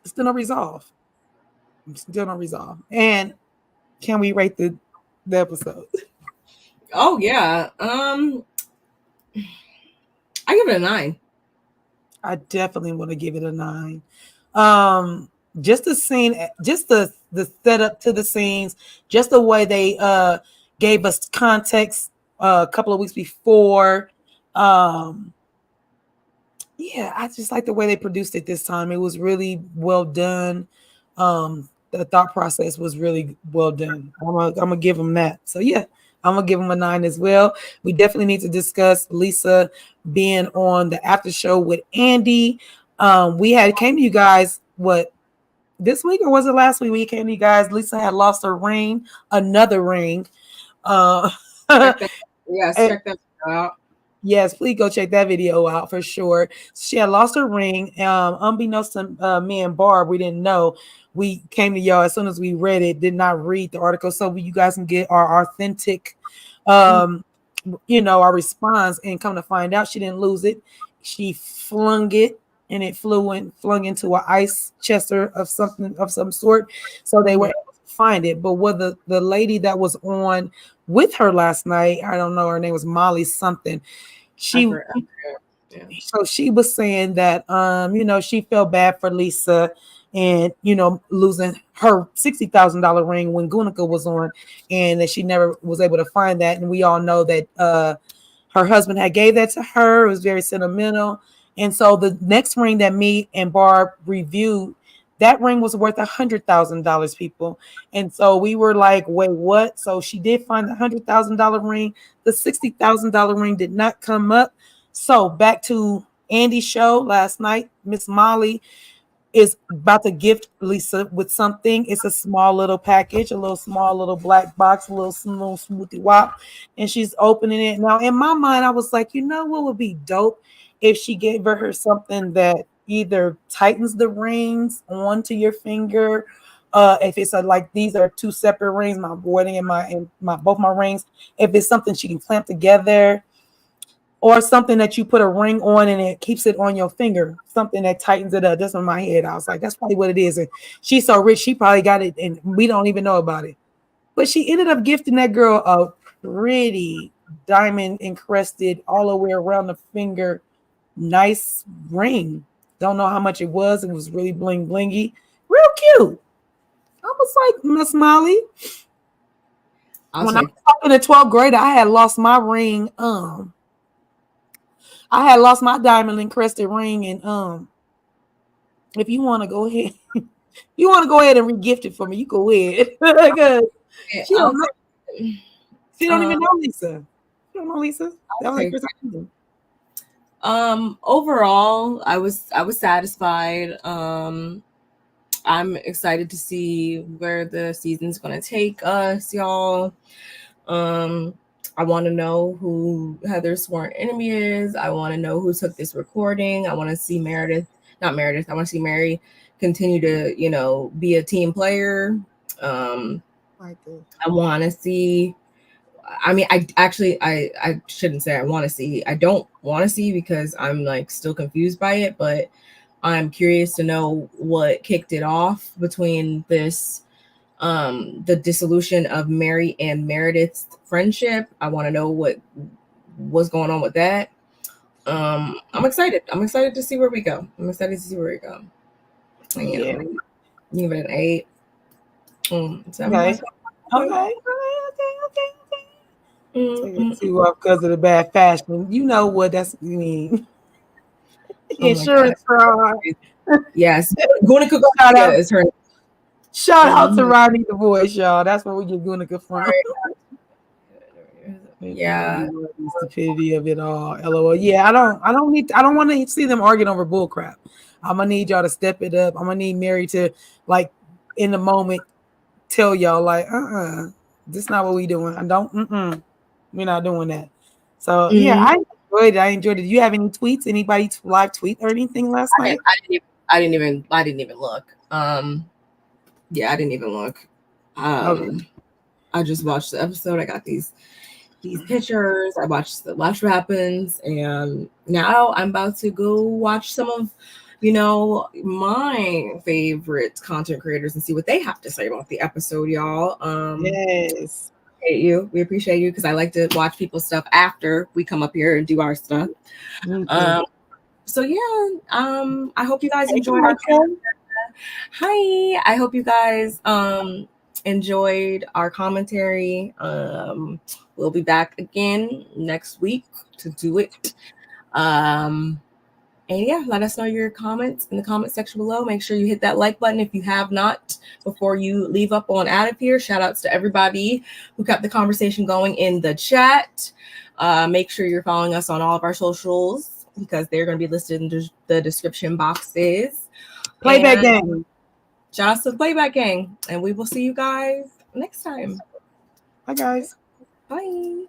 Still no resolve. Still no resolve. And can we rate the episode? Oh yeah. I give it a 9. I definitely want to give it a 9. Just the scene, just the setup to the scenes, just the way they gave us context a couple of weeks before. Yeah, I just like the way they produced it this time. It was really well done. The thought process was really well done. I'm gonna give them that. So yeah, I'm gonna give them a 9 as well. We definitely need to discuss Lisa being on the after show with Andy. We came to you guys this week, or was it last week? We came to you guys. Lisa had lost her ring, another ring. Check that out. Yes, please go check that video out for sure. She had lost her ring. Unbeknownst to me and Barb, we didn't know. We came to y'all as soon as we read it, did not read the article, so you guys can get our authentic, our response. And come to find out, she didn't lose it. She flung it, and it flung into an ice chester of some sort. So they were able to find it. But what the lady that was on with her last night, I don't know, her name was Molly something. So she was saying that she felt bad for Lisa and losing her $60,000 ring when Gunica was on, and that she never was able to find that. And we all know that her husband had gave that to her. It was very sentimental. And so the next ring that me and Barb reviewed, that ring was worth $100,000, people. And so we were like, wait, what? So she did find the $100,000 ring. The $60,000 ring did not come up. So back to Andy's show last night, Miss Molly is about to gift Lisa with something. It's a small little package, a little small little black box, a little smoothie wop. And she's opening it. Now, in my mind, I was like, what would be dope if she gave her something that either tightens the rings onto your finger. If it's like these are two separate rings, my wedding and my both my rings. If it's something she can clamp together, or something that you put a ring on and it keeps it on your finger, something that tightens it up. That's in my head. I was like, that's probably what it is. And she's so rich, she probably got it, and we don't even know about it. But she ended up gifting that girl a pretty diamond encrusted all the way around the finger, nice ring. Don't know how much it was. It was really bling blingy, real cute. I was like, Miss Molly. When I was in the 12th grade, I had lost my ring. I had lost my diamond encrusted ring, and if you want to go ahead, and regift it for me, you go ahead. She don't even know Lisa. She don't know Lisa. That was like first time. Overall, I was satisfied. I'm excited to see where the season's gonna take us, y'all. I want to know who Heather's sworn enemy is. I want to know who took this recording. I want to see Meredith not Meredith. I want to see Mary continue to, you know, be a team player. I want to see. I mean, I shouldn't say I want to see. I don't want to see because I'm like still confused by it, but I'm curious to know what kicked it off between this, the dissolution of Mary and Meredith's friendship. I want to know what's going on with that. I'm excited. I'm excited to see where we go. Yeah. Give it an 8. 7. Okay. Okay. Take it 2 off because of the bad fashion. You know what that's mean. Insurance fraud. Yes. Gunica Garcia is her. Shout out to Ronnie the Voice, y'all. That's where we get Gunica from. Yeah. The stupidity of it all. LOL. Yeah, I don't want to see them arguing over bull crap. I'm gonna need y'all to step it up. I'm gonna need Mary to, like, in the moment tell y'all like, this is not what we doing. We're not doing that. So yeah, I enjoyed it. Did you have any tweets? Anybody live tweet or anything last night? I didn't even look. Yeah, I didn't even look. Okay. I just watched the episode. I got these pictures. I watched Watch What Happens, and now I'm about to go watch some of, you know, my favorite content creators and see what they have to say about the episode, y'all. Yes. We appreciate you because I like to watch people's stuff after we come up here and do our stuff. So yeah, I hope you guys enjoyed our Hi, I hope you guys enjoyed our commentary. We'll be back again next week to do it. And yeah, let us know your comments in the comment section below. Make sure you hit that like button if you have not before you leave up on out of here. Shout outs to everybody who kept the conversation going in the chat. Make sure you're following us on all of our socials because they're going to be listed in the description boxes. Playback Gang. Shout out to the Playback Gang. And we will see you guys next time. Bye, guys. Bye.